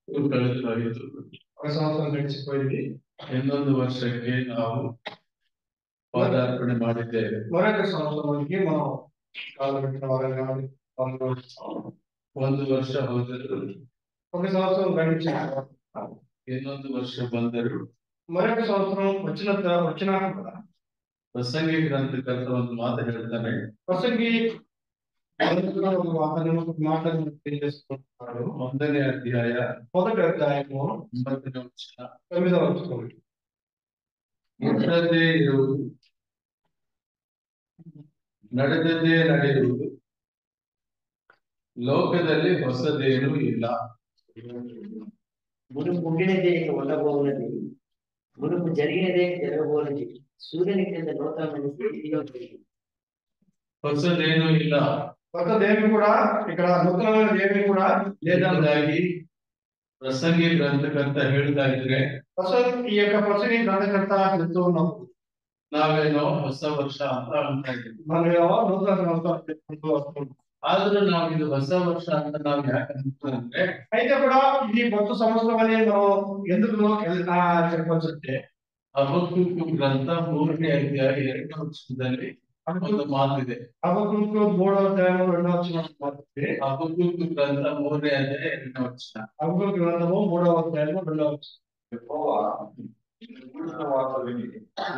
ಕಳೆದೋಯಿತು. ఒక సంవత్సరం గడిచిపోయింది. ಇನ್ನೊಂದು ವರ್ಷಕ್ಕೆ ನಾವು ಪಾದಾರ್ಪಣೆ ಮಾಡಿದ್ದೇವೆ. మరొక సంవత్సరానికి మనం కాలు పెట్టిన వారంగా ಒಂದು ವರ್ಷ ಹೋದರು, ఒక సంవత్సరం గడిచిన ಇನ್ನೊಂದು ವರ್ಷ ಬಂದರು. మరొక సంవత్సరం వచ్చినా కూడా ಪ್ರಸಂಗಿ ಗ್ರಂಥಕರ್ತ ಒಂದು ಮಾತು ಹೇಳ್ತಾನೆ. ప్రసంగి మాటలను తెలియజేసుకుంటున్నాడు. 1ನೇ ಅಧ್ಯಾಯ 1వ అధ్యాయము 9ನೇ ವಚನ. 9వ వచనం. ಇದ್ದದ್ದೇ ಇರುವುದು, ನಡೆದದ್ದೇ ನಡೆಯುವುದು, ಲೋಕದಲ್ಲಿ ಹೊಸದೇನೂ ಇಲ್ಲ. మునుపు ఉండినదే ఉండబోనది, మునుపు జరిగినదే జరగబోనది. సూర్యుని కింద నూతనమైన స్థితిలోకి ಹೊಸದೇನೂ ಇಲ್ಲ. కొత్తదేమి కూడా ఇక్కడ నూతనమైన ఏమి కూడా లేదాಗಿ ಪ್ರಸಂಗಿ ಗ್ರಂಥಕರ್ತ ಹೇಳ್ತಾ ಇದ್ರೆ ఈ యొక్క ప్రసంగి గ్రంథకర్త చెప్తూ ఉన్నప్పుడు ನಾವೇನೋ ಹೊಸ ವರ್ಷ ಅಂತ ಇದ್ದೀವಿ. మనమేమో నూతన సంవత్సరం చెప్పుకుంటూ వస్తున్నాం. ಆದ್ರೂ ನಾವು ಇದು ಹೊಸ ವರ್ಷ ಅಂತ ನಾವು ಯಾಕೆ ಅಂತೀವಂದ್ರೆ, అయితే కూడా ఇది కొత్త సంవత్సరం అని మనం ఎందుకు చెప్పవచ్చు అంటే, ಹಬಕ್ಕೂಕು ಗ್ರಂಥ 3ನೇ ಅಧ್ಯಾಯ 2ನೇ ವಚನದಲ್ಲಿ ಒಂದು ಮಾತಿದೆ. హబక్కూకు 3వ అధ్యాయం 2వ వచనం మాత్రమే. ಹಬಕ್ಕೂಕು ಗ್ರಂಥ 3ನೇ ಅಧ್ಯಾಯ 2ನೇ ವಚನ. హబక్కూకు గ్రంథము 3వ అధ్యాయం 2వ వచనం. యెహోవా గూర్చిన వార్త విని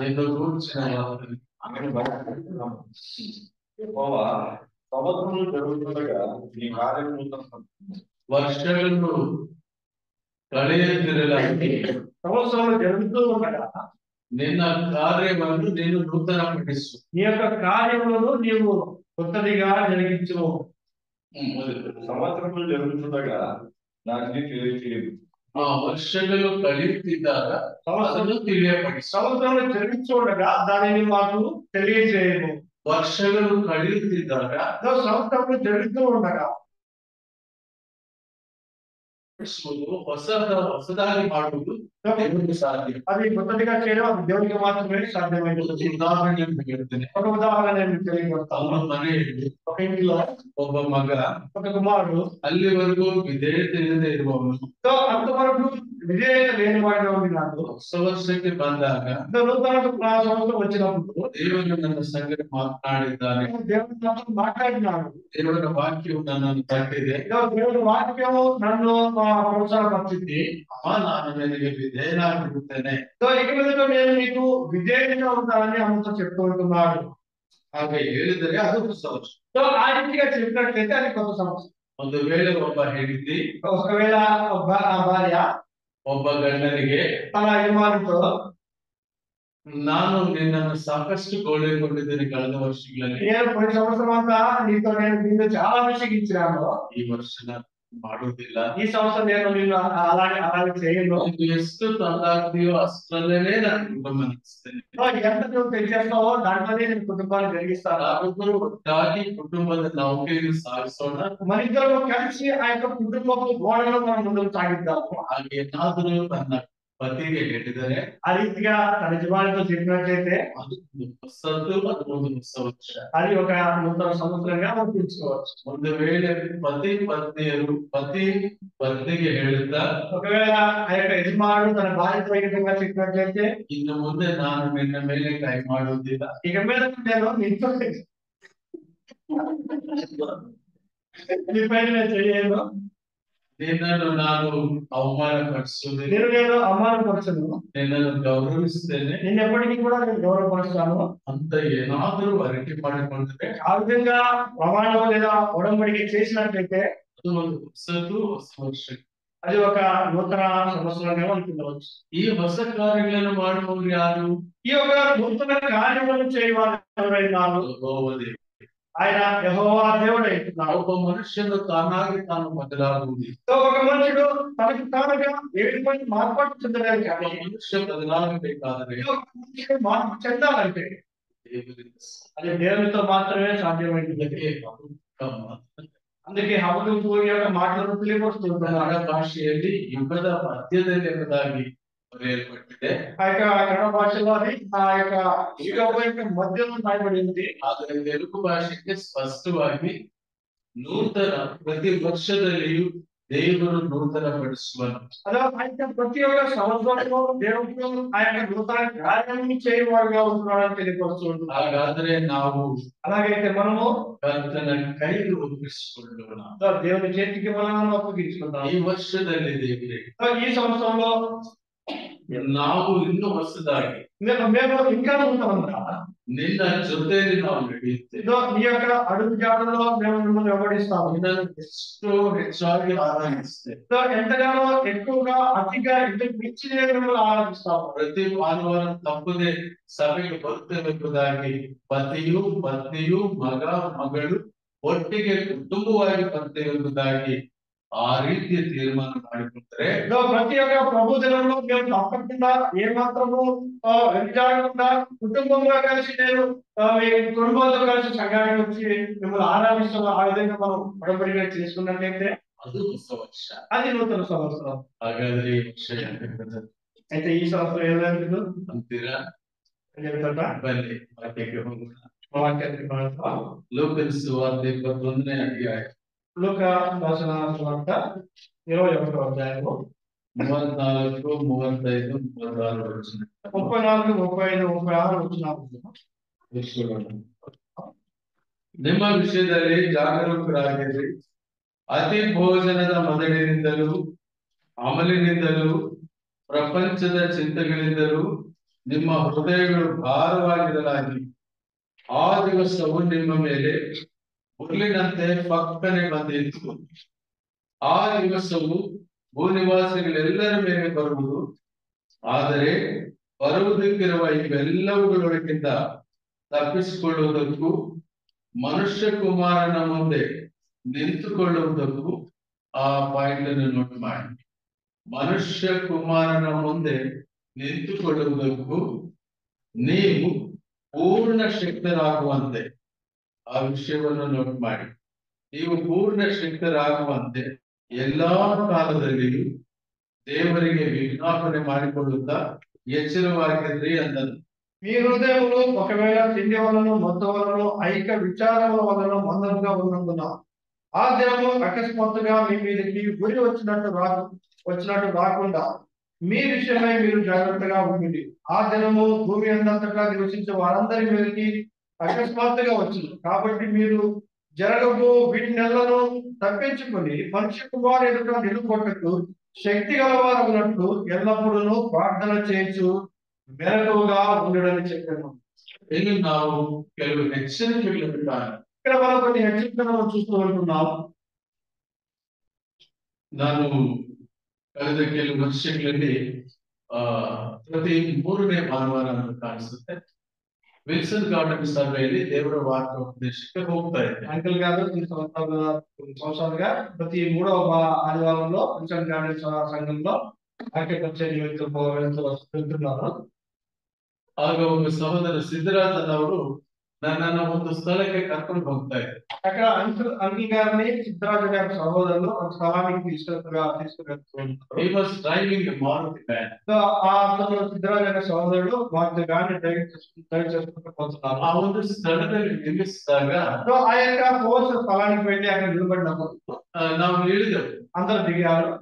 ఏదో గూర్చిన వార్త యెహోవా సంవత్సరం జరుగుతుండగా నీ కార్యము ವರ್ಷಗಳು ಕಳೆಯುತ್ತಿರಲಾಗಿ సంవత్సరం జరుగుతూ ఉండగా ನಿನ್ನ ಕಾರ್ಯವನ್ನು ನೀನು ನೂತನಪಡಿಸು. నీ యొక్క కార్యములను నీవు కొత్తదిగా జరిగించు. సంవత్సరములు జరుగుతుండగా దాన్ని తెలియచేయదు. ఆ ವರ್ಷಗಳು ಕಳೆಯುತ್ತಿದ್ದಾಗ ಅದನ್ನು ತಿಳಿಯಪಡಿಸು. సంవత్సరంలో జరిగించుండగా దానిని మాకు తెలియజేయము. ವರ್ಷಗಳು ಕಳೆಯುತ್ತಿದ್ದಾಗ సంవత్సరంలో జరుగుతూ ఉండగా ಹೊಸದಾಗಿ ಮಾಡುವುದು దేవునికి సాధ్యం. అది కొత్తదిగా చేయడం అది దేవునికి మాత్రమే సాధ్యమైనది. ఉదాహరణೆಯನ್ನು ಹೇಳ್ತೇನೆ. ఒక ఉదాహరణ నేను తెలియజేస్తాను. ಅವನ ಮನೆಯಲ್ಲಿ ఒక ఇంట్లో ಒಬ್ಬ ಮಗ ఒక కుమారుడు ಅಲ್ಲಿವರೆಗೂ ವಿಧೇಯತೆ ಇಲ್ಲದೆ ಇರುವವನು అంతవరకు విధేయత లేని వాడిగా ఉన్నాడు. ಹೊಸ ವರ್ಷಕ್ಕೆ ಬಂದಾಗ నూతన సంవత్సరం వచ్చినప్పుడు ದೇವರು ನನ್ನ ಸಂಗಡ ಮಾತನಾಡಿದ್ದಾನೆ, దేవుడు నాతో మాట్లాడినాడు. ದೇವರ ವಾಕ್ಯವು ನನ್ನನ್ನು ತಟ್ಟಿದೆ, దేవుడు వాక్యము నన్ను ప్రోత్సాహపరిచింది. ನಾನು ನಿನಗೆ ವಿಧೇಯನಾಗಿರುತ್ತೇನೆ. ఇక మీద నేను నీకు విధేయంగా ఉంటానని అమ్మతో చెప్తూ ఉంటున్నాడు. ಹಾಗೆ ಹೇಳಿದರೆ ಅದು ಹೊಸ ವರ್ಷ. ఆ రీతిగా చెప్పినట్లయితే అది కొత్త సంవత్సరం. ಒಂದು ವೇಳೆ ಒಬ್ಬ ಹೆಂಡತಿ ఒకవేళ భార్య ಒಬ್ಬ ಗಂಡನಿಗೆ తన యజమానితో ನಾನು ನಿನ್ನನ್ನು ಸಾಕಷ್ಟು ಗೌರವಿಕೊಂಡಿದ್ದೇನೆ ಕಳೆದ ವರ್ಷಗಳಲ್ಲಿ, నేను పోయిన సంవత్సరం అంతా నీతో నేను నిన్ను చాలా విషయించాను, ಈ ವರ್ಷ ನಾನು ಮಾಡುವುದಿಲ್ಲ, ఈ సంవత్సరం నేను నిన్ను అలాగే చేయను. ಇದು ಎಷ್ಟು ತಂದಾಗ್ತೀಯೋ ಅಷ್ಟರಲ್ಲೇನೆ ನಾನು ಗಮನಿಸ್ತೇನೆ. ఎంత నువ్వు తెలిసేస్తావో దాంట్లోనే నేను కుటుంబాన్ని జరిగిస్తాను. ನಾವಿಬ್ಬರು ಒಟ್ಟಾಗಿ ಕುಟುಂಬದ ನೌಕೆಯನ್ನು ಸಾಗಿಸೋಣ. మనిద్దరు కలిసి ఆ యొక్క కుటుంబపు గోడను మనం ముందుకు సాగిద్దాము. ಹಾಗೆ ಏನಾದರೂ ತನ್ನ ಪತಿಗೆ ಹೇಳಿದರೆ ఆ రీతిగా తన యజమానితో చెప్పినట్లయితే ಅದು ಹೊಸದು, ಅದು ಒಂದು ಹೊಸ ವರ್ಷ. అది ఒక నూతన సంవత్సరంగా మనం తీసుకోవచ్చు. ಒಂದು ವೇಳೆ ಪತಿ ಪತ್ನಿಗೆ ಹೇಳುತ್ತಾ, ఒకవేళ ఆ యొక్క యజమానుడు తన భార్యతో ఈ విధంగా చెప్పినట్లయితే, ಇನ್ನು ಮುಂದೆ ನಾನು ನಿನ್ನ ಮೇಲೆ ಕೈ ಮಾಡುವುದಿಲ್ಲ, ఇక మీద నేను నీతో నీ పైన నేను చేయను, ನಿನ್ನನ್ನು ನಾನು ಅವಮಾನಪಡಿಸುವುದಿಲ್ಲ, నేను అవమానపరచను, ನಿನ್ನನ್ನು ಗೌರವಿಸುತ್ತೇನೆ నేను ఎప్పటికీ కూడా నేను గౌరవపరుస్తాను ಅಂತ ಏನಾದರೂ ಅರಿಕೆ ಮಾಡಿಕೊಂಡ್ರೆ ఆ విధంగా ప్రమాణం లేదా ఒడంబడిక చేసినట్లయితే ಅದು ಒಂದು ಹೊಸದು, ಹೊಸ ವರ್ಷ. అది ఒక నూతన సంవత్సరంగా అనుకోవచ్చు. ಈ ಹೊಸ ಕಾರ್ಯಗಳನ್ನು ಮಾಡುವವರು ಯಾರು? ఈ యొక్క నూతన కార్యములను చేయవారు ఎవరైనా ಯೆಹೋವ ದೇವರು. ఆయన యెహోవా దేవుడు అంటున్నాడు. ಒಬ್ಬ ಮನುಷ್ಯನು ತಾನಾಗಿ ತಾನು ಬದಲಾಗುವುದಿಲ್ಲ. ఒక మనుషుడు తనకు తానుగా ఏ విధమైన మార్పాటు చెందలేదు. కానీ ಮನುಷ್ಯ ಬದಲಾಗಬೇಕಾದರೆ మార్పు చెందాలంటే ದೇವರಿಂದ అది దేవునితో మాత్రమే సాధ్యమైనది. అందుకే హబక్కూకు యొక్క మాటలను తెలియపరుస్తుంటున్నాడు. ಕನ್ನಡ ಭಾಷೆಯಲ್ಲಿ ಯುಗದ ಮಧ್ಯದಲ್ಲಿ ಎಂಬುದಾಗಿ ಬರೆಯಲ್ಪಟ್ಟಿದೆ. ఆ యొక్క కన్నడ భాషలో అది ఆ యొక్క యుగం యొక్క మధ్యలో రాయబడింది. ಆದರೆ ತೆಲುಗು ಭಾಷೆಗೆ ಸ್ಪಷ್ಟವಾಗಿ ನೂತನ ಪ್ರತಿ ವರ್ಷದಲ್ಲಿಯೂ ದೇವರು ನೂತನ ಪಡಿಸುವನು. అలా ఆయన ప్రతి ఒక్క సంవత్సరంలో దేవుడు ఆయన నూతన కార్యం చేయవాడుగా ఉంటున్నాడని తెలియపరుస్తుంది. ಹಾಗಾದ್ರೆ ನಾವು అలాగైతే మనము ಕರ್ತನ ಕೈಗೆ ಒಪ್ಪಿಸಿಕೊಳ್ಳೋಣ. దేవుని చేతికి మనల్ని అప్పగించుకుంటాం. ಈ ವರ್ಷದಲ್ಲಿ ದೇವರೇ ఈ సంవత్సరంలో ನಾವು ಇನ್ನೂ ಹೊಸದಾಗಿ మేము ఇంకా నూతనంగా ನಿನ್ನ ಜೊತೆಯಲ್ಲಿ ನಾವು ನಡೆಯುತ್ತೇವೆ. నీ యొక్క అడుగు జాడలో మేము మిమ్మల్ని వెంబడిస్తాము. ನಿನ್ನನ್ನು ಎಷ್ಟೋ ಹೆಚ್ಚಾಗಿ ಆರಾಧಿಸ್ತೇವೆ. ఎంతగానో ఎక్కువగా అతిగా ఇంతకు మించి నేను మిమ్మల్ని ఆరాధిస్తాము. ಪ್ರತಿ ಭಾನುವಾರ ತಪ್ಪದೆ ಸಭೆಗೆ ಬರ್ತೇವೆಂಬುದಾಗಿ ಪತಿಯು ಪತ್ನಿಯು ಮಗ ಮಗಳು ಒಟ್ಟಿಗೆ ಕುಟುಂಬವಾಗಿ ಬರ್ತೇವೆಂಬುದಾಗಿ ಆ ರೀತಿಯ ತೀರ್ಮಾನ ಮಾಡಿಕೊಂಡ್ರೆ ప్రతి ఒక్క ప్రభు దినంలో మేము తప్పకుండా ఏమాత్రము వెంటాడకుండా కుటుంబంగా కలిసి నేను మీ కుటుంబంతో కలిసి సంఘానికి వచ్చి మిమ్మల్ని ఆరాధిస్తాము. ఆ విధంగా మనం ఒడంబడిగా చేసుకున్నట్లయితే ಅದು ಹೊಸ ವರ್ಷ. అది నూతన సంవత్సరం. ಹಾಗಾದ್ರೆ ಈ ವಿಷಯ అయితే ఈ సంవత్సరం ఏమైంది ಅಂತೀರಾ? చెప్తారా? ಬನ್ನಿ ವಾಕ್ಯಕ್ಕೆ ಹೋಗೋಣ. వాక్యానికి మనం ಲೋಕನ ಸುವಾರ್ತೆ 21ನೇ ಅಧ್ಯಾಯ లూకా రాసిన సువార్త 21వ అధ్యాయము 34, 35, 36 వచనం. 34, 35, 36 వచనాలు. ನಿಮ್ಮ ವಿಷಯದಲ್ಲಿ ಜಾಗರೂಕರಾಗಿರಿ. ಅತಿ ಭೋಜನದ ಮದಡಿನಿಂದಲೂ ಅಮಲಿನಿಂದಲೂ ಪ್ರಪಂಚದ ಚಿಂತೆಗಳಿಂದಲೂ ನಿಮ್ಮ ಹೃದಯಗಳು ಭಾರವಾಗಿರಲಾಗಿ ಆ ದಿವಸವು ನಿಮ್ಮ ಮೇಲೆ ಉರುಳಿನಂತೆ ಪಕ್ಕನೆ ಬಂದಿತ್ತು. ಆ ದಿವಸವು ಭೂನಿವಾಸಿಗಳೆಲ್ಲರ ಮೇಲೆ ಬರುವುದು. ಆದರೆ ಬರುವುದಕ್ಕಿರುವ ಇವೆಲ್ಲವುಗಳೊಳಗಿಂತ ತಪ್ಪಿಸಿಕೊಳ್ಳುವುದಕ್ಕೂ ಮನುಷ್ಯ ಕುಮಾರನ ಮುಂದೆ ನಿಂತುಕೊಳ್ಳುವುದಕ್ಕೂ ಆ ಪಾಯಿಂಟ್ ಅನ್ನು ನೋಟ್ ಮಾಡಿ. ಮನುಷ್ಯ ಕುಮಾರನ ಮುಂದೆ ನಿಂತುಕೊಳ್ಳುವುದಕ್ಕೂ ನೀವು ಪೂರ್ಣ ಶಕ್ತರಾಗುವಂತೆ ಆ ವಿಷಯವನ್ನು ನೋಟ್ ಮಾಡಿ. ನೀವು ಪೂರ್ಣ ಶಕ್ತರಾಗುವಂತೆ ಎಲ್ಲಾ ಕಾಲದಲ್ಲಿಯೂ ದೇವರಿಗೆ ವಿಜ್ಞಾಪನೆ ಮಾಡಿಕೊಳ್ಳುತ್ತಾ ಎಚ್ಚರವಾಗಿರ್ರಿ ಅಂದನು. మీ హృదయములు ఒకవేళ తిండి వలన మొత్తం వలన ఐక విచారముల వలన మందముగా ఉన్నందున ఆ దినము అకస్మాత్తుగా మీ మీదకి గురి వచ్చినట్టు రాకుండా మీ విషయమై మీరు జాగ్రత్తగా ఉంటుంది. ఆ దినము భూమి అంతటా నివసించే వారందరి మీదకి అకస్మాత్తుగా వచ్చింది. కాబట్టి మీరు జరగబో వీటినెల్లను తప్పించుకొని మనిషి కుమారు ఎదుట నిలుకొట్టకు శక్తి గలవారు ఉన్నట్టు ఎల్లప్పుడూ ప్రార్థన చేయొచ్చు మెలకువగా ఉండడని చెప్పాను. ಇಲ್ಲಿ ನಾವು ಕೆಲವು ಎಚ್ಚರಿಕೆಗಳು ಬಿಟ್ಟಾಗ ఇక్కడ మనం కొన్ని హెచ్చరికలను చూస్తూ ఉంటున్నాం. ನಾನು ಕಳೆದ ಕೆಲವು ವರ್ಷಗಳಲ್ಲಿ ಪ್ರತಿ 3ನೇ ಭಾನುವಾರ ಕಾಣಿಸುತ್ತೆ ವಿಲ್ಸನ್ ಗಾರ್ಡನ್ ಸಭೆಯಲ್ಲಿ ದೇವರ ವಾಕ್ಯ ಉಪದೇಶಕ್ಕೆ ಹೋಗ್ತಾ ಇದ್ದೆ. అంకుల్ గారు కొన్ని సంవత్సరాలుగా ప్రతి 3వ ఆదివారంలో విల్సన్ గార్డెన్ సంఘంలో వాక్య పరిచయం వెళ్తున్నారు. ಆಗ ಒಬ್ಬ ಸಹೋದರ ಸಿದ್ದರಾಜನ್ ಅವರು ನನ್ನನ್ನು ಒಂದು ಸ್ಥಳಕ್ಕೆ ಕರ್ಕೊಂಡು ಹೋಗ್ತಾ ಇದ್ರು. అక్కడ అంకుల్ గారిని సిద్ధరాజు గారి సహోదరులు ఒక స్థలానికి తీసుకువెళ్తున్నారు. He was driving a Maruti van. అతను సిద్ధరాజు గారి సహోదరుడు మారుతి గారిని డ్రైవ్ చేసుకుంటూ పోతున్నారు. ಆ ಒಂದು ಸ್ಥಳದಲ್ಲಿ ನಿಲ್ಲಿಸಿದಾಗ ఆ యొక్క పోస్ట్ స్థలానికి వెళ్ళి అక్కడ నిలబడినప్పుడు ನಾವು ಹೇಳಿದೆವು. అందరు దిగారు.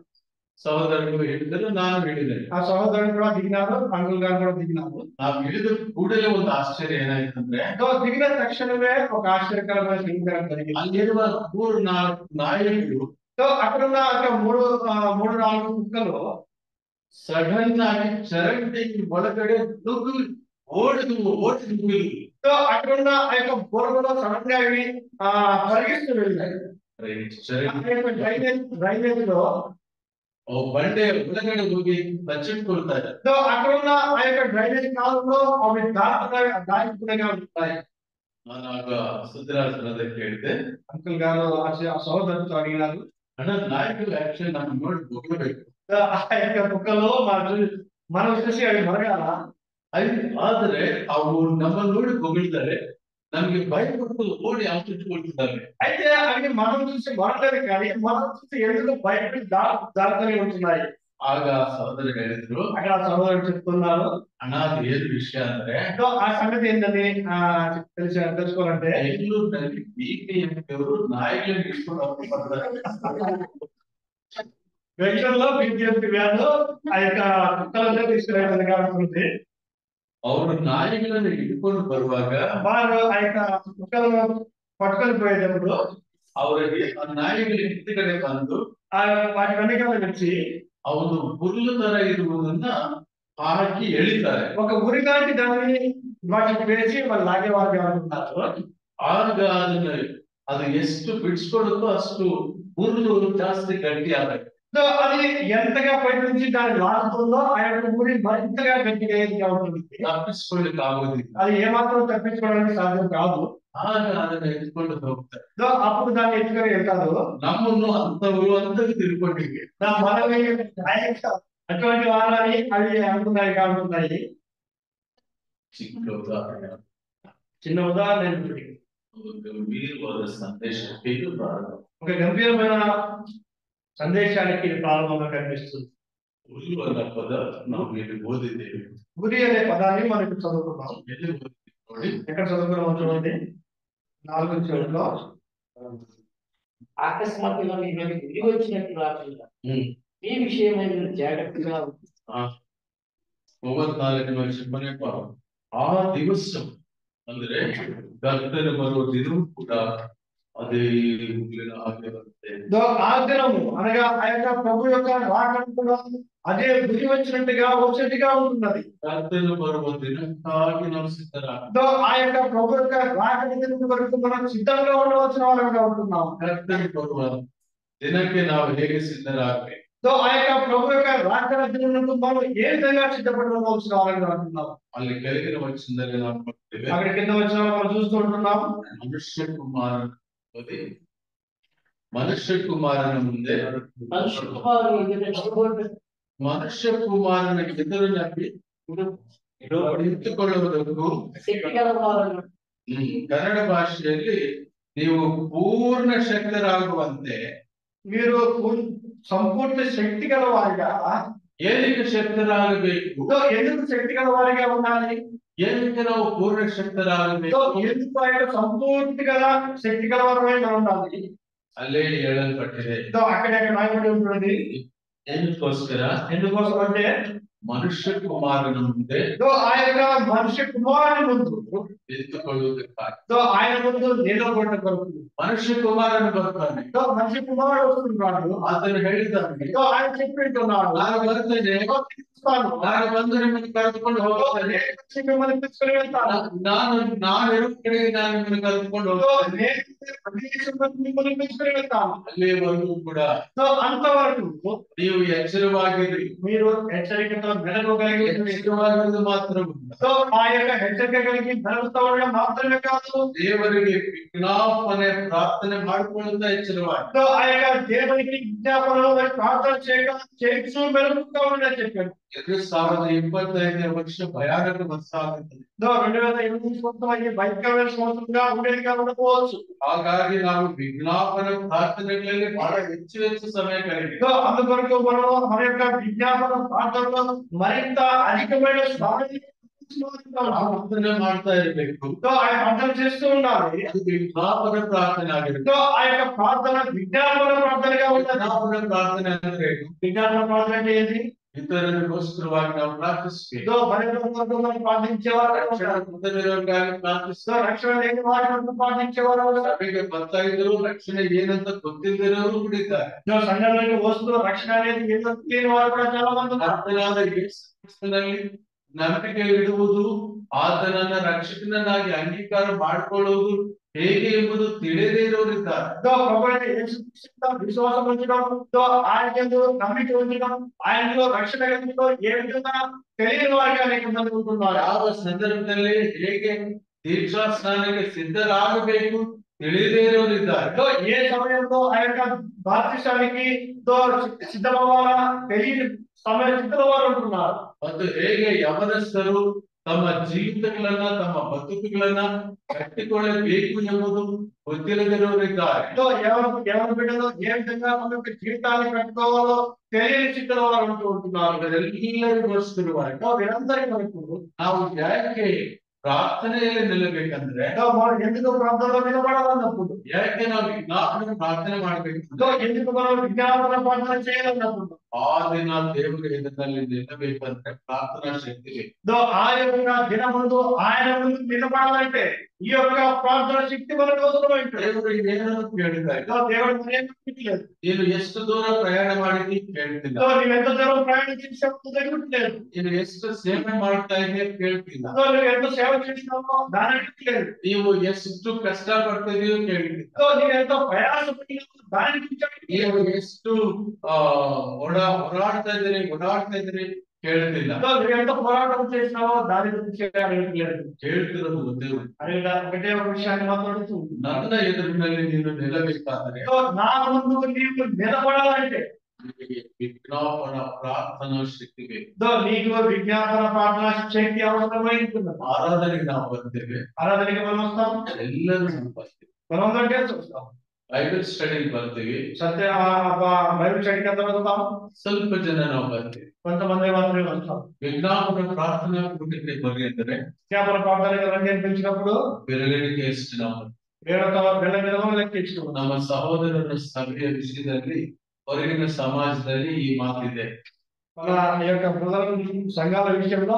ಸಹೋದರರು ಹೇಳಿದರು, ನಾನು ಹೇಳಿದೆ. ఆ సహోదరుడు కూడా దిగినారు, అంకుల్ గారు కూడా దిగినారు. ನಾವು ಹೇಳಿದ ಕೂಡಲೇ ಒಂದು ಆಶ್ಚರ್ಯ ಏನಾಯ್ತಂದ್ರೆ దిగిన తక్షణమే ఒక ఆశ్చర్యకరమైన సంఘటన జరిగింది. ಅಲ್ಲಿರುವ 3-4 ನಾಯಿಗಳು అక్కడున్న మూడు నాలుగు కుక్కలు ಸಡನ್ ಆಗಿ ಚರಂಡಿ ಒಳಗಡೆ ನುಗ್ಗಿ ಓಡಿದ್ವು. అక్కడున్న ఆ యొక్క బోర్లలో సడన్ గా ఇవి పరిగిస్తూ వెళ్ళాయి. డ్రైనేజ్ లో ಬಂಡೆ ಒಳಗಡೆ ಹೋಗಿ ಬಚ್ಚಿಟ್ಕೊಳ್ತಾ ಇದ್ದಾರೆ. అక్కడున్న ఆ యొక్క డ్రైనేజ్ కాలంలో అవి దాచుకునేగా ఉంటాయి. ನಾನು ಆಗ ಸಿದ್ದರಾಜನ ಕೇಳಿದೆ. అంకుల్ గారు ఆ సహోదరుతో అడిగినారు, ಅಣ್ಣ ನಾಯಕರು ಆಕ್ಚುಲಿ ನಮ್ಮ ನೋಡಿ ಹೋಗಬೇಕು. ఆ యొక్క కుక్కలు మనం చూసి అవి మరగాల. ಆದ್ರೆ ಅವು ನಮ್ಮ ನೋಡಿ ಹೊಗಳ್ತಾರೆ, ನಮ್ಗೆ ಭಯ ಪಟ್ಟು ಓಡಿ ಆಚರಿಸಿಕೊಳ್ತಿದ್ದಾರೆ. అయితే అవి మనం చూసి మరలేదు కానీ మనం చూసి ఎందుకు భయపడి జాగ్రత్తగా ఉంటున్నాయి. ಆಗ ಸಹೋದರ ಹೇಳಿದ್ರು, అక్కడ సహోదరుడు చెప్తున్నారు, ಅಣ್ಣ ಅದು ಏನು ವಿಷಯ ಅಂದ್ರೆ ఆ సంగతి ఏంటని తెలుసుకోవాలంటే ಬೆಂಗಳೂರಿನಲ್ಲಿ BPMP ಅವರು ನಾಯಿಗಳನ್ನು ಇಟ್ಕೊಂಡು ಬರ್ತಾರೆ. వెంటలో బీజేపీ వ్యాధు ఆ యొక్క కుక్కలనే తీసుకురావడానికి ఉంటుంది. ಅವರು ನಾಯಿಗಳನ್ನು ಹಿಡ್ಕೊಂಡು ಬರುವಾಗ వారు ఆ యొక్క కుక్కలను పట్టుకొని పోయేటప్పుడు ಅವರಿಗೆ ಆ ನಾಯಿಗಳ ಹಿಂದ್ಗಡೆ ಬಂದು ఆ వాటి వెనకాల వచ్చి ಅವನು ಹುಲ್ಲು ತರ ಇರುವುದನ್ನ ಹಾಕಿ ಎಳಿತಾರೆ. ఒక ఉరి లాంటి దాన్ని వాటికి వేసి వాళ్ళు లాగేవారు అనుకుంటారు. ಆಗ ಅದನ್ನ ಅದು ಎಷ್ಟು ಬಿಡಿಸ್ಕೊಳ್ಳುತ್ತೋ ಅಷ್ಟು ಹುಲ್ಲು ಜಾಸ್ತಿ ಗಟ್ಟಿ ಆಗಬೇಕು. అది ఎంతగా బయట నుంచి దాన్ని లాగుతుందో ఆ యొక్క ఊరి మరింతగా గట్టిగా ఉంటుంది. ತಪ್ಪಿಸ್ಕೊಳ್ಳಿಕ್ಕೆ ಆಗೋದಿಲ್ಲ. అది ఏమాత్రం తప్పించుకోవడానికి సాధ్యం కాదు. ಆಗ ಅದನ್ನ ಎತ್ಕೊಂಡು ಹೋಗ್ತಾರೆ. అప్పుడు దాన్ని ఎత్తుకొని వెళ్తారు. ನಮ್ಮನ್ನು ಅಂತವರು ಅಂತಕ್ಕೆ ತಿಳ್ಕೊಂಡಿವೆ. మనమే అటువంటి వారాన్ని అవి అనుకున్నాయి కానున్నాయి. ಚಿಕ್ಕ ಉದಾಹರಣೆ, చిన్న ఉదాహరణ ఏంటంటే, ಒಂದು ಗಂಭೀರವಾದ ಸಂದೇಶಕ್ಕೆ ಇದು ಪ್ರಾರಂಭ. ఒక గంభీరమైన సందేశానికి ఇది ప్రారంభంగా కనిపిస్తుంది. ಹುಲ್ಲು ಅನ್ನೋ ಪದ ನಾವು ಇಲ್ಲಿ ಓದಿದ್ದೇವೆ. గురి అనే పదాన్ని మనకు చదువుకున్నాం. ಎಲ್ಲಿ ಓದಿದ್ದೇವೆ ನೋಡಿ. ఎక్కడ చదువుకున్నాం చూడండి, 4వ చోటులో. అకస్మాత్తుగా మీ మీద గురి వచ్చినట్టు రాకుండా ఈ విషయమైన జాగ్రత్తగా 34ನೇ ವರ್ಷ ಆ ದಿವಸ ಅಂದ್ರೆ ಕರ್ತನು ಬರುವ ದಿನವೂ ಕೂಡ అదే ಹುಲ್ಲಿನ ಹಾಗೆ ಬರುತ್ತೆ. ఆ దినము అనగా ఆ యొక్క ప్రభు యొక్క రాకడ కూడా అదే గురి వచ్చినట్టుగా వచ్చేట్టుగా ఉంటున్నది. ಕರ್ತನು ಬರುವ ದಿನಕ್ಕಾಗಿ ನಾವು ಸಿದ್ಧರಾಗ. ఆ యొక్క ప్రభు యొక్క రాకడ దినం వరకు మనం సిద్ధంగా ఉండవలసిన వాళ్ళంగా ఉంటున్నాం. ಕರ್ತನು ಬರುವ ದಿನಕ್ಕೆ ನಾವು ಹೇಗೆ ಸಿದ್ಧರಾಗಬೇಕು. ఆ యొక్క ప్రభు యొక్క రాకడ దినం మనం ఏ విధంగా సిద్ధపడవలసిన వాళ్ళంగా ఉంటున్నాం. ಅಲ್ಲಿ ಕೆಳಗಿನ ವಚನದಲ್ಲಿ ನಾವು ನೋಡ್ತೇವೆ. అక్కడ కింద వచ్చిన మనం చూస్తూ ఉంటున్నాం. ಮನುಷ್ಯ ಕುಮಾರನ ಮನುಷ್ಯ ಕುಮಾರನ ಮುಂದೆ ಮನುಷ್ಯ ಕುಮಾರನ ಎದುರಿನಲ್ಲಿ ನಿಂತುಕೊಳ್ಳುವುದಕ್ಕೂ ಕನ್ನಡ ಭಾಷೆಯಲ್ಲಿ ನೀವು ಪೂರ್ಣ ಶಕ್ತರಾಗುವಂತೆ మీరు సంపూర్ణ శక్తి గల వారిగా ಏನಕ್ಕೆ ಶಕ್ತರಾಗಬೇಕು, ఎందుకు శక్తి గల వారిగా ఉండాలి, ಏನಕ್ಕೆ ನಾವು ಪೂರ್ಣ ಶಕ್ತರಾಗಬೇಕು, ఎందుకు ఆ యొక్క సంపూర్తి గల శక్తి గల వారమై మనం ఉండాలి ಅಲ್ಲೇ ಹೇಳಲ್ಪಟ್ಟಿದೆ. అక్కడక్కడ రాయబడి ఉంటుంది. ఎందుకోಸ್ಕರ, ఎందుకోసం అంటే ಮನುಷ್ಯ ಕುಮಾರನ ಮುಂದೆ ఆ యొక్క మనుష్య కుమారుని ముందు ನಿಂತುಕೊಳ್ಳುವುದಕ್ಕಾಗಿ ఆయన ముందు నిలబడ్డ కొరకు ಮನುಷ್ಯ ಕುಮಾರನು ಬರ್ತಾನೆ. మనిషి కుమారుడు వస్తున్నాడు. ಆತನು ಹೇಳಿದ್ದಾನೆ, ఆయన చెప్పింటున్నాడు, ನಾನು ಬರ್ತೇನೆ, ನಾನು ಬಂದು ನಿಮ್ಮನ್ನು ಕರೆದುಕೊಂಡು ಹೋಗ್ತೇನೆ, మిమ్మల్ని తీసుకుని వెళ్తాను, ನಾನು ಇರುವ ಕಡೆಗೆ ನಾನು ನಿಮ್ಮನ್ನು ಕರೆದುಕೊಂಡು ಹೋಗ್ತೇನೆ, మిమ్మల్ని తీసుకుని వెళ్తాను. ಅಲ್ಲಿವರೆಗೂ ಕೂಡ అంతవరకు ನೀವು ಎಚ್ಚರವಾಗಿರಿ. మీరు హెచ్చరికతో మెలగగలిగి ಎಚ್ಚರವಾಗಿರುವುದು ಮಾತ್ರ ఆ యొక్క హెచ్చరిక కలిగి మెలుగుతూ ఉండడం మాత్రమే కాదు, ದೇವರಿಗೆ ವಿಜ್ಞಾಪನೆ ಪ್ರಾರ್ಥನೆ ಮಾಡಿಕೊಳ್ಳುತ್ತಾ ಎಚ್ಚರವಾಗಿ ఆ యొక్క దేవునికి విజ్ఞాపనలు ప్రార్థన చేయొచ్చు మెలుగుతూ ఉండని చెప్పాడు. 2025ನೇ ವರ್ಷ ಭಯಾನಕ ವರ್ಷ ಆಗುತ್ತದೆ. 2028 సంవత్సరం భయంకరమైన సంవత్సరంగా ఉండేదిగా ఉండకపోవచ్చు. ಹಾಗಾಗಿ ನಾವು ವಿಜ್ಞಾಪನ ಪ್ರಾರ್ಥನೆಗಳಲ್ಲಿ ಬಹಳ ಹೆಚ್ಚು ಸಮಯ ಕಳೆದಿದೆ. అందుకొరకు మనం మన యొక్క విజ్ఞాపన ప్రార్థనలో మరింత అధికమైన ಪ್ರಾರ್ಥನೆ ಮಾಡ್ತಾ ಇರಬೇಕು. ఆయన ప్రార్థన చేస్తూ ఉండాలి. ಅದು ವಿಜ್ಞಾಪನ ಪ್ರಾರ್ಥನೆ ಆಗಿರುತ್ತೆ. ఆ యొక్క ప్రార్థన విజ్ఞాపన ప్రార్థనగా ఉంటుంది. ವಿಜ್ಞಾಪನ ಪ್ರಾರ್ಥನೆ ಅಂದ್ರೆ విజ్ఞాపన ప్రార్థన అంటే ఏంటి? ಇತರರಿಗೋಸ್ಕರವಾಗಿ ನಾವು ಪ್ರಾರ್ಥಿಸಬೇಕು. ప్రార్థించేవారు, ಪ್ರಾರ್ಥಿಸ್ತಾ రక్షణ లేని వారి కొరకు ప్రార్థించేవారు, ಸಭೆಗೆ ಬರ್ತಾ ಇದ್ರು ರಕ್ಷಣೆ ಏನಂತ ಗೊತ್ತಿದ್ದವರು ಕುಡಿತಾರೆ. సంఘంలోకి వస్తూ రక్షణ అనేది ఏదో తెలియని వారు కూడా చాలా మంది ఉన్నారు. ಕರ್ತನಾದ ಯೇಸು ಕ್ರಿಸ್ತನಲ್ಲಿ ನಂಬಿಕೆ ಇಡುವುದು, ಆತನನ್ನ ರಕ್ಷಕನನ್ನಾಗಿ ಅಂಗೀಕಾರ ಮಾಡಿಕೊಳ್ಳುವುದು ಹೇಗೆ ಎಂಬುದು ತಿಳಿದೇ ಇರೋರಿದ್ದಾರೆ. విశ్వాసం ఉంచడం, ఆయన నమ్మిక ఉంచడం, ఆయనలో రక్షణ కలిగించడం ఏ విధంగా తెలియని వారిగా అనేక మంది ఉంటున్నారు. ಯಾವ ಸಂದರ್ಭದಲ್ಲಿ ಹೇಗೆ ದೀಕ್ಷಾ ಸ್ನಾನಕ್ಕೆ ಸಿದ್ಧರಾಗಬೇಕು ತಿಳಿದೇ ಇರೋರಿದ್ದಾರೆ. ఏ సమయంలో ఆ యొక్క బాప్తిసానికి సిద్ధమవ్వాలా తెలియని సమయ స్థితిలో వారు ఉంటున్నారు. ಮತ್ತು ಹೇಗೆ ಯವನಸ್ಥರು ತಮ್ಮ ಜೀವಿತಗಳನ್ನ ತಮ್ಮ ಬದುಕುಗಳನ್ನ ಕಟ್ಟಿಕೊಳ್ಳಬೇಕು ಎಂಬುದು ಗೊತ್ತಿಲ್ಲದಿರೋರಿದ್ದಾರೆ. ఎవరి బిడ్డలో ఏ విధంగా తమ యొక్క జీవితాన్ని కట్టుకోవాలో తెలియని స్థితిలో వారు ఉంటూ ఉంటున్నారు. ಇವರೆಲ್ಲರಿಗೋಸ್ಕರವಾಗಿ వీరందరి వరకు ನಾವು ಯಾಕೆ ಪ್ರಾರ್ಥನೆಯಲ್ಲಿ ನಿಲ್ಲಬೇಕಂದ್ರೆ మనం ఎందుకు ప్రార్థనలో నిలబడాలన్నప్పుడు ಯಾಕೆ ನಾವು ವಿಜ್ಞಾಪನೆ ಪ್ರಾರ್ಥನೆ ಮಾಡ್ಬೇಕು ఎందుకు మనం విజ్ఞాపన ప్రార్థన చేయాలన్నప్పుడు ಆ ದಿನ ದೇವರ ಎದುರಿನಲ್ಲಿ ನಿಲ್ಲಬೇಕಂದ್ರೆ ಪ್ರಾರ್ಥನಾ ಶಕ್ತಿ ಬೇಕು. ఆ యొక్క దినముందు ఆయన ముందు నిలబడాలంటే ఈ యొక్క ప్రార్థన శక్తి మనకు అవసరమైంది. ದೇವರು ಏನನ್ನು ಕೇಳಿದ್ದಾರೆ, దేవుడు తెలియదు ನೀನು ಎಷ್ಟು ದೂರ ಪ್ರಯಾಣ ಮಾಡಿದ್ದಿ ಕೇಳ್ತಿಲ್ಲ, నువ్వు ఎంత దూరం ప్రయాణం చేసావు తెలియట్లేదు, ನೀನು ಎಷ್ಟು ಸೇವೆ ಮಾಡ್ತಾ ಇದೆಯಾ ಕೇಳ್ತಿಲ್ಲ, నువ్వు ఎంత సేవ చేసినావో దాని లేదు, ನೀವು ಎಷ್ಟು ಕಷ್ಟ ಪಡ್ತಿದೆಯೋ ಕೇಳ್ತಿಲ್ಲ, నువ్వు ఎంత ప్రయాసపడినావో దాని ನೀವು ಎಷ್ಟು ಓಡಾಡ್ತಾ ಇದ್ದೀರಿ ಕೇಳ್ತಿಲ್ಲ. నువ్వు ఎంత పోరాటం చేసినావో దాని గురించి లేదు. ಕೇಳ್ತಿರೋದು ಒಂದೇ ఒకటే ఒక విషయాన్ని మాట్లాడుతూ ನನ್ನ ಎದುರಿನಲ್ಲಿ ನೀನು ನಿಲ್ಲಬೇಕಾದರೆ నా ముందు నీవు నిలబడాలంటే ನಿನಗೆ ವಿಜ್ಞಾಪನ ಪ್ರಾರ್ಥನಾ ಶಕ್ತಿ ಬೇಕು. నీకు విజ్ఞాపన ప్రార్థన శక్తి అవసరమైంది. ಆರಾಧನೆಗೆ ನಾವು ಬರ್ತೇವೆ, ఆరాధనకి మనం వస్తాం, ಎಲ್ಲರೂ ನಾವು ಬರ್ತೇವೆ, మనం అందరికీ చూస్తాం, ಬೈಬಲ್ ಸ್ಟಡಿಗೆ ಬರ್ತೀವಿ, సత్య బైబిల్ స్టడీకి అందరూ వస్తాం, ಸ್ವಲ್ಪ ಜನ ನಾವು ಬರ್ತೀವಿ. కొంతమంది మాత్రమే వస్తాం. ವಿಜ್ಞಾಪನ ಪ್ರಾರ್ಥನಾ ಕೂಟಕ್ಕೆ ಬರ್ರಿ ಅಂದರೆ విజ్ఞాపన ప్రార్థనకి రండి అనిపించినప్పుడు ಬೆರಳಿಗೆ ಎಷ್ಟು ನಾವು వేరొక ಬೆள்ள మీద లెక్కించుకున్నాం. ನಮ್ಮ ಸಹೋದರರ ಸಭೆಯ ವಿಷಯದಲ್ಲಿ ಹೊರಗಿನ ಸಮಾಜದಲ್ಲಿ ಈ ಮಾತಿದೆ. మన యొక్క ప్రజల సంఘాల విషయంలో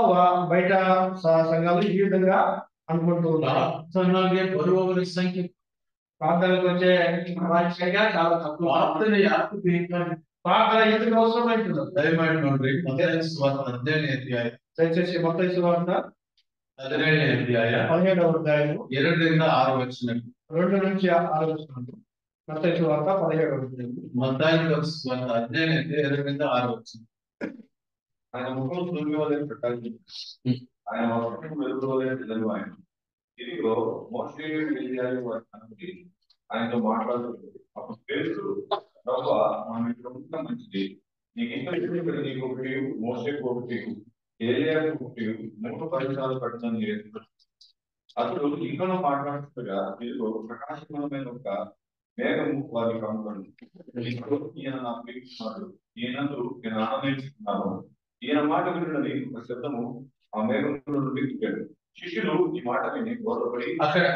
బయట సంఘాలు ఈ విధంగా అనుకుంటూ ఉన్నారు. ಪ್ರಾರ್ಥನೆಗೆ ಬರುವವರ ಸಂಖ್ಯೆ, ప్రార్థనకు వచ్చే వారి సంఖ్య చాలా తక్కువ. ಪ್ರಾರ್ಥನೆ ಯಾಕೆ ಬೇಕಾದ್ರೆ ప్రార్థన ఎందుకు అవసరమైందో ದಯಮಾಡಿ ನೋಡ್ರಿ, ಮತ್ತಾಯ ಸುವಾರ್ತೆ 17ನೇ ಅಧ್ಯಾಯ, దయచేసి మత్తయి సువార్త 17ನೇ ಅಧ್ಯಾಯ 17వ అధ్యాయము 2ರಿಂದ 6 ವಚನ. 2 నుంచి 6 వచనాలు. మత్తయి సువార్త 17వ అధ్యాయము. మತ್ತಾయి సువార్త 17ನೇ అధ్యాయ 2ರಿಂದ 6 వచన. ఆయన ముఖం సూర్యుని వలె ప్రకాశించింది, ఆయన వస్త్రం వెలుగు వలె తెల్లగా ఆయన. ఇదిగో మోషే ఏలీయాలు వారి కనుగొని ఆయనతో మాట్లాడుతుంది. అప్పుడు పేతురు, ప్రభువా మనం ఇక్కడ ఉండటం మంచిది, నీకు ఇంకా ఇక్కడ నీకు ఒకటి, మోషేకు ఒకటి, ఏలియాకు ఒకటి, 3 పరిసరాలు కట్టడం లేదు. అతడు ఇంకా మాట్లాడుతుండగా ఇదిగో ప్రకాశమానమైన ఒక మేఘము వారికి కనుగొంది. ఈయన నా ప్రేమిస్తున్నాడు, ఈయనందు నేను ఆనందించుకున్నాను. ఈయన మాట వినుడని ఒక శబ్దము ఆ మేఘంలో నుండి పుట్టాడు. శిష్యులు ఈ మాట విని బోధపడి అక్కడ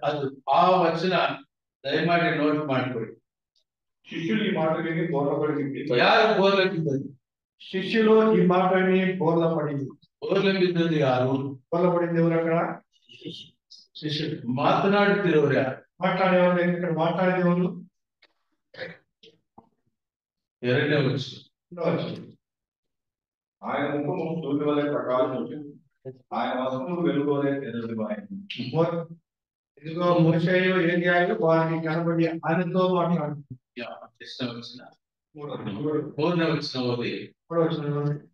ಅದು ಆ ವಚನ ದಯಮಾಡಿ ನೋಟ್ ಮಾಡ್ಕೊಳ್ಳಿ. శిష్యులు ఈ మాట విని బోధపడి ಯಾರು ಬೋರ್ಲಕ್ಕಿದ್ದದ್ದು? శిష్యులు ఈ మాట విని బోర్లపడింది. ಬೋರ್ಲಕ್ಕಿದ್ದದ್ದು ಯಾರು? బోర్లపడింది ఎవరు? అక్కడ శిష్యులు. ಮಾತನಾಡುತ್ತಿರೋರು ಯಾರು? మాట్లాడేవాళ్ళు ఇక్కడ మాట్లాడేవాళ్ళు 2ನೇ ವಚನ. ఆయన ముఖము సూర్యుని వలె ప్రకాశించింది, ఆయన వస్త్రము వెలుగు వలె తెల్లగా ఆయన. ఇదిగో మోషేయు ఏలీయాలు వారికి కనబడి ఆయనతో మాట్లాడుతున్నారు. ಎಷ್ಟನೇ ವಚನ? 3ನೇ ವಚನ ಓದಿ.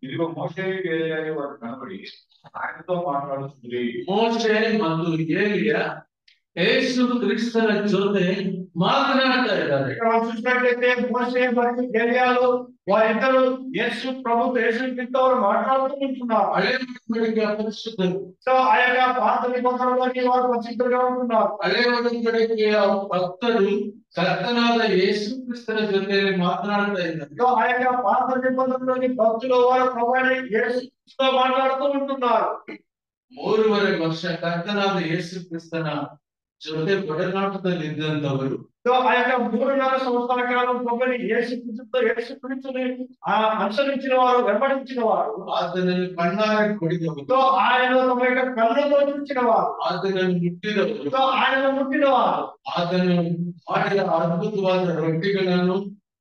ఇదిగో మోషే ఏలీయాలు వారికి కనబడి ఆయనతో మాట్లాడుతుంది. ಮೋಶೆ ಮತ್ತು ಏಲಿಯ ಯೇಸು ಕ್ರಿಸ್ತನ ಜೊತೆ ಮಾತನಾಡ್ತಾ ಇದ್ದಾರೆ. ఇక్కడ మనం చూసినట్లయితే మోషే మరియు ఏలీయాలు వారిద్దరు యేసు ప్రభు యేసు క్రీస్తు వారు మాట్లాడుతూ ఉంటున్నారు. ಹಳೆ ಒಡಂಬಡಿಕೆಯ ಪರಿಶುದ್ಧರು, సో ఆ యొక్క పాత నిబంధనలోని వారు పరిశుద్ధులుగా ఉంటున్నారు. ಹಳೆ ಒಡಂಬಡಿಕೆಯ ಭಕ್ತರು ಕರ್ತನಾದ ಯೇಸು ಕ್ರಿಸ್ತನ ಜೊತೆಯಲ್ಲಿ ಮಾತನಾಡ್ತಾ ಇದ್ದಾರೆ. సో ఆ యొక్క పాత నిబంధనలోని భక్తులు వారు ప్రభువైన యేసు క్రీస్తుతో మాట్లాడుతూ ఉంటున్నారు. 3.5 ವರ್ಷ ಕರ್ತನಾದ ಯೇಸು ಕ್ರಿಸ್ತನ ಜೊತೆ ಒಡನಾಟದಲ್ಲಿ ಇದ್ದಂತವರು సో ఆ యొక్క 3.5 సంవత్సరాల కాలం ప్రభువైన యేసు క్రీస్తుని అనుసరించిన వారు, వెంబడించిన వారు, ಆತನನ್ನು ಕಣ್ಣಾರೆ ಕುಡಿದವರು, సో ఆయన తమ యొక్క కళ్ళతో చూచిన వారు, ಆತನನ್ನು ಮುಟ್ಟಿದವರು, సో ఆయన ముట్టిన వారు, ಆತನು ಮಾಡಿದ ಅದ್ಭುತವಾದ ರೊಟ್ಟಿಗಳನ್ನು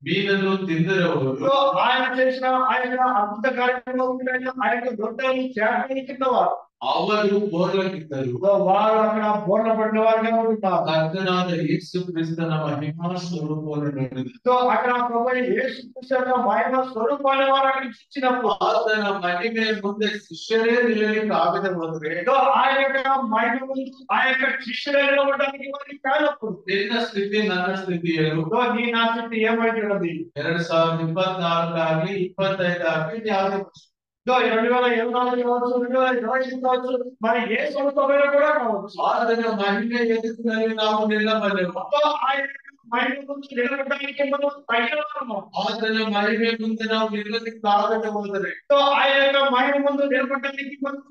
ಮೀನನ್ನು ತಿಂದಿರುವವರು, సో ఆయన చేసిన ఆయన అద్భుత కార్యక్రమాలను ఆయన రొట్టెలను చేసిన వారు, ಅವರು ಬೋರ್ಲಕ್ಕಿದ್ದರು. వారు అక్కడ బోర్ల పడిన వారుగా ఉంటున్నారు. ಕರ್ತನಾದ ಯೇಸು ಕ್ರಿಸ್ತನ ಮಹಿಮಾ ಸ್ವರೂಪವನ್ನು ನೋಡಿದರು. సో అక్కడ ప్రభువైన యేసు క్రీస్తు యొక్క మహిమ స్వరూపాన్ని వారు అక్కడ ఇచ్చినప్పుడు ಆತನ ಮಹಿಮೆಯ ಮುಂದೆ ಶಿಷ್ಯರೇ ನಿಲ್ಲಲಿಕ್ಕೆ ಆಗದೆ ಹೋದ್ರೆ, సో ఆయన యొక్క మహిమ ముందు ఆ యొక్క శిష్యులను ఉండడానికి వారికి కానప్పుడు ನಿನ್ನ ಸ್ಥಿತಿ ನನ್ನ ಸ್ಥಿತಿ ಏನು? సో నీ నా స్థితి ఏమైతున్నది? 2024 ಆಗ್ಲಿ 25 ಆಗ್ಲಿ ಯಾವುದೇ ವರ್ಷ. 2024 కావచ్చు, 2025 కావచ్చు, మరి ఏ సంవత్సరమైనా కూడా కావచ్చు. ಆತನ ಮಹಿಮೆ ಎದುರಿನಲ್ಲಿ ನಾವು ನಿಲ್ಲಬಲ್ಲೆವು. సో ఆయన యొక్క మహిమ ముందు నిలబడడానికి మనం తగిన వారము. ಆತನ ಮಹಿಮೆ ಮುಂದೆ ನಾವು ನಿಲ್ಲಲಿಕ್ಕಾಗದೆ ಹೋದರೆ, ఆయన యొక్క మహిమ ముందు నిలబడడానికి మనం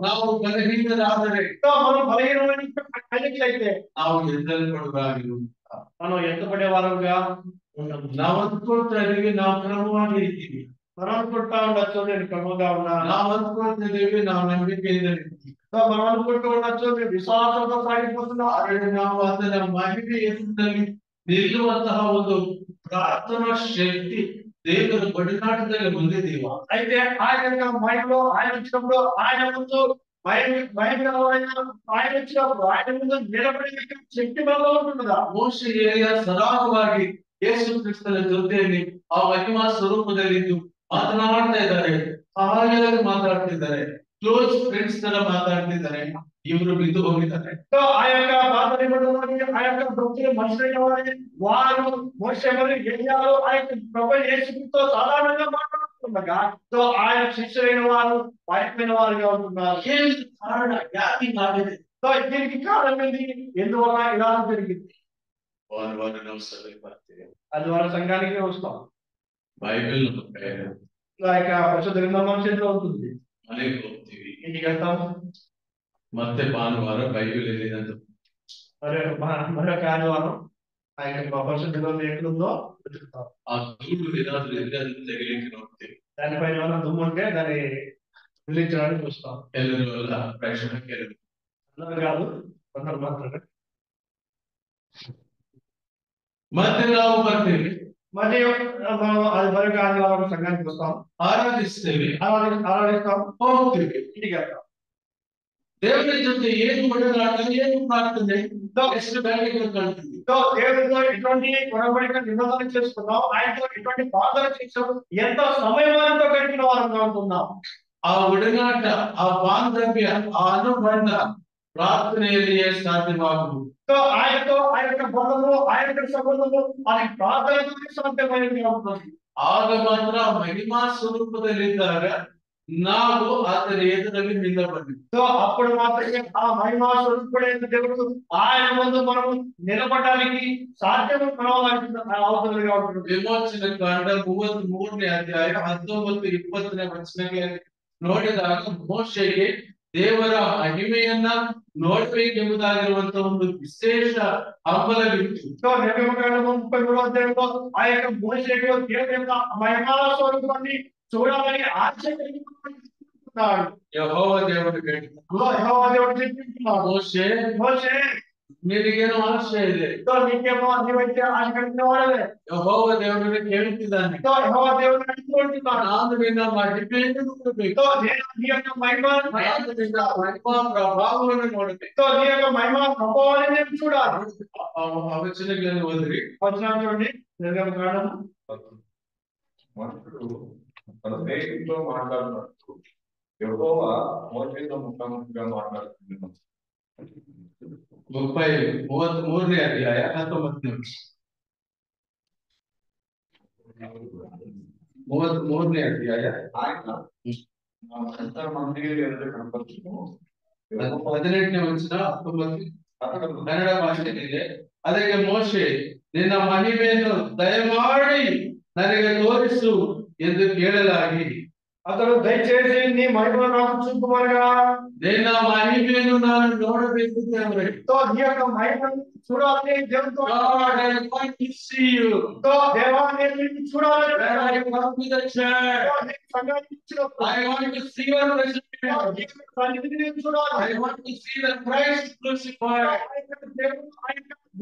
ನಾವು ಬಲಹೀನರಾದರೆ, మనం బలహీనమైనట్లయితే ನಾವು ಎದ್ದಲ್ಪಡುವಾಗ మనం ఎత్తపడే వారంగా ఉండము. ನಾವು ಅಂದ್ಕೊಳ್ತಾ ಇದೀವಿ ನಾವು ಕ್ರಮವಾಗಿ ಇದ್ದೀವಿ, మనం అనుకుంటా ఉండొచ్చు నేను క్రమంగా ఉన్నాను, ನಾವು ಅಂದ್ಕೊಳ್ತಾ ಇದೀವಿ ನಾವು ನಂಬಿಕೆಯಿಂದ ಇದ್ದೀವಿ. మనం అనుకుంటూ ఉండొచ్చు నేను విశ్వాసంతో సాగిపోతున్నా. ಆದರೆ ನಾವು ಆತನ ಮಹಿಮೆ ಎದುರಿನಲ್ಲಿ ನಿಲ್ಲುವಂತಹ ಒಂದು ಪ್ರಾರ್ಥನಾ ಶಕ್ತಿ ದೇವರ ಬಡಿನಾಟದಲ್ಲಿ ಹೊಂದಿದ್ದೀವ. అయితే ఆయన యొక్క మహిమలో ఆయన వచ్చినప్పుడు ఆయన ముందు భయంకరమైన ఆయన వచ్చినప్పుడు ఆయన ముందు నిలబడే శక్తి మనలో ఉంటుందా? ಮೋಶೆ ಏಲಿಯ ಸರಾಗವಾಗಿ ಯೇಸು ಕ್ರಿಸ್ತನ ಜೊತೆಯಲ್ಲಿ ಆ ಮಹಿಮಾ ಸ್ವರೂಪದಲ್ಲಿದ್ದು ಮಾತನಾಡ್ತಾ ಇದ್ದಾರೆ, ಸಹಾಯದಲ್ಲಿ ಮಾತಾಡ್ತಿದ್ದಾರೆ, ಕ್ಲೋಸ್ ಫ್ರೆಂಡ್ಸ್ ತರ ಮಾತಾಡ್ತಿದ್ದಾರೆ. ಇವರು ಬಿದ್ದು ಹೋಗಿದ್ದಾರೆ. ఆ యొక్క పాత నిబంధనలోని ఆ యొక్క భక్తులు మనుషులైన వారు మోషే మరియు ఏలియాలు ఆ యొక్క ప్రభువు యేసుతో సాధారణంగా మాట్లాడుతుండగా ఆయన శిష్యులైన వారు బయటమైన వారుగా ఉంటున్నారు. ఏం కారణ యాది నాగది దీనికి కారణం ఏంటి? ఎందువల్ల ఇలా జరిగింది? వారు ನಾವು ಸಭೆ ಬರ್ತೀವಿ, అది వాళ్ళ సంఘానికి వస్తాం. బైబిల్ ఆ యొక్క పరిశుద్ధ గ్రంథం మన చేతిలో ఉంటుంది, ಮನೆಗೆ ಹೋಗ್ತೀವಿ, ఇంటికి వెళ్తాము. ಮತ್ತೆ ಭಾನುವಾರ ಬೈಬಲ್ ಏನಿದೆ మరొక ఆదివారం ఆ యొక్క పరిశుద్ధ గ్రంథం ఎక్కడుందో వెతుకుతాం. ಆ ಧೂಳು ಏನಾದ್ರೂ ಇದ್ರೆ ಅದನ್ನ ತೆಗಿಲಿಕ್ಕೆ ನೋಡ್ತೀವಿ. దానిపైన ఏమైనా దుమ్ము ఉంటే దాన్ని నిలించడానికి చూస్తాం. ಎಲ್ಲರೂ ಎಲ್ಲ ಪ್ರೇಕ್ಷಣ ಕೇಳಿದ್ರು. అందరూ కాదు, కొందరు మాత్రమే. ಮತ್ತೆ ನಾವು ಬರ್ತೀವಿ, మరియు అది మరొక ఆదివారం సంఘానికి వస్తాం, ಆರಾಧಿಸ್ತೇವೆ, ఆరాధిస్తాం, ಹೋಗ್ತೀವಿ. ఇంటికి వెళ్తాం. ದೇವರ ಜೊತೆ ಏನು ಒಡನಾಟ, ಏನು ಪ್ರಾರ್ಥನೆ, ಎಷ್ಟು ಬೇಗ ಕಳ್ತೀವಿ. దేవుడితో ఎటువంటి ఒడంబడిక నిబంధన చేసుకున్నాం, ఆయనతో ఎటువంటి ప్రార్థన చేసాం, ఎంత సమయంతో గడిపిన వారంగా ఉంటున్నాం. ಆ ಒಡನಾಟ, ಆ ಬಾಂಧವ್ಯ, ಆ ಅನುಬಂಧ ಪ್ರಾರ್ಥನೆಯಲ್ಲಿಯೇ ಸಾಧ್ಯವಾಗುವುದು. ఆయనతో ఆ యొక్క బంధము, ఆ యొక్క సంబంధము అది ప్రార్థనతో సాధ్యమైనది అవుతుంది. ಆಗ ಮಾತ್ರ ಮಹಿಮಾ ಸ್ವರೂಪದಲ್ಲಿದ್ದಾಗ ನಾವು ಆತನ ಎದುರಲ್ಲಿ ನಿಲ್ಲಬಂದಿವಿ. అప్పుడు మాత్రమే ఆ మహిమా స్వరూపుడైన దేవుడు ఆయన ముందు మనం నిలబడడానికి సాధ్యం అవుతుందిగా ఉంటుంది. ವಿಮೋಚನ ಕಾಂಡ 33ನೇ ಅಧ್ಯಾಯ 19-20ನೇ ವಚನಗಳಲ್ಲಿ ನೋಡಿದಾಗ ಮೋಶೆಗೆ ದೇವರ ಮಹಿಮೆಯನ್ನ ನೋಡ್ಬೇಕೆಂಬುದಾಗಿರುವಂತಹ ಒಂದು ವಿಶೇಷ ಹಂಬಲವಿತ್ತು. 33వ అధ్యాయంలో ఆ యొక్క మోషేకు దేవుని యొక్క మహిమా స్వరూపాన్ని చూడాలని ఆశ కలిగి ఉన్నాడు. ಯೆಹೋವ ದೇವರು ಹೇಳಿದ, యెహోవా దేవుడు చెప్తున్నాడు, మోషే ನಿನಗೇನೋ ಆಶೆ ಇದೆ. నీకేమో నీవైతే ఆశ కలిగిన వాడవే. ಯೆಹೋವ ದೇವರನ್ನು ಕೇಳುತ್ತಿದ್ದಾನೆ, యెహోవా దేవుడు అడుగుతున్నాడు, ನಾನು ನಿನ್ನ ಮಹಿಮೆಯನ್ನು ನೋಡಬೇಕು, నేను నీ యొక్క మహిమ ನಾನು ನಿನ್ನ ಮಹಿಮಾ ಪ್ರಭಾವವನ್ನು ನೋಡಬೇಕು. నీ యొక్క మహిమ ప్రభావాన్ని నేను చూడాలి. ಆ ವಚನಗಳನ್ನು ಓದಿರಿ. వచనం చూడండి, నిర్గమకాండం. మనుషుడు తన స్నేహితులతో మాట్లాడినట్టు యెహోవా మోషేతో ముఖాముఖిగా మాట్లాడుతున్నాడు. 33ನೇ ಅಧ್ಯಾಯ 19ನೇ ವಚನ. 33ನೇ ಅಧ್ಯಾಯ ఆయన ఎంత మందికి ఎదురు కనపరచును 18ನೇ ವಚನ 19 అతడు ಕನ್ನಡ ಭಾಷೆಯಲ್ಲಿದೆ. ಅದಕ್ಕೆ ಮೋಶೆ, ನಿನ್ನ ಮಹಿಮೆಯನ್ನು ದಯಮಾಡಿ ನನಗೆ ತೋರಿಸು ಎಂದು ಕೇಳಲಾಗಿ, అతడు దయచేసి నీ మహిమ నాకు చూపుమనగా, ನಿನ್ನ ಮಹಿಮೆಯನ್ನು ನಾನು ನೋಡಬೇಕು ದೇವರೇ. నీ యొక్క మహిమను చూడాలని దేవునితో God, I want to see you. దేవా నేను నిన్ను చూడాలని When I come to the church, సంఘానికి ఇచ్చినప్పుడు I want to see your presence. సన్నిధిని నేను చూడాలి. I want to see the Christ crucified.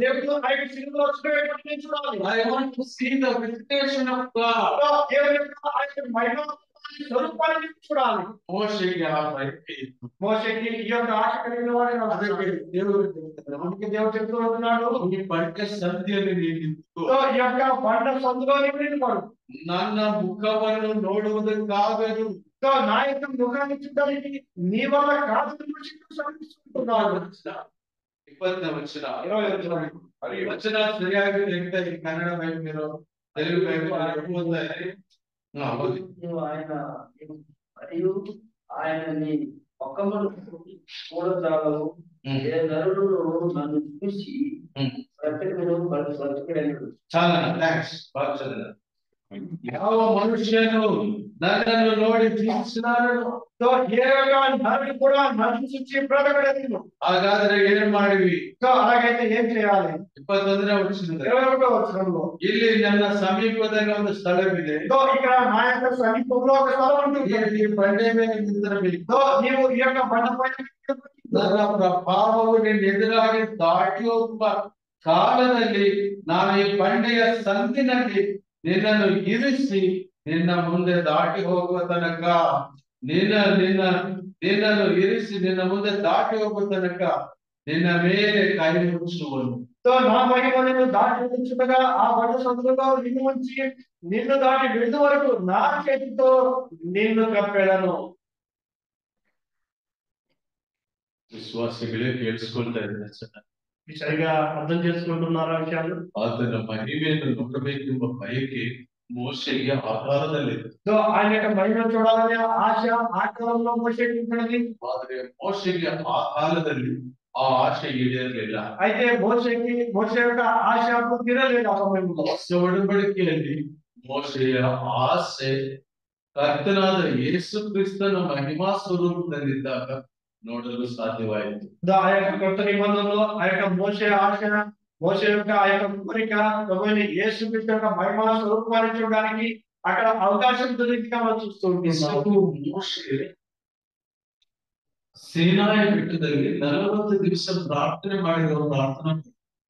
దేవుడు ఆయన శిలువలో చనిపోయినట్టు నేను చూడాలి. I want to see the visitation of God. దేవుని యొక్క ఆయన మహిమ స్వరూపాన్ని నేను చూడాలి. మోషేకి ఆ బయటికి మోషేకి ఈ యొక్క ఆశ కలిగిన వాడు. ಅದಕ್ಕೆ ದೇವರು ಹೇಳ್ತಾನೆ, అందుకే దేవుడు చెప్తూ ఉంటున్నాడు, ಈ ಬಂಡೆ ಸಂಧಿಯಲ್ಲಿ ನೀನು ನಿಂತು ఈ యొక్క బండ సందులో నీవు నిలబడు. ನನ್ನ ಮುಖವನ್ನು ನೋಡುವುದಕ್ಕಾಗದು. నా యొక్క ముఖాన్ని చూడడానికి నీ వల్ల కాదు. 20ನೇ ವಚನ 20వ వచనం. ಈ ವಚನ ಸರಿಯಾಗಿ ಹೇಳ್ತಾ ಈ ಕನ್ನಡ ಬೈಬಲ್ తెలుగు బైబిల్ ఆయన మరియు ఆయనని ఒక్కమను చూడజాలవు. ఏ నరుడు నన్ను చూసి చాలా థ్యాంక్స్. బాగా చదివారు. ಯಾವ ಮನುಷ್ಯನು ನನ್ನನ್ನು ನೋಡಿ ಜೀವಿಸಿದಾರನು, ఏ యొక్క నరుడు కూడా నన్ను చూసి బ్రతకలేదు. ಹಾಗಾದ್ರೆ ಏನ್ ಮಾಡಿವಿ? అలాగైతే ఏం చేయాలి? 21ನೇ ವಚನದಲ್ಲಿ 21వ వచనంలో ಇಲ್ಲಿ ನನ್ನ ಸಮೀಪದಾಗ ಒಂದು ಸ್ಥಳವಿದೆ, ఇక్కడ నా యొక్క సమీపంలో ఒక స్థలం ఉంటుంది. ಈ ಬಂಡೆ ಮೇಲೆ ನಿಂತಿರಬೇಕು, నీవు ఈ యొక్క బండపై ನನ್ನ ಪ್ರಭಾವವು ನಿನ್ನ ಎದುರಾಗಿ ದಾಟಿ ಹೋಗುವ ಕಾಲದಲ್ಲಿ ನಾನು ಈ ಬಂಡೆಯ ಸಂದಿನಲ್ಲಿ ನಿನ್ನನ್ನು ಇರಿಸಿ ನಿನ್ನ ಮುಂದೆ ದಾಟಿ ಹೋಗುವ ತನಕ ನಿನ್ನನ್ನು ಇರಿಸಿ ನಿನ್ನ ಮುಂದೆ ದಾಟಿ ಹೋಗುವ ತನಕ ನಿನ್ನ ಮೇಲೆ ಕೈ ಮುಚ್ಚುವನು. నా మహిమ నిన్ను దాటి ఉంచుగా ఆ బండ సందులో నిన్ను ఉంచి నిన్ను దాటి విడుదల వరకు నా చేతితో నిన్ను కప్పెదను. ವಿಶ್ವಾಸಿಗಳೇ ಕೇಳಿಸ್ಕೊಳ್ತಾ ಇದ್ದಾರೆ ಸರ್, సరిగా అర్థం చేసుకుంటున్నారా విషయాలు? ಆತನ ಮಹಿಮೆಯನ್ನು ನೋಡಬೇಕೆಂಬ ಬಯಕೆ ಮೋಶೆಗೆ ಆಧಾರದಲ್ಲಿದೆ. ఆయన యొక్క మహిమను చూడాలనే ఆశ ఆ కాలంలో మోషేకి ఉన్నది. ಆದ್ರೆ ಮೋಶೆಗೆ ಆ ಕಾಲದಲ್ಲಿ ಆ ಆಶೆ ಈಡೇರಲಿಲ್ಲ. అయితే మోషే యొక్క ఆశ తీరలేదు ఆ సమయంలో. ಹೊಸ ಒಡಂಬಡಿಕೆಯಲ್ಲಿ ಮೋಶೆಯ ಆಸೆ ಕರ್ತನಾದ ಯೇಸು ಕ್ರಿಸ್ತನ ಮಹಿಮಾ ಸ್ವರೂಪದಲ್ಲಿದ್ದಾಗ ನೋಡಲು ಸಾಧ್ಯವಾಯಿತು. ఆ యొక్క కొత్త నిబంధనలో ఆ యొక్క మోషే ఆశ, మోషే యొక్క ఆ యొక్క కోరిక ప్రభువైన యేసు క్రీస్తు యొక్క మహిమా స్వరూపాన్ని చూడడానికి అక్కడ అవకాశం దొరికిగా మనం చూస్తూ ఉంటున్నాం. ಮೋಶೆ ಸೀನಾಯಿ ಬೆಟ್ಟದಲ್ಲಿ 40 ದಿವಸ ಪ್ರಾರ್ಥನೆ ಮಾಡಿದ ಪ್ರಾರ್ಥನಾ.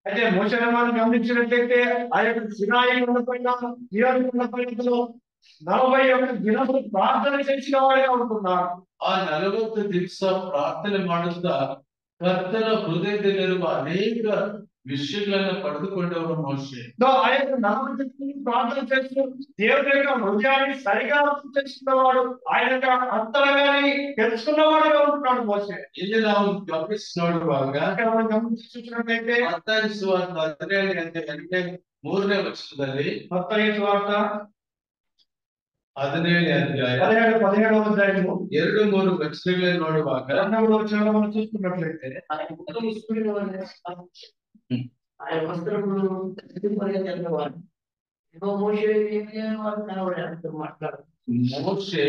అయితే మోషేని మనం గమనించినట్లయితే ఆ యొక్క సినాయి కొండపైన 41 దినములు ప్రార్థన చేసిన వాడిగా ఉంటున్నారు. ಆ 40 ದಿವಸ ಪ್ರಾರ್ಥನೆ ಮಾಡುತ್ತಾ ಕರ್ತನ ಹೃದಯದಲ್ಲಿರುವ ಅನೇಕ విషయాలను పడుకునేవాడు మోషే. ఆ యొక్క 40 దినాలు ప్రార్థన చేస్తూ దేవుని యొక్క హృదయాన్ని సరిగా అర్థం చేసుకున్నవాడు, ఆయన యొక్క అంతరంగాన్ని తెలుసుకున్నవాడుగా ఉంటున్నాడు మోషే. ಇಲ್ಲಿ ನಾವು ಗಮನಿಸಿ ನೋಡುವಾಗ మనం గమనించి చూసినట్లయితే ಮತ್ತಾಯ ಸುವಾರ್ತೆ 17ನೇ ವಚನದಲ್ಲಿ మత్తయి సువార్త 17ನೇ ಅಧ್ಯಾಯ 17వ అధ్యాయము 2-3 వచనಗಳನ್ನು ನೋಡುವಾಗ 12వ వచనంలో మనం చూసుకున్నట్లయితే ఆయన వస్త్రములు కనబడారు. మోషే మాట్లాడు మోషే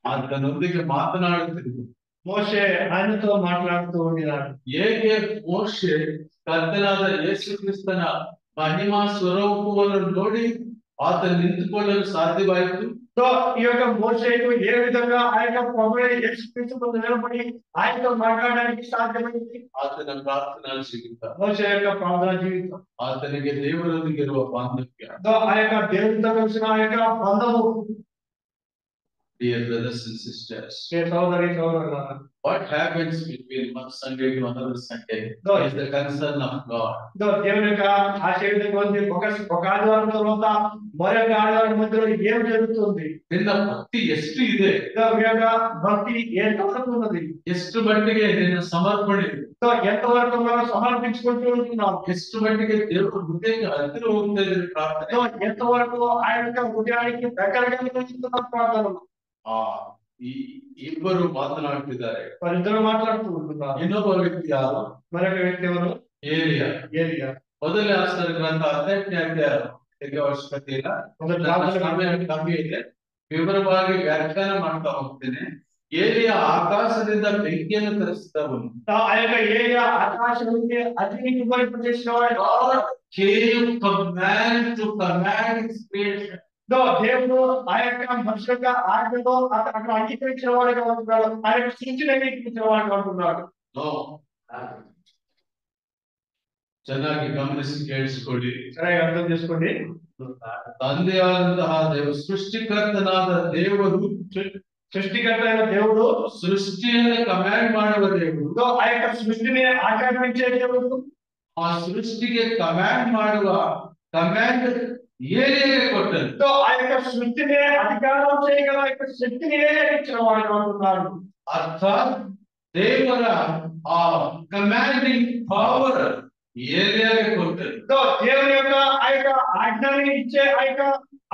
ಆತನೊಂದಿಗೆ ಮಾತನಾಡುತ್ತಿರುವುದು. మోషే ఆయనతో మాట్లాడుతూ ఉండినాడు. ಹೇಗೆ ಮೋಶೆ ಕರ್ತನಾದ ಯೇಸು ಕ್ರಿಸ್ತನ ಮಹಿಮಾ ಸ್ವರೂಪವನ್ನು ನೋಡಿ ಆತ ನಿಂತುಕೊಳ್ಳಲು ಸಾಧ್ಯವಾಯಿತು. ఈ యొక్క మోషేకు ఏ విధంగా ఆ యొక్క ప్రభువైన యేసు క్రీస్తు నిలబడి ఆయనతో మాట్లాడడానికి సాధ్యమైంది? ಆತನ ಪ್ರಾರ್ಥನಾ ಜೀವಿತ, మోషే యొక్క ప్రార్థన జీవితం, ಆತನಿಗೆ ದೇವರೊಂದಿಗೆ ಇರುವ ಬಾಂಧವ್ಯ. ఆ యొక్క దేవునితో కలిసిన ఆ యొక్క బంధము. Dear brothers and sisters, సోదరి సోదరులారా, what happens between one Sunday to another Sunday is the concern of God. దేవుని యొక్క ఆశీర్వాదం పొంది ఒక ఆదివారం తర్వాత మరొక ఆదివారం మధ్యలో ఏం జరుగుతుంది? ನಿನ್ನ ಭಕ್ತಿ ಎಷ್ಟು ಇದೆ, మీ యొక్క భక్తి ఎంతవరకు ఉన్నది, ಎಷ್ಟು ಮಟ್ಟಿಗೆ ನಿನ್ನ ಸಮರ್ಪಣೆ ಇದೆ, ఎంతవరకు మనం సమర్పించుకుంటూ ఉంటున్నాం, ಎಷ್ಟು ಮಟ್ಟಿಗೆ ದೇವರ ಹೃದಯಕ್ಕೆ ಹತ್ತಿರ ಹೋಗ್ತಾ ಇದೆ ಪ್ರಾರ್ಥನೆ, ఎంతవరకు ఆయన యొక్క హృదయానికి దగ్గరగా ఉంటున్నాం ప్రార్థనలు. ಈ ಇಬ್ಬರು ಮಾತನಾಡ್ತಿದ್ದಾರೆ. వారిద్దరు మాట్లాడుతూ ఉంటున్నారు. ಇನ್ನೊಬ್ಬ ವ್ಯಕ್ತಿ ಯಾರು? మరొక వ్యక్తి ఎవరు? ಏಲಿಯಾ. ಮೊದಲೇ ಆಸ್ತರ ಗ್ರಂಥ 18ನೇ ಅಧ್ಯಾಯ ಅವಶ್ಯಕತೆ ಇಲ್ಲ, ಸಮಯ ಕಮ್ಮಿ ಇದೆ, ವಿವರವಾಗಿ ವ್ಯಾಖ್ಯಾನ ಮಾಡ್ತಾ ಹೋಗ್ತೇನೆ. ಏಲಿಯ ಆಕಾಶದಿಂದ ಬೆಂಕಿಯನ್ನು ತರಿಸಿದವನು. ఆ యొక్క ఏలియా ఆకాశం నుండి అగ్నిని కుమ్మరింపజేసినవాడు. God gave command to command his creation. దేవుడు ఆ యొక్క మనుషుల యొక్క ఆజ్ఞతో అక్కడ అంగీకరించిన వాడుగా ఉంటున్నాడు. ఆయన యొక్క సృష్టిని అంగీకరించిన వాడుగా ఉంటున్నాడు. ಚೆನ್ನಾಗಿ ಗಮನಿಸಿ ಕೇಳಿಸಿಕೊಳ್ಳಿ, సరిగా అర్థం చేసుకోండి. ತಂದೆಯಾದಂತಹ ಸೃಷ್ಟಿಕರ್ತನಾದ ದೇವರು, సృష్టికర్త అయిన దేవుడు, ಸೃಷ್ಟಿಯನ್ನು ಕಮಾಂಡ್ ಮಾಡುವ ದೇವರು, ఆ యొక్క సృష్టిని ఆజ్ఞాపించే దేవుడు, ಆ ಸೃಷ್ಟಿಗೆ ಕಮಾಂಡ್ ಮಾಡುವ ಕಮಾಂಡ್ ఏలియాకి కొట్టండి. ఆ యొక్క సృష్టిని అధికారం చేయగల యొక్క శక్తిని ఇచ్చిన వాడుగా ఉంటున్నాడు. అర్థాత్ దేవర ఆ కమాండింగ్ పవర్ ఏలియాకి కొట్టండి. దేవుని యొక్క ఆ యొక్క ఆజ్ఞని ఇచ్చే ఆ యొక్క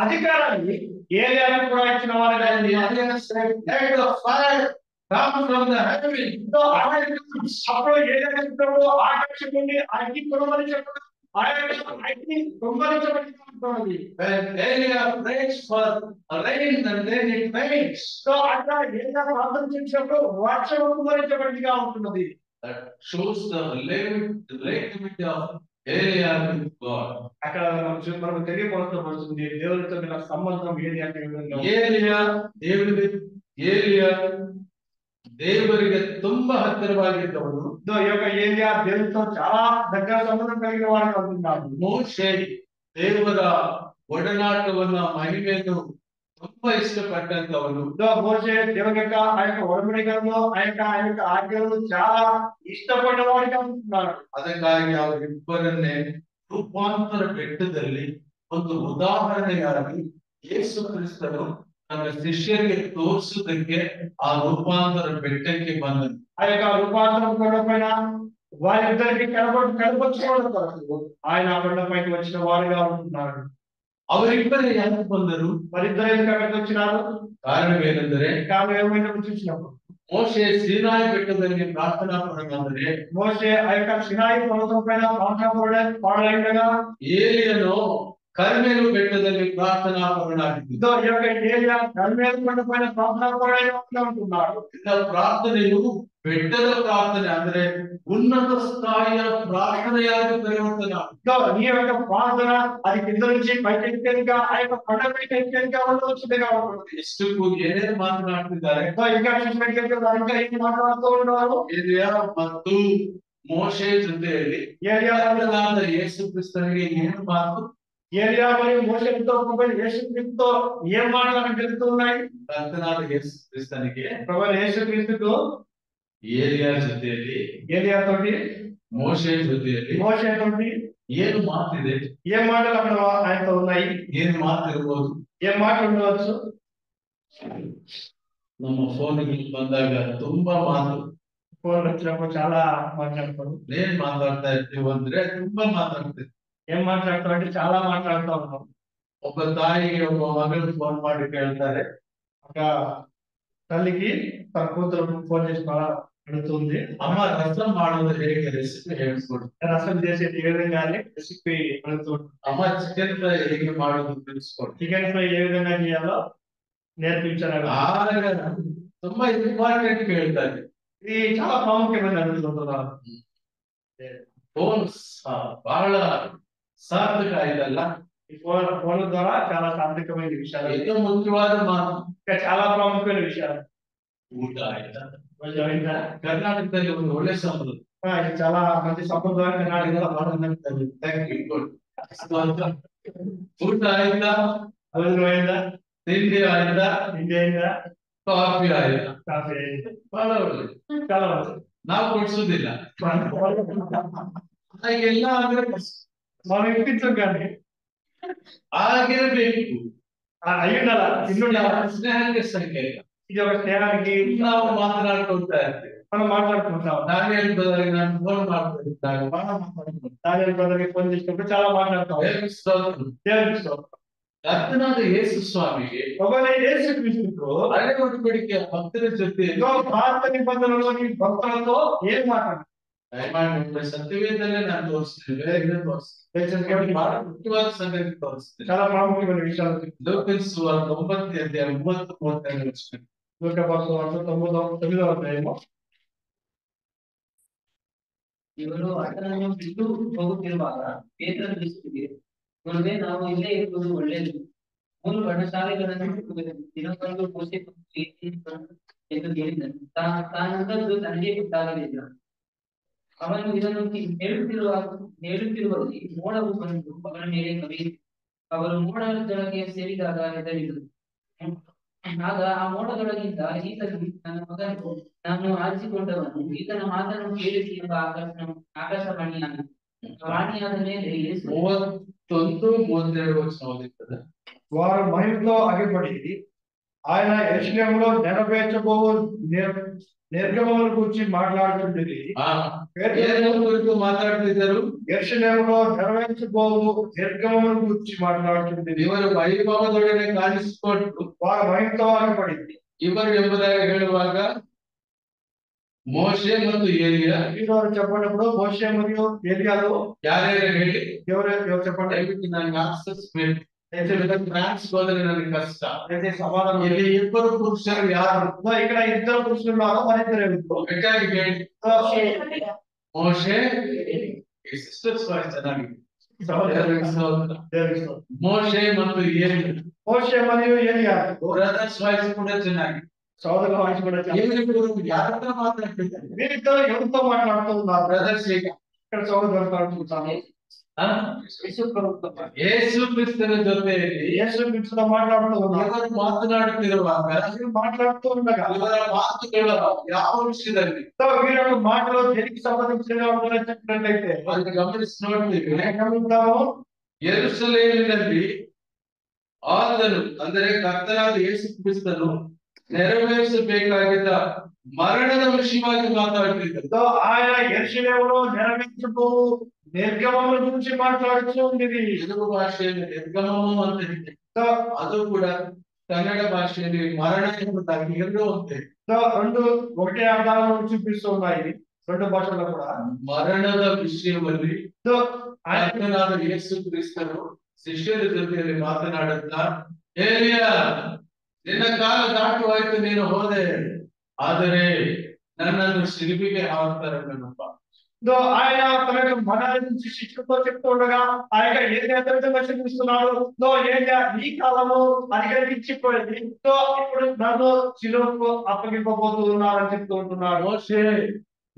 అధికారాన్ని ఏలియాకి కూడా ఇచ్చిన వాడుగా అప్పుడు ఏలియా చెప్పినప్పుడు ఆకాశం నుండి అగ్ని కురమని చెప్పడం, ఆయన అగ్ని కుమ్మరించబడిగా ఉంటున్నది. When Elijah prays for rain, and then it rains. So అట్లా ఏదైనా ప్రార్థన చేసినప్పుడు వర్షం కుమ్మరించబడిగా ఉంటున్నది. That shows the relativity of Elijah with God. అక్కడ మనకు తెలియపరచబడుతుంది దేవుడితో గల సంబంధం ఏది అంటే ಏಲಿಯಾ ಏಲಿಯಾ ದೇವರಿಗೆ ತುಂಬಾ ಹತ್ತಿರವಾಗಿದ್ದವನು. ఈ యొక్క ఏలియా దేవుడితో చాలా దగ్గర సంబంధం కలిగిన వాడిగా ఉంటున్నాడు. ಮೋಶೆ ದೇವರ ಒಡನಾಟವನ್ನ ಮಹಿಮೆಯನ್ನು ತುಂಬಾ ಇಷ್ಟಪಟ್ಟಂತವನು. మోషే దేవుని యొక్క ఆ యొక్క ఒడంబడికలను ఆ యొక్క ఆజ్ఞలను చాలా ఇష్టపడిన వాడిగా ఉంటున్నాడు. ಅದಕ್ಕಾಗಿ ಅವರಿಬ್ಬರನ್ನೇ ರೂಪಾಂತರ ಬೆಟ್ಟದಲ್ಲಿ ಒಂದು ಉದಾಹರಣೆಯಾಗಿ ಯೇಸು ಕ್ರಿಸ್ತನು ತನ್ನ ಶಿಷ್ಯರಿಗೆ ತೋರಿಸುವುದಕ್ಕೆ ಆ ರೂಪಾಂತರ ಬೆಟ್ಟಕ್ಕೆ ಬಂದನು. ఆ యొక్క రూపాంతరం కొండపైన వారిద్దరికి కనపరుచుకోవడం కొరకు ఆయన ఆ కొండపైకి వచ్చిన వారుగా ఉంటున్నాడు. ಅವರಿಬ್ಬರೇ ಯಾಕೆ ಬಂದರು? వారిద్దరు ఎందుకు అక్కడికి వచ్చినారు? ಕಾರಣವೇನೆಂದರೆ, కారణం ఏమైనా చూసినప్పుడు ಮೋಶೆ ಸೀನಾಯಿ ಬೆಟ್ಟದಲ್ಲಿ ಪ್ರಾರ್ಥನಾ ಪರನಾದರೆ, మోషే ఆ యొక్క సినాయి పర్వతం పైన ప్రార్థన పాడగా ಏಲಿಯನು ಕರ್ಮೆಲು ಬೆಟ್ಟದಲ್ಲಿ ಪ್ರಾರ್ಥನಾ ಪರನಾಗಿದ್ದು. ఈ యొక్క ఏలియా కర్మేలు కొండ పైన ప్రార్థన పాడగా ఉంటున్నాడు. ಇನ್ನ ಪ್ರಾರ್ಥನೆಯು ಬೆಟ್ಟದ ಪ್ರಾರ್ಥನೆ ಅಂದ್ರೆ ಉನ್ನತ ಸ್ಥಾಯಿಯ ಪ್ರಾರ್ಥನೆಯಾಗಿ ಪರಿವರ್ತನೆ ಆಗುತ್ತೆ. ఈ యొక్క ప్రార్థన అది కింద నుంచి పైకి ఎక్కేదిగా ఆ యొక్క కొండపైకి ఎక్కేదిగా ఉండవచ్చుగా ఉంటుంది. ಇಷ್ಟಕ್ಕೂ ಏನೇನು ಮಾತನಾಡ್ತಿದ್ದಾರೆ? ఇంకా చూసినట్లయితే వారు ఇంకా ఏం మాట్లాడుతూ ఉన్నారు? ಏಲಿಯಾ ಮತ್ತು ಮೋಶೆ ಜೊತೆಯಲ್ಲಿ ఏలియా ಕರ್ತನಾದ ಯೇಸು ಕ್ರಿಸ್ತನಿಗೆ ಏನು ಮಾತು? ఏలియా మరియు మోషేతో యేసుక్రీస్తుతో ఏం మాటలు జరుగుతున్నాయి? ಕರ್ತನಾದ ಯೇಸು ಕ್ರಿಸ್ತನಿಗೆ ప్రభువైన యేసుక్రీస్తుతో ಏಲಿಯಾ ಜೊತೆಯಲ್ಲಿ, ఏలియా తోటి ಮೋಶೆ ಜೊತೆಯಲ್ಲಿ మోషే తోటి ಏನು ಮಾತಿದೆ? ఏం మాటలు అక్కడ ఆయనతో ఉన్నాయి? ಏನು ಮಾತಿರ್ಬೋದು? ఏం మాటలు ఉండవచ్చు? ನಮ್ಮ ಫೋನ್ಗೆ ಬಂದಾಗ ತುಂಬಾ ಮಾತು. ఫోన్ వచ్చినప్పుడు చాలా మాట్లాడతారు. ಏನ್ ಮಾತಾಡ್ತಾ ಇರ್ತೀವಿ ಅಂದ್ರೆ ತುಂಬಾ ಮಾತಾಡ್ತೀವಿ. ఏం మాట్లాడతాం అంటే చాలా మాట్లాడుతూ ఉన్నాం. ಒಬ್ಬ ತಾಯಿಗೆ ಒಬ್ಬ ಮಗಳು ಫೋನ್ ಮಾಡಿ ಕೇಳ್ತಾರೆ, ఒక తల్లికి తన కూతురు ఫోన్ చేసి అడుగుతుంది, ಅಮ್ಮ ರಸಂ ಮಾಡೋದು ಹೇಗೆ, ರೆಸಿಪಿ ಹೇಳ್ಕೊಡು. రసం చేసేది ఏ విధంగా అని రెసిపీ అడుగుతుంది. ಅಮ್ಮ ಚಿಕನ್ ಫ್ರೈ ಹೇಗೆ ಮಾಡೋದು ತಿಳಿಸ್ಕೊಡು. చికెన్ ఫ్రై ఏ విధంగా చేయాలో నేర్పించారు. ಆಗ ತುಂಬಾ ಇಂಪಾರ್ಟೆಂಟ್ ಕೇಳ್ತಾರೆ. ఇది చాలా ప్రాముఖ్యమైన అడుగుతున్నారు. ಫೋನ್ ಬಹಳ ಸಾರ್ಥಕ ಇದಲ್ಲ. ఈ ఫోన్ ద్వారా చాలా సార్థకమైన విషయాలు, ఎంతో ముఖ్యವಾದ ಮಾತು. ఇంకా చాలా ప్రాముఖ్యమైన విషయాలు. ಊಟ ಆಯ್ತಾ? కొంచెం అయిందా? ಕರ್ನಾಟಕದಲ್ಲಿ ಒಂದು ಒಳ್ಳೆ ಸಂಬಂಧ. ఇది చాలా మంచి సంప్రదాయం కర్ణాటకలో బాగుంటుంది. ಊಟ ಆಯ್ತಾ? భోజనం అయిందా? ತಿಂಡಿ ಆಯ್ತಾ? తిండి అయిందా? ಕಾಫಿ ಆಯ್ತಾ? కాఫీ అయింది. ಬಹಳ ಒಳ್ಳೆ. చాలా మంచిది. ನಾವು ಕೊಡ್ಸುದಿಲ್ಲ ಹಾಗೆಲ್ಲ ಅಂದ್ರೆ మనం ఇప్పించం కానీ ಆಗಿರ್ಬೇಕು. అయ్యుండాల ఇన్నుండాల. ಸ್ನೇಹಕ್ಕೆ ಸಂಕೇತ. ఇది ఒక స్నేహానికి ನಾವು ಮಾತನಾಡ್ಕೊಳ್ತಾ ಇರ್ತೀವಿ. మనం మాట్లాడుకుంటాం. ನಾನೇನ್ ಬದಲಿಗೆ ನಾನು ಫೋನ್ ಮಾಡ್ತಾ ಇದ್ದಾಗ ಬಹಳ ಮಾತಾಡ್ಕೊಂಡು దాని బ్రదర్కి ఫోన్ చేసినప్పుడు చాలా మాట్లాడతాం. ದೇವರಿಗೆ ಸ್ತೋತ್ರ. దేవునికి స్తోత్రం. ಕರ್ತನಾದ ಯೇಸು ಸ್ವಾಮಿಗೆ ఒకవేళ యేసుక్రీస్తుతో ಹಳೆ ಒಡಂಬಡಿಕೆಯ ಭಕ್ತರ ಜೊತೆ పాత నిబంధనలోని భక్తులతో ఏం మాట్లాడారు? ದಯಮಾಡಿ ಸತ್ಯವೇದಲ್ಲೇ ನಾನು ತೋರಿಸ್ತೀನಿ, ಬೇರೆ ತೋರಿಸ್ತೀನಿ. ಬಹಳ ಮುಖ್ಯವಾದ ಸಂಗತಿ ತೋರಿಸ್ತೀನಿ. చాలా ప్రాముఖ్యమైన విషయాలు. ಲೋಕಲ್ ಸುವಾರ್ತೆ 9ನೇ ಅಧ್ಯಾಯ 30-32 ವಚನ. లోకపాసు 9వ అధ్యాయము. ಇವರು ಆತನನ್ನು ಬಿಟ್ಟು ಹೋಗುತ್ತಿರುವಾಗ ಪೇತ್ರನು ತಿಳಿಸಿದೆ, ಗುರುವೇ, ನಾವು ಇಲ್ಲೇ ಇರುವುದು ಒಳ್ಳೆಯದು. 3 ಪರ್ಣಶಾಲೆಗಳನ್ನು ದಿನಕ್ಕೊಂದು ಪೋಷೆ ಎಂದು ಹೇಳಿದನು. ತಾನಂತದ್ದು ತನಗೆ ಗೊತ್ತಾಗಲಿಲ್ಲ. ಅವನು ಇದನ್ನು ಹೇಳುತ್ತಿರುವಲ್ಲಿ ಮೋಡವು ಬಂದು ಅವರ ಮೇಲೆ ಕವಿಯಿತು. ಅವರು ಮೋಡದೊಳಗೆ ಸೇರಿದಾಗ ಹೆದರಿದರು. ಆಗ ಆ ಮೋಡದೊಳಗಿಂದ ಈತನು, ನನ್ನ ಮಗನು, ನಾನು ಆರಿಸಿಕೊಂಡವನು, ಈತನ ಮಾತನ್ನು ಕೇಳಿಸಿ ಎಂಬ ವಾಣಿಯಾದ ಮೇಲೆ ಯೇಸು 31-32 ವಚನ ಓದಿರ್ತದೆ. వారు మహిమతో అగిపడి ఆయన యెరూషలేములో నెరవేర్చబోవు నిర్గమమును గురించి మాట్లాడుతుండేది. గురించి మాట్లాడుతున్నారు. యెరూషలేములో నెరవేర్చబోవు నిర్గమమును గురించి మాట్లాడుతుండేది. ಇವರು ವೈಭವದೊಡನೆ ಕಾಣಿಸಿಕೊಂಡು వారు మహిమతో అగిపడింది. ಇವರು ಎಂಬುದಾಗಿ ಹೇಳುವಾಗ ಮೋಶೆ ಮತ್ತು ಏಲಿಯಾ వీరు చెప్పినప్పుడు మోషే మరియు ఏలియాలు ಯಾರ್ಯಾರು ಹೇಳಿ ఎవరు చెప్పండి. ದಯವಿಟ್ಟು ನನಗೆ ಆಕ್ಸೆಸ್ ಬೇಕು. ಫ್ರಾನ್ಸ್ ಹೋದ್ರೆ ನನಗೆ ಕಷ್ಟ. అయితే సమాధానం ಇಲ್ಲಿ ಇಬ್ಬರು ಪುರುಷರು ಯಾರು? ఇక్కడ ఇద్దరు పురుషులు ఉన్నారు, మరి ఇద్దరు ಬೇಕಾಗಿ ಹೇಳಿ. ಮೋಶೆ ಸಿಸ್ಟರ್ಸ್ ವಾಯ್ಸ್ ಚೆನ್ನಾಗಿ. ಮೋಶೆ ಮತ್ತು ಏಲಿಯಾ. మోషే మరియు ఏలియా ಬ್ರದರ್ಸ್ ವಾಯ್ಸ್ ಕೂಡ ಚೆನ್ನಾಗಿ. సోదరుల వాయిస్ కూడా ಇವರಿಬ್ಬರು ಯಾರತ್ರ ಮಾತಾಡ್ತಿದ್ದಾರೆ? వీరిద్దరు ఎవరితో మాట్లాడుతూ ఉన్నారు? ಬ್ರದರ್ಸ್ ಈಗ ఇక్కడ సోదరులు మాట్లాడుతున్నాను. ಯೇಸು ಕ್ರಿಸ್ತನ ಜೊತೆಯಲ್ಲಿ యేసు క్రీస్తుతో మాట్లాడుతూ ఉన్నారు. ಇವರು ಮಾತನಾಡುತ್ತಿರುವಾಗ వీరు మాట్లాడుతూ ఉండగా ಇವರ ಮಾತುಗಳು ಯಾವ ವಿಷಯದಲ್ಲಿ వీరు మాటలు దేనికి సంబంధించినగా ఉన్నారో చెప్పినట్లయితే ಅದನ್ನು ಗಮನಿಸಿ ನೋಡ್ತೀವಿ. గమనిద్దాము. ಯೆರೂಸಲೇಮಿನಲ್ಲಿ ಆತನು ಅಂದರೆ ಕರ್ತನಾದ ಯೇಸು ಕ್ರಿಸ್ತನು ನೆರವೇರಿಸಬೇಕಾಗಿದ್ದ ಮರಣದ ವಿಷಯವಾಗಿ ಮಾತಾಡ್ತಿದ್ದರು. ఆయన యెరూషలేములో నెరవేర్చుకో నిర్గమముల గురించి మాట్లాడుతూ ఉండేది. తెలుగు భాషೆಯಲ್ಲಿ ನಿರ್ಗಮము ಅಂತ ಇದೆ. ಅದು ಕೂಡ ಕನ್ನಡ ಭಾಷೆಯಲ್ಲಿ ಮರಣ ಎಂಬುದಾಗಿ ಎರಡೂ ಒಂದೇ. రెండు ఒకటే అర్థాలను చూపిస్తూ ఉన్నాయి రెండు భాషల్లో కూడా. ಮರಣದ ವಿಷಯದಲ್ಲಿ ಕರ್ತನಾದ ಯೇಸು ಕ್ರಿಸ್ತನು ಶಿಷ್ಯರ ಜೊತೆಯಲ್ಲಿ ಮಾತನಾಡುತ್ತಾ, ಏಲಿಯಾ ನಿನ್ನ ಕಾಲ ದಾಟಿ ಹೋಯ್ತು, ನೀನು ಹೋದೆ, ಆದರೆ ನನ್ನನ್ನು ಶಿಲುಬೆಗೆ ಹಾಕ್ತಾರೆ ನನ್ನಪ್ಪ. ఆయన తన యొక్క మరణాల నుంచి శిష్యులతో చెప్తూ ఉండగా ఆ యొక్క ఏదైతే చూపిస్తున్నాడు, ఏలియా ఈ కాలము అధిగమించిపోయింది, ఇప్పుడు నన్ను శిలువకు అప్పగింపబోతూ ఉన్నారని చెప్తూ ఉంటున్నాడు. ಮೋಶೆ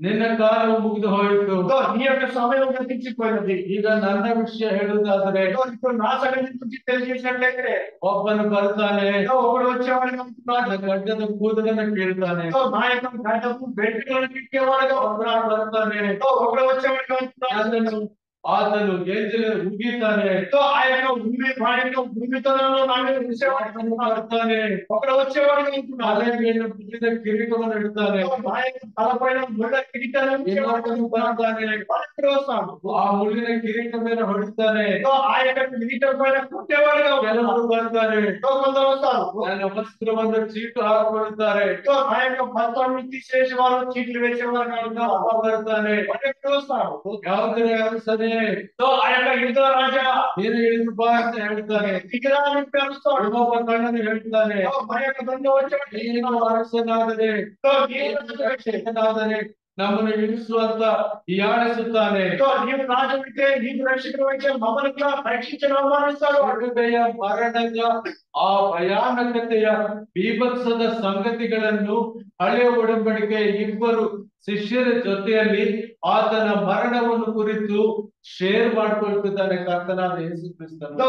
ನಿನ್ನ ಕಾಲ ಮುಗಿದು ಹೋಯಿತು, నీ యొక్క సమయం గతించిపోయినది. ಈಗ ನನ್ನ ವಿಷಯ ಹೇಳುವುದಾದರೆ ఇప్పుడు నా సంగతి గురించి తెలియజేసినట్లయితే ಒಬ್ಬನು ಬರ್ತಾನೆ, ఒకడు వచ్చేవాడిగా ఉంటున్నాడు, ನನ್ನ ಗಡ್ಡದ ಕೂದಲನ್ನು ಕೇಳ್ತಾನೆ. నా యొక్క గడ్డపు వెంట్రుకలను కిక్కేవాడుగా ఉంటున్నాడు. ಬರ್ತಾನೆ, ఒకడు వచ్చేవాడిగా ఉంటున్నాడు. ಆತನು ಗೆಜ್ಜೆ ಉಗಿತಾನೆ. ఆ యొక్క వాడి యొక్క భూమితనంలో ಬರ್ತಾನೆ, ఒకడు వచ్చేవాడిగా ఉంటున్నాడు. ತಲೆಗೆ ಬುದ್ಧಿದ ಕಿರೀಟವನ್ನು ಇಡ್ತಾನೆ. నా యొక్క తలపైన ముళ్ళ కిరీటాలను ಇನ್ನೊಬ್ಬನು ಬರ್ತಾನೆ, వస్తాడు. ಆ ಮುಳ್ಳಿನ ಕಿರೀಟ ಮೇಲೆ ಹೊಡಿತಾನೆ. ఆ యొక్క కిరీటం పైన కొట్టేవాడిగా ಕೆಲವರು ಬರ್ತಾರೆ, కొందరు వస్తారు. ನನ್ನ ವಸ್ತ್ರವನ್ನು ಚೀಟು ಹಾಕೊಳ್ತಾರೆ. ఆ యొక్క బస్తాన్ని తీసేసి వారు చీట్లు వేసేవారు ಬರ್ತಾನೆ, వస్తారు. ಯಾವುದೇ ಅರಸನೇ, ఆ యొక్క యుద్ధ రాజా ನೀನು ಇಳಿದು ಬಾ ಅಂತ ಹೇಳ್ತಾನೆ. విగ్రహాన్ని పేరుస్తాడు. ಇನ್ನೊಬ್ಬ ಕಣ್ಣನ್ನು ಹೇಳ್ತಾನೆ, మన యొక్క దండ వచ్చాడు. ನೀನು ಅರಸನಾದರೆ ನಮ್ಮನ್ನು ಇಳಿಸುವಂತ ಹೀಯಾಳಿಸುತ್ತಾನೆ. నీవు రాజు అయితే నీకు రక్షకుడు అయితే మమ్మల్ని కూడా రక్షించడం అవమానిస్తాడు. ಶಿಲುಬೆಯ ಮರಣದ ಆ ಭಯಾನಕತೆಯ ಬೀಭತ್ಸದ ಸಂಗತಿಗಳನ್ನು ಹಳೆಯ ಒಡಂಬಡಿಕೆ ಇಬ್ಬರು ಶಿಷ್ಯರ ಜೊತೆಯಲ್ಲಿ ಆತನ ಮರಣವನ್ನು ಕುರಿತು ಶೇರ್ ಮಾಡ್ಕೊಳ್ತಿದ್ದಾನೆ ಕರ್ತನಾದ ಯೇಸು ಕ್ರಿಸ್ತನು.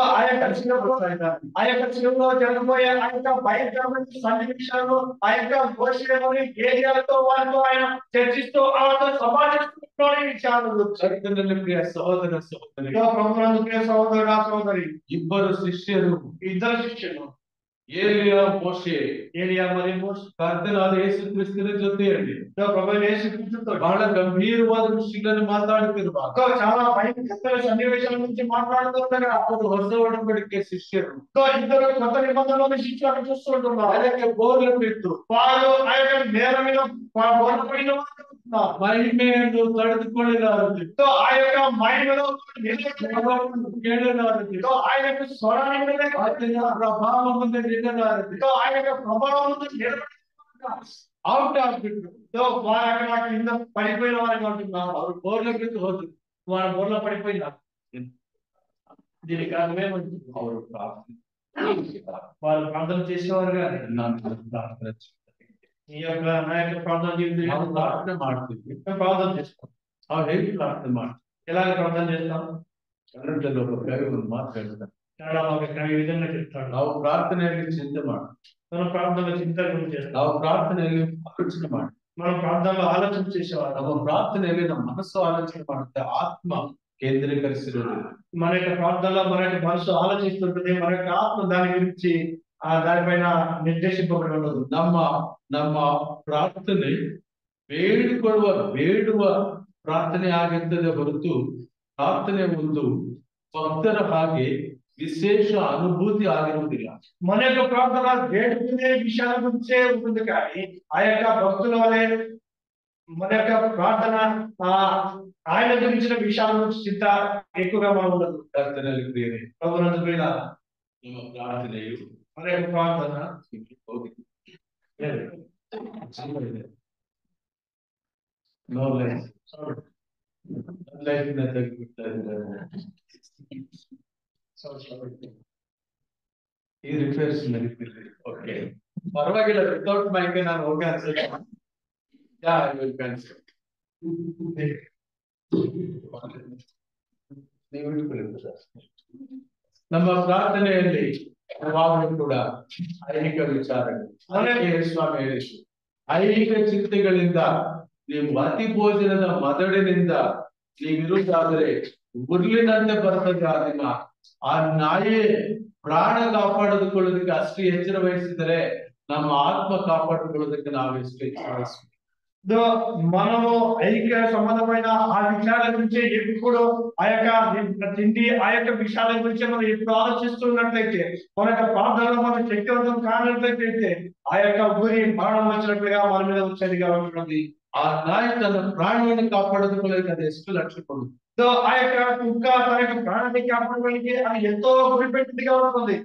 ఆ యొక్క శిలువలో జరగబోయే ఆ యొక్క భయంకరమైన సన్నివేశాలను ఆ యొక్క మోషేలోని ఏలియాలతో వారితో ఆయన చర్చిస్తూ వాళ్ళతో సమాజంలో ఈ విషయాలు ಕರ್ತನಲ್ಲಿ ಪ್ರಿಯ ಸಹೋದರ ಸಹೋದರಿ, ప్రభునందు ప్రియ సహోదరుడా సహోదరి, ಇಬ್ಬರು ಶಿಷ್ಯರು, ఇద్దరు శిష్యులు ಏಲಿಯಾ ಮೋಶೆ, ఏలియా మరియు మోషే ಕರ್ತನಾದ ಯೇಸು ಕ್ರಿಸ್ತನ ಜೊತೆಯಲ್ಲಿ ప్రభు యేసు క్రీస్తుతో ಬಹಳ ಗಂಭೀರವಾದ ವಿಷಯಗಳನ್ನು ಮಾತಾಡುತ್ತಿರುವಾಗ చాలా భయంకరమైన సన్నివేశాల గురించి మాట్లాడుతుండగా ಅವರು ಹೊಸ ಒಡಂಬಡಿಕೆ ಶಿಷ್ಯರು ఇద్దరు కొత్త నిబంధనలోని శిష్యులను చూస్తుంటున్నారు. ಅದಕ್ಕೆ ಬೋರ್ಲು ಬಿತ್ತು, వారు ఆ యొక్క నేల మీద బోధపడిన వారు ఉంటున్నారు. ಮಹಿಮೆಯನ್ನು ತಡೆದುಕೊಳ್ಳಲಾರದು, ఆ యొక్క మహిమలో ಕೇಳಲಾರದು, ఆయన యొక్క స్వరాన్ని మీద ಆತನ ಪ್ರಭಾವ ಮುಂದೆ ನಿಲ್ಲಲಾರದು, ఆయన యొక్క ప్రభావం ಔಟ್ ಆಗ್ಬಿಟ್ಟು వారు అక్కడ కింద పడిపోయిన వారిగా ఉంటున్నారు. ಅವರು ಬೋರ್ಲು ಬಿದ್ದು ಹೋದ್ರು. వారు బోర్లో పడిపోయినారు. దీనికి కారణమేమంటే ಅವರು వాళ్ళు ప్రార్థన చేసేవారుగా ಪ್ರಾರ್ಥನೆ ఈ యొక్క నా యొక్క ప్రార్థన జీవితం ನಾವು ಪ್ರಾರ್ಥನೆ ಮಾಡ್ತೀವಿ. ప్రార్థన చేస్తాం. ನಾವು ಹೇಗೆ ಪ್ರಾರ್ಥನೆ ಮಾಡ್ತೀವಿ? ఎలాగ ప్రార్థన చేస్తాం? ಕನ್ನಡದಲ್ಲಿ ಒಬ್ಬ ಕವಿ ಒಂದು ಮಾತು ಹೇಳ್ತಾರೆ, కన్నడ ఒక కవి ఈ విధంగా చెప్తాడు, ನಾವು ಪ್ರಾರ್ಥನೆಯಲ್ಲಿ ಚಿಂತೆ ಮಾಡ್ತೀವಿ, మనం ప్రార్థనలో చింతన చేస్తాం, ನಾವು ಪ್ರಾರ್ಥನೆಯಲ್ಲಿ ಆಲೋಚನೆ ಮಾಡ್ತೀವಿ, మనం ప్రార్థనలో ఆలోచన చేసేవారు, ನಮ್ಮ ಪ್ರಾರ್ಥನೆಯಲ್ಲಿ ನಮ್ಮ ಮನಸ್ಸು ಆಲೋಚನೆ ಮಾಡುತ್ತೆ, ಆತ್ಮ ಕೇಂದ್ರೀಕರಿಸಿರೋದು. మన యొక్క ప్రార్థనలో మన యొక్క మనసు ఆలోచిస్తుంటుంది, మన యొక్క ఆత్మ దాని గురించి దానిపైన నిర్దేశింపబడి ఉండదు. ನಮ್ಮ ಪ್ರಾರ್ಥನೆ ಬೇಡುವ ಪ್ರಾರ್ಥನೆ ಆಗಿರ್ತದೆ ಹೊರತು ಪ್ರಾರ್ಥನೆ ಒಂದು ಭಕ್ತರ ಹಾಗೆ విశేష అనుభూతి ಆಗಿರುವುದಿಲ್ಲ. మన యొక్క ప్రార్థన వేడుకునే విషయాల గురించే ఉంటుంది, కానీ ఆ యొక్క భక్తుల వలె మన యొక్క ప్రార్థన ఆయన గురించిన విషయాల గురించి చింత ఎక్కువగా మనం ఉండదు. ಕರ್ತನಲ್ಲಿ ಪ್ರಿಯರೇ, ప్రభునందు ప్రియులారా, ನಿಮ್ಮ ಪ್ರಾರ್ಥನೆಯು మన యొక్క ప్రార్థన ನೋ ಲೈಫ್ ಲೈಫ್ನ ತೆಗೆದುಬಿಡ್ತಾ ಇದ್ದಾರೆ. ಈ ರಿಪೇರ್ಸ್ ನಡೀತಿರ್ಲಿ. ಓಕೆ, ಪರವಾಗಿಲ್ಲ. ವಿತೌಟ್ ಮೈಕ್ ನಾನು ಓಕೆ ಅನ್ಸುತ್ತೆ. Yeah I will cancel. ನೀವು ಇಟ್ಕೊಳ್ಳಿ ಸರ್. ನಮ್ಮ ಪ್ರಾರ್ಥನೆಯಲ್ಲಿ ಯಾವಾಗಲೂ ಕೂಡ ಐಹಿಕ ವಿಚಾರಗಳು, ಅದಕ್ಕೆ ಸ್ವಾಮಿ ಹೇಳಿದ್ರು, ಐಹಿಕ ಚಿಂತೆಗಳಿಂದ ನೀವು ಅತಿ ಭೋಜನದ ಮದಡಿನಿಂದ ನೀವಿರುವುದಾದರೆ ಉರ್ಲಿನಂತೆ ಬರ್ತದೆ ಆ ದಿನ. ಆ ನಾಯಿ ಪ್ರಾಣ ಕಾಪಾಡಿಕೊಳ್ಳೋದಕ್ಕೆ ಅಷ್ಟು ಎಚ್ಚರ ವಹಿಸಿದರೆ ನಮ್ಮ ಆತ್ಮ ಕಾಪಾಡಿಕೊಳ್ಳೋದಕ್ಕೆ ನಾವು ಎಷ್ಟು ಎಚ್ಚರ ವಹಿಸ್ಬೇಕು. మనము ఐక్య సంబంధమైన ఆ విషయాల గురించి ఎప్పుడు ఆ యొక్క తిండి ఆ యొక్క విషయాల గురించి మనం ఎప్పుడు ఆలోచిస్తున్నట్లయితే మన యొక్క ప్రార్థనలో మనం శక్తివంతం కానట్లయితే ఆ యొక్క ఊరి మరణం వచ్చినట్లుగా మన మీద వచ్చేదిగా ఉంటుంది. ఆ నాయి తన ప్రాణాన్ని కాపాడుకోలేక అది ಎಷ್ಟು లక్ష్యపడు. ఆ యొక్క కుక్క తన యొక్క ప్రాణాన్ని కాపాడుకోవడానికి అది ఎంతో గురిపెట్టిదిగా ఉంటుంది.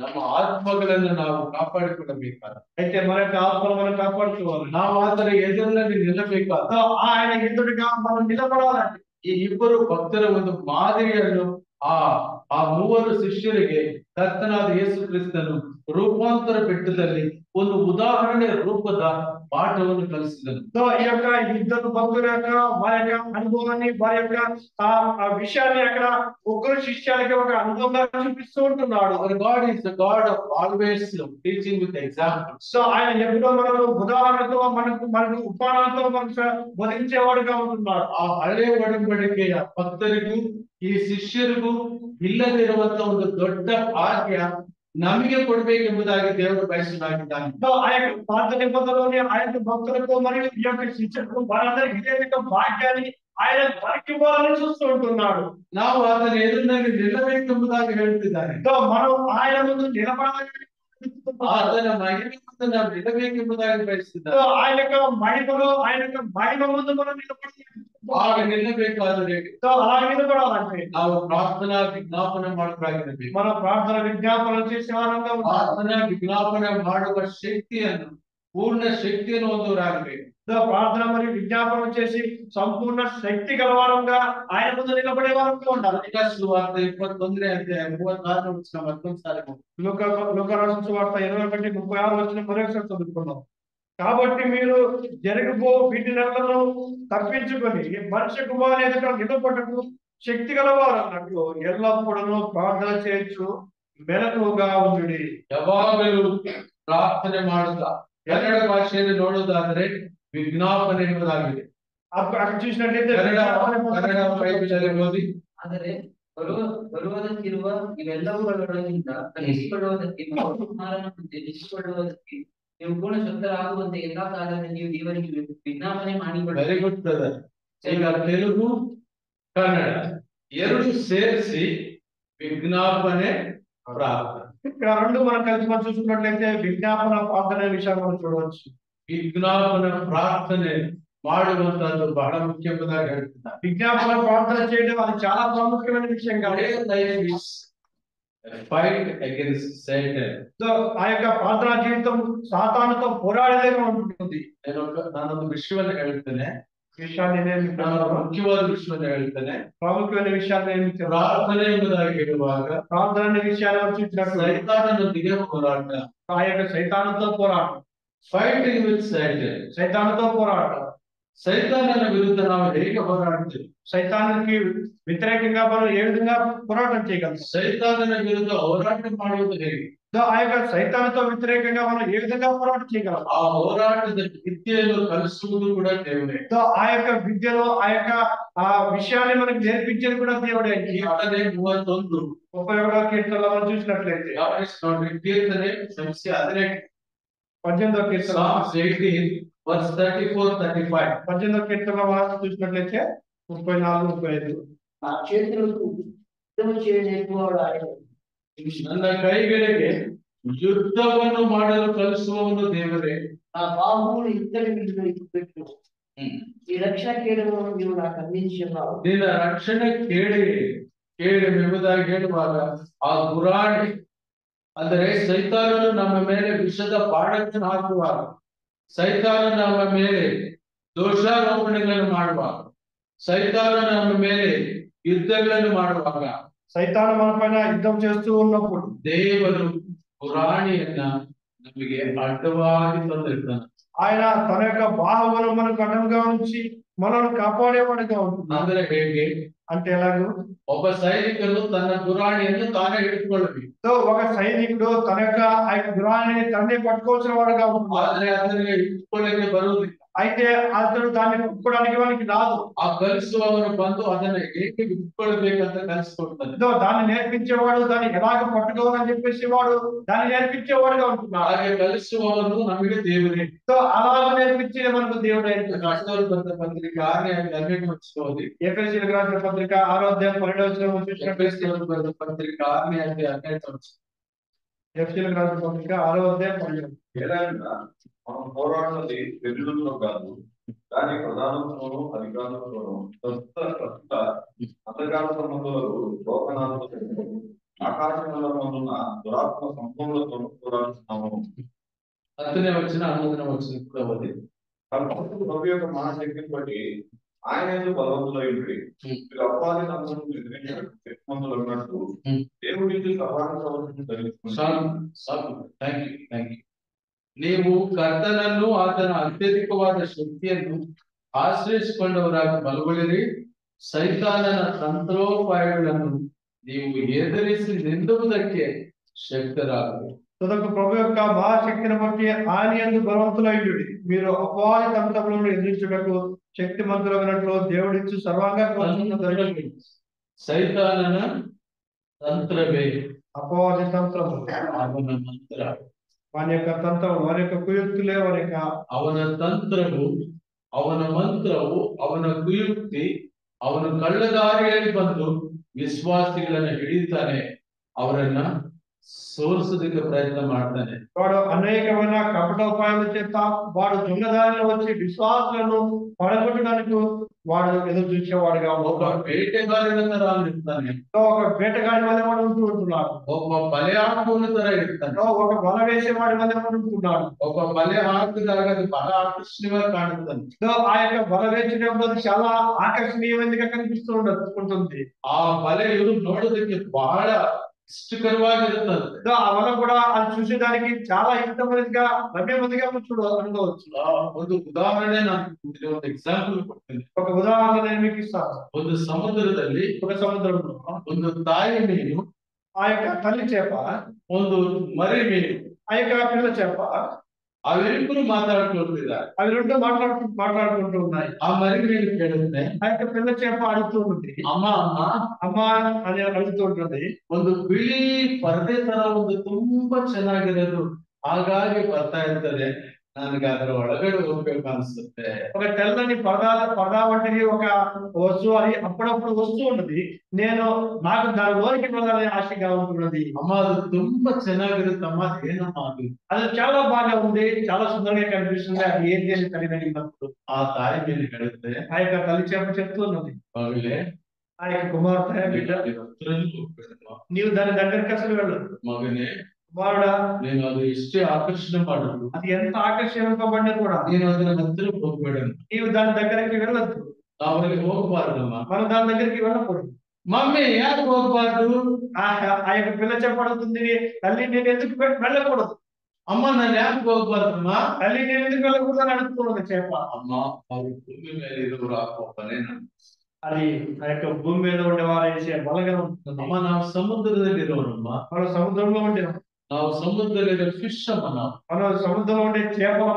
ನಮ್ಮ ಆತ್ಮಗಳನ್ನು ನಾವು ಕಾಪಾಡಿಕೊಳ್ಳಬೇಕಾದ, అయితే మన యొక్క ఆత్మను మనం కాపాడుకోవాలి. ನಾವು ಆತರ ಎದುರಿನಲ್ಲಿ ನಿಲ್ಲಬೇಕಾದ, ఆయన ఎదురుగా మనం నిలబడాలంటే ಈ ಇಬ್ಬರು ಭಕ್ತರ ಒಂದು ಮಾದರಿಯನ್ನು ಆ ಮೂವರು ಶಿಷ್ಯರಿಗೆ ಕರ್ತನಾದ ಯೇಸು ಕ್ರಿಸ್ತನು ರೂಪಾಂತರ ಬೆಟ್ಟದಲ್ಲಿ ಒಂದು ಉದಾಹರಣೆ ರೂಪದ ಪಾಠವನ್ನು ಕಲಿಸಿದನು. ఈ యొక్క ఇద్దరు భక్తుల యొక్క వారి యొక్క అనుభవాన్ని వారి యొక్క ఆ విషయాన్ని అక్కడ ఒక్కరు శిష్యాలకి ఒక అనుభవంగా చూపిస్తూ ఉంటున్నాడు. God is the God of always teaching with examples. So ఆయన ఎప్పుడో మనకు ఉదాహరణతో మనకు ఉపాయాలతో మనకు బోధించేవాడుగా ఉంటున్నాడు. ಆ ಹಳೆ ಒಡಂಬಡಿಕೆಯ ಭಕ್ತರಿಗೂ ಈ ಶಿಷ್ಯರಿಗೂ ಇಲ್ಲದಿರುವಂತ ಒಂದು ದೊಡ್ಡ ಭಾಗ್ಯ ನಮಗೆ ಕೊಡ್ಬೇಕೆಂಬುದಾಗಿ ದೇವರು ಬಯಸಿದ್ದಾನೆ. ఆ యొక్క పాత నిబంధనలోని ఆ యొక్క భక్తులకు మరియు ఈ యొక్క శిష్యులకు వారందరికీ ఇదే భాగ్యాన్ని ఆయన వారికి ఇవ్వాలని చూస్తూ ఉంటున్నాడు. ನಾವು ಅದರ ಎದುರಿನಲ್ಲಿ ನಿಲ್ಲಬೇಕೆಂಬುದಾಗಿ ಹೇಳ್ತಿದ್ದಾನೆ. మనం ఆయన ముందు నిలబడాలని ಆತನ ಮಹಿಮೆ ಮುಂದೆ ನಾವು ನಿಲ್ಲಬೇಕೆಂಬುದಾಗಿ ಬಯಸಿದ್ದಾನೆ. ఆయన యొక్క మహిమలో ఆయన యొక్క మహిమ ముందు మనం నిలబడాలి. ಆಗ ನಿಲ್ಲಬೇಕಾದರೆ అలా నిలబడాలంటే ನಾವು ಪ್ರಾರ್ಥನಾ ವಿಜ್ಞಾಪನೆ ಮಾಡಬೇಕಾಗಿರಬೇಕು. మన ప్రార్థన విజ్ఞాపన చేసే వారంగా ఉండాలి. ಪ್ರಾರ್ಥನಾ ವಿಜ್ಞಾಪನೆ ಮಾಡುವ ಶಕ್ತಿಯನ್ನು, ಪೂರ್ಣ ಶಕ್ತಿಯನ್ನು ಹೊಂದುವರಾಗಬೇಕು. ప్రార్థన మరియు విజ్ఞాపన చేసి సంపూర్ణ శక్తి గలవారంగా ఆయన ముందు నిలబడే వారంగా ఉండాలి. ಲೂಕಾಸ್ ಸುವಾರ್ತೆ 21ನೇ ಅಧ್ಯಾಯ 34ನೇ ವಚನ ಮತ್ತೊಂದ್ಸಾರಿ లూకాసు సువార్త 21:36 వచనం మరొకసారి చదువుకున్నాం. కాబట్టి మీరు జరగబో వీటినెల్లను తప్పించుకొని మనుష్య కుమారుని ఎదుట నిలబడకు శక్తి గలవారు అన్నట్లు ఎల్లప్పుడూ ప్రార్థన చేయొచ్చు, మెలకువగా ఉండుడి. ಯಾವಾಗಲೂ ಪ್ರಾರ್ಥನೆ ಮಾಡುತ್ತಾ, ಕನ್ನಡ ಭಾಷೆಯಲ್ಲಿ ನೋಡುವುದಾದರೆ ವಿಜ್ಞಾಪನೆ ಎಂಬುದಾಗಿದೆ. అక్కడ చూసినట్లయితే ಕನ್ನಡ ಬೈಬಲ್ ಓದಿ. ಆದರೆ ಬರುವುದಕ್ಕಿರುವ ಇವೆಲ್ಲವುಗಳೊಳಗಿಂದ ಕಲಿಸಿಕೊಳ್ಳುವುದಕ್ಕೆ ಮತ್ತು ಕುಮಾರನ ಮುಂದೆ ನಿಲ್ಲಿಸಿಕೊಳ್ಳುವುದಕ್ಕೆ ನೀವು ಪೂರ್ಣ ಶಕ್ತರಾಗುವಂತೆ ಎಲ್ಲಾ ಕಾಲದಲ್ಲಿ ನೀವು ದೇವರಿಗೆ ವಿಜ್ಞಾಪನೆ ಮಾಡಿಕೊಳ್ಳಿ. Very good brother. ಈಗ ತೆಲುಗು ಕನ್ನಡ ಎರಡು ಸೇರಿಸಿ ವಿಜ್ಞಾಪನೆ ಪ್ರಾರ್ಥನೆ, ఇక్కడ రెండు మనం కలిసి మనం చూసుకున్నట్లయితే విజ్ఞాపన ప్రార్థన విషయాన్ని మనం చూడవచ్చు. ವಿಜ್ಞಾಪನ ಪ್ರಾರ್ಥನೆ ಮಾಡುವಂತದ್ದು ಬಹಳ ಮುಖ್ಯ ಎಂಬುದಾಗಿ ಹೇಳ್ತಿದ್ದಾರೆ. విజ్ఞాపన ప్రార్థన చేయడం అది చాలా ప్రాముఖ్యమైన విషయం కాబట్టి ఫైట్ అగైన్స్ట్ సేటన్. ఆ యొక్క ప్రార్థనా జీవితం సాతానుతో పోరాడేదిగా ఉంటుంది. ನಾನೊಂದು ವಿಷಯವನ್ನು ಹೇಳ್ತೇನೆ, విషయాన్ని ಮುಖ್ಯವಾದ ವಿಷಯವನ್ನು ಹೇಳ್ತೇನೆ. ಪ್ರಾಮುಖ್ಯమైన ವಿಷయాన్ని ಪ್ರಾರ್ಥನೆ ಎಂಬುದಾಗಿ ಹೇಳುವಾಗ ప్రార్థన విషయాన్ని చూసినట్లు ಸೈತಾನನೊಂದಿಗೆ ಹೋರಾಟ, ఆ యొక్క సైతానుతో పోరాటం, ಫೈಟಿಂಗ್ ವಿತ್ ಸೈಟನ್, సైతానుతో పోరాటం. ಸೈತಾನನ ವಿರುದ್ಧ ನಾವು ಹೇಗೆ ಹೋರಾಡ್ತೇವೆ? సైతానికి వ్యతిరేకంగా మనం ఏ విధంగా పోరాటం చేయగలం? ಸೈತಾನನ ವಿರುದ್ಧ ಹೋರಾಟ ಮಾಡುವುದು ಹೇಗೆ? ఆ యొక్క సైతానుతో వ్యతిరేకంగా మనం ఏ విధంగా పోరాటం చేయగలం? ಆ ಹೋರಾಟದ ವಿದ್ಯೆಯನ್ನು ಕಲಿಸುವುದು ಕೂಡ ದೇವರೇ. ఆ యొక్క విద్యలో ఆ యొక్క ఆ విషయాన్ని మనకు నేర్పించేది కూడా దేవుడే. ಕೀರ್ತನೆ 31 31వ కీర్తనలో మనం చూసినట్లయితే ಕೀರ್ತನೆ 18 18వ కీర్తన Psalms 18 verse 34-35. 18వ కీర్తనలో మనం చూసినట్లయితే 34-35 నా చేతులకు యుద్ధము చేయలేకువాడు ఆయన. ನನ್ನ ಕೈಗಳಿಗೆ ಯುದ್ಧವನ್ನು ಮಾಡಲು ಕಲಿಸುವವನು ದೇವರೇ. నా బాహువులు ఇద్దరి మీద పెట్టు. ఈ రక్షణ కేడములను నీవు నాకు అందించి ఉన్నావు. ನಿನ್ನ ರಕ್ಷಣೆ ಕೇಳಿ ಎಂಬುದಾಗಿ ಹೇಳುವಾಗ ಆ ಗುರಾಣಿ ಅಂದರೆ ಸೈತಾನನು ನಮ್ಮ ಮೇಲೆ ವಿಷದ ಬಾಣಗಳನ್ನು ಹಾಕುವಾಗ, ಸೈತಾನ ನಮ್ಮ ಮೇಲೆ ದೋಷಾರೋಪಣೆಗಳನ್ನು ಮಾಡುವಾಗ, ಸೈತಾನ ನಮ್ಮ ಮೇಲೆ ಯುದ್ಧಗಳನ್ನು ಮಾಡುವಾಗ, సైతాను మన పైన యుద్ధం చేస్తూ ఉన్నప్పుడు ದೇವರು ಗುರಾಣಿಯನ್ನ ನಮಗೆ ಅಡ್ಡವಾಗಿ ತಂದಿರ್ತಾನೆ. ఆయన తన యొక్క బాహువును మనకు అడ్డంగా ఉంచి మనల్ని కాపాడేవాడిగా ఉంటున్నాడు. ಅಂದ್ರೆ ಹೇಗೆ? అంటే ఎలాగో ಒಬ್ಬ ಸೈನಿಕನು ತನ್ನ ಗುರಾಣಿಯನ್ನು ತಾನೇ ಹಿಡಿದುಕೊಳ್ಳಬೇಕು. ఒక సైనికుడు తన యొక్క ఆ యొక్క గురాన్ని తన్నే పట్టుకోవాల్సిన వాడుగా ఉంటున్నాడు. ಆದ್ರೆ ಅದನ್ನ ಹಿಡಿದುಕೊಳ್ಳಕ್ಕೆ ಬರುವುದಿಲ್ಲ. అయితే అతడు దాన్ని పట్టుకోవడానికి వానికి రాదు. ಆ ಕಲಿಸುವವನು ಬಂದು ಅದನ್ನ ಹೇಗೆ ಹಿಡಿದುಕೊಳ್ಬೇಕಂತ ಕಲಿಸ್ಕೊಡ್ತಾನೆ. దాన్ని నేర్పించేవాడు దాన్ని ఎలాగ పట్టుకోవాలని చెప్పేసి వాడు దాన్ని నేర్పించేవాడుగా ఉంటున్నాడు. ಹಾಗೆ ಕಲಿಸುವವನು ನಮಗೆ ದೇವರೇ. అలాగ నేర్పించే మనకు దేవుడు రాష్ట్రాలు బద్ద పత్రిక 6:12 ఎఫెసీయులకు రాసిన పత్రిక 6:12 ఎఫెసీయులకు బద్ద పత్రిక 6:12 ఎఫెసీయులకు రాసిన పత్రిక 6:12 ఏదైనా మనం పోరాడుతున్నది వెలుగులో కాదు, కానీ ప్రధానంతోనూ అధికారులతోనూ అంధకార సంబంధులకు లోకనాథులతో ఆకాశంలో దురాత్మ సంభవములతోనూ పోరాడుతున్నాము. 10వ వచనం 11వ వచనం కూడా ఉంది. ప్రభు యొక్క మహాశక్తిని బట్టి ఆయన ఎందుకు బలవంతులై ఉండి మీరు అపవాది సంబంధం ఎదిరించినట్టు శక్తిమంతులు ఉన్నట్టు దేవుడికి సమాన థ్యాంక్ యూ. ನೀವು ಕರ್ತನನ್ನು ಆತನ ಅತ್ಯಧಿಕವಾದ ಶಕ್ತಿಯನ್ನು ಆಶ್ರಯಿಸಿಕೊಂಡವರಾಗಿ ಬಲಗೊಳ್ಳಿರಿ. ಸೈತಾನನ ತಂತ್ರೋಪಾಯಗಳನ್ನು ನೀವು ಎದುರಿಸಿ ನಿಲ್ಲುವುದಕ್ಕೆ ಶಕ್ತರಾಗಲಿ. తుదకు ప్రభు యొక్క మహాశక్తిని బట్టి ఆయన యందు బలవంతులైయుడి. మీరు అపవాది తంత్రములను ఎదిరించుటకు శక్తిమంతులైనట్లు దేవుడిచ్చు సర్వాంగ ಸೈತಾನನ ತಂತ್ರವೇ అపవాది తంత్రము ಅವನ ಮಂತ್ರ. వాని యొక్క తంత్రం, వారి యొక్క కుయుక్తులే వారి యొక్క ಅವನ ತಂತ್ರವು, ಅವನ ಮಂತ್ರವು, ಅವನ ಕುಯುಕ್ತಿ, ಅವನು ಕಳ್ಳದಾರಿಯಲ್ಲಿ ಬಂದು ವಿಶ್ವಾಸಿಗಳನ್ನ ಹಿಡಿತಾನೆ, ಅವರನ್ನ ಸೋಲಿಸೋದಕ್ಕೆ ಪ್ರಯತ್ನ ಮಾಡ್ತಾನೆ. వాడు అనేకమైన కపటోపాయాల చేత వాడు దొంగదారిలో వచ్చి విశ్వాసులను పడగొట్టడానికి వాడు ఎదురు చూసేవాడుగా ಒಬ್ಬ ಬೇಟೆಗಾರನ ತರ ಇರ್ತಾನೆ, ఒక వేటగాడి వల్ల వాడు ఉంటూ ఉంటున్నాడు. ಒಬ್ಬ ಬಲೆ ಹಾಕುವನ ತರ ಇರ್ತಾನೆ. ఒక వల వేసేవాడి వల్ల వాడు ఉంటున్నాడు. ಒಬ್ಬ ಬಲೆ ಹಾಕಿದಾಗ ಅದು ಬಹಳ ಆಕರ್ಷಣೀಯವಾಗಿ ಕಾಣುತ್ತಾನೆ. ఆ యొక్క వల వేసినప్పుడు అది చాలా ఆకర్షణీయమైనదిగా కనిపిస్తూ ఉంటుంది. ಆ ಬಲೆಯು ನೋಡೋದಕ್ಕೆ ಬಹಳ ಇಷ್ಟಕರವಾಗಿರುತ್ತದೆ. ఆ వల కూడా అది చూసేదానికి చాలా ఇష్టమైనదిగా రమ్యమైనదిగా అనుకోవచ్చు. ಒಂದು ಉದಾಹರಣೆ ನಾನು ಒಂದು ಎಕ್ಸಾಂಪಲ್ ಕೊಡ್ತೀನಿ. ఒక ఉదాహరణ నేను మీకు ఇస్తాను. ಒಂದು ಸಮುದ್ರದಲ್ಲಿ ఒక సముద్రంలో ಒಂದು ತಾಯಿ ಮೀನು, ఆ యొక్క తల్లి చేప, ಒಂದು ಮರಿ ಮೀನು, ఆ యొక్క పిల్ల చేప, ಅವಿಬ್ಬರು ಮಾತಾಡ್ಕೊಳ್ತಿದ್ದಾರೆ. అవి రెండు మాట్లాడుకుంటూ ఉన్నాయి. ಆ ಮರಿ ಮೀನು ಕೇಳುತ್ತೆ, ఆ యొక్క పిల్ల చేప అడుగుతూ ఉంది, ಅಮ್ಮ ಅಮ್ಮ అమ్మ అని అడుగుతూ ఉంటుంది. ಒಂದು ಬಿಳಿ ಪರದೆ ತರ ಒಂದು ತುಂಬಾ ಚೆನ್ನಾಗಿರೋದು ಹಾಗಾಗಿ ಬರ್ತಾ ಇರ್ತದೆ, ನನಗೆ ಅದರ ಒಳಗಡೆ ಹೋಗ್ಬೇಕು ಅನ್ಸುತ್ತೆ. ఒక తెల్లని పరదా వంటిది ఒక వస్తువు అది అప్పుడప్పుడు వస్తూ ఉన్నది. నాకు దాని లోనికి వెళ్ళాలని ఆశగా ఉంటున్నది. అమ్మ అది ತುಂಬಾ ಚೆನ್ನಾಗಿರುತ್ತಮ್ಮ, ಏನಮ್ಮ అది? అది చాలా బాగా ఉంది, చాలా సుందరంగా కనిపిస్తుంది. అది ఏంటి అని తల్లి అడిగినప్పుడు ఆ తాయి మీద కడితే ఆ యొక్క తల్లి చేప చెప్తున్నది, మగలే ఆ యొక్క కుమార్తె బిడ్డ, నీవు దాని దగ్గరికి అసలు వెళ్ళదు. మగనే కుమారుడా, నేను అది ಎಷ್ಟೇ ಆಕರ್ಷಣೆ ಮಾಡುದು, అది ఎంత ఆకర్షింపబడినా కూడా నేను ಅದರ ಹತ್ತಿರಕ್ಕೆ ಹೋಗ್ಬೇಡನು. నీవు దాని దగ్గరికి వెళ్ళొద్దు. ನಾವು ಅಲ್ಲಿ ಹೋಗ್ಬಾರ್ದಮ್ಮ. మనం దాని దగ్గరికి వెళ్ళకూడదు. మమ్మీ ಯಾಕೆ ಹೋಗ್ಬಾರ್ದು? ఆ యొక్క పిల్ల చెప్పడుతుంది, తల్లి నేను ఎందుకు వెళ్ళకూడదు? అమ్మ ನಾನು ಯಾಕೆ ಹೋಗ್ಬಾರ್దಮ್ಮ? తల్లి నేను ఎందుకు వెళ్ళకూడదు అని అడుగుతున్నది చేప. అమ్మ ಅವರು ಭೂಮಿ ಮೇಲೆ ಇರುವರು ಹಾಕೋಪನೆ ನಾನು. అది ఆ యొక్క భూమి మీద ఉండేవారు వేసే బలగా ఉంటుంది. అమ్మ ನಾವು ಸಮುದ್ರದಲ್ಲಿ ಇರೋರಮ್ಮ, మనం సముద్రంలో ఉండే ನಾವು ಸಮುದ್ರದಲ್ಲಿ ಫಿಶ್ ಅಮ್ಮ, మనం సముద్రంలో ఉండే చేపలు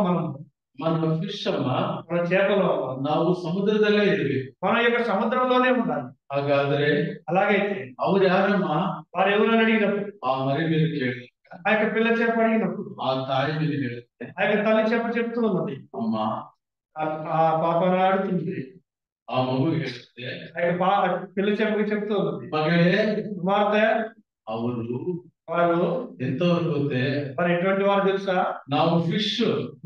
మన ఫిಶ್ అಮ್ಮ, మన చేపలు ನಾವು ಸಮುದ್ರದಲ್ಲೇ ಇರ್ಬೇಕು. మన యొక్క సముద్రంలోనే ఉండాలి. ಹಾಗಾದ್ರೆ అలాగైతే ಅವ್ರು ಯಾರಮ್ಮ? వారు ఎవరైనా అడిగినప్పుడు, ಆ ಮರಿ ಮೇಲೆ ಕೇಳಿ, ఆ యొక్క పిల్ల చేప అడిగినప్పుడు ಆ ತಾಯಿ ಮೇಲೆ ಹೇಳುತ್ತೆ, ఆ యొక్క తల్లి చేప చెప్తూ ఉన్నది, అమ్మ ఆ పాపను ఆడుతుంది. ఆ మగు ಹೇಳುತ್ತೆ, ఆ యొక్క పిల్ల చేపకి చెప్తూ ఉన్నది, మగలే కుమార్తె ಅವರು వారు ఎంతవరకు అయితే మరి ఎటువంటి వారు తెలుసా? ನಾವು ಫಿಶ್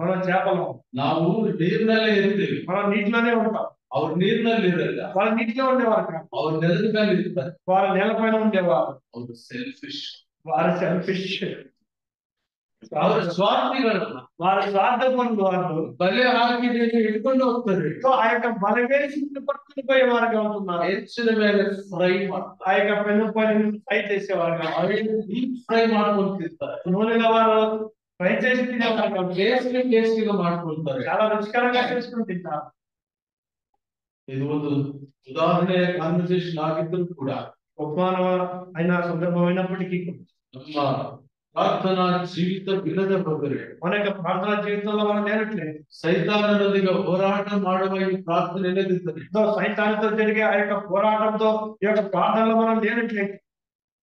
మనం చేపలం, ನಾವು ನೀರಿನಲ್ಲೇ ಇರ್ತೀವಿ, మనం నీటిలోనే ఉంటాం. ಅವ್ರು ನೀರಿನಲ್ಲಿ ಇರಲ್ಲ, వాళ్ళు నీటిలో ఉండేవారు కాదు, ಅವ್ರು ನೆಲದ ಮೇಲೆ ಇರ್ತಾರೆ. వారు నేలపైన ఉండేవారు. ಅವ್ರು ಸೆಲ್ಫಿಶ್, వారు సెల్ఫిష్, ಅವ್ರ ಸ್ವಾರ್ಥಿಗಳು. వారు స్వార్థపరులు. వాళ్ళు ಬಲೆ ಹಾಕಿ ಹಿಡ್ಕೊಂಡು ಹೋಗ್ತಾರೆ, సో ఆ యొక్క బలవేసి పట్టుకుని పోయేవారుగా ఉంటున్నారు. ಹೆಚ್ಚಿನ ಮೇಲೆ ಫ್ರೈ ಮಾಡ್ತಾರೆ, ఆ యొక్క పెను పని ఫ్రై చేసేవారుగా, ಡೀಪ್ ಫ್ರೈ ಮಾಡ್ಕೊಂತಿರ್ತಾರೆ, నూనెలో వారు ఫ్రై చేసి తినేవారుగా, ಟೇಸ್ಟಿಗೆ ಮಾಡ್ಕೊಳ್ತಾರೆ. చాలా రుచికరంగా చేసుకుని తింటారు. ಇದು ಒಂದು ಉದಾಹರಣೆಯ ಕಾನ್ವರ್ಸೇಷನ್ ಆಗಿದ್ರು ಕೂಡ ఉపమానం అయిన సందర్భమైనప్పటికీ ನಮ್ಮ ಪ್ರಾರ್ಥನಾ ಜೀವಿತವಿಲ್ಲದ ಹೋದರೆ, మన యొక్క ప్రార్థనా జీవితంలో మనం లేనట్లేదు. ಸೈತಾನನೊಂದಿಗೆ ಹೋರಾಟ ಮಾಡುವ ಈ ಪ್ರಾರ್ಥನೆ ಇಲ್ಲದಿದ್ದರೆ సైతాన్తో జరిగే ఆ యొక్క పోరాటంతో ఈ యొక్క ప్రార్థనలో మనం లేనట్లేదు.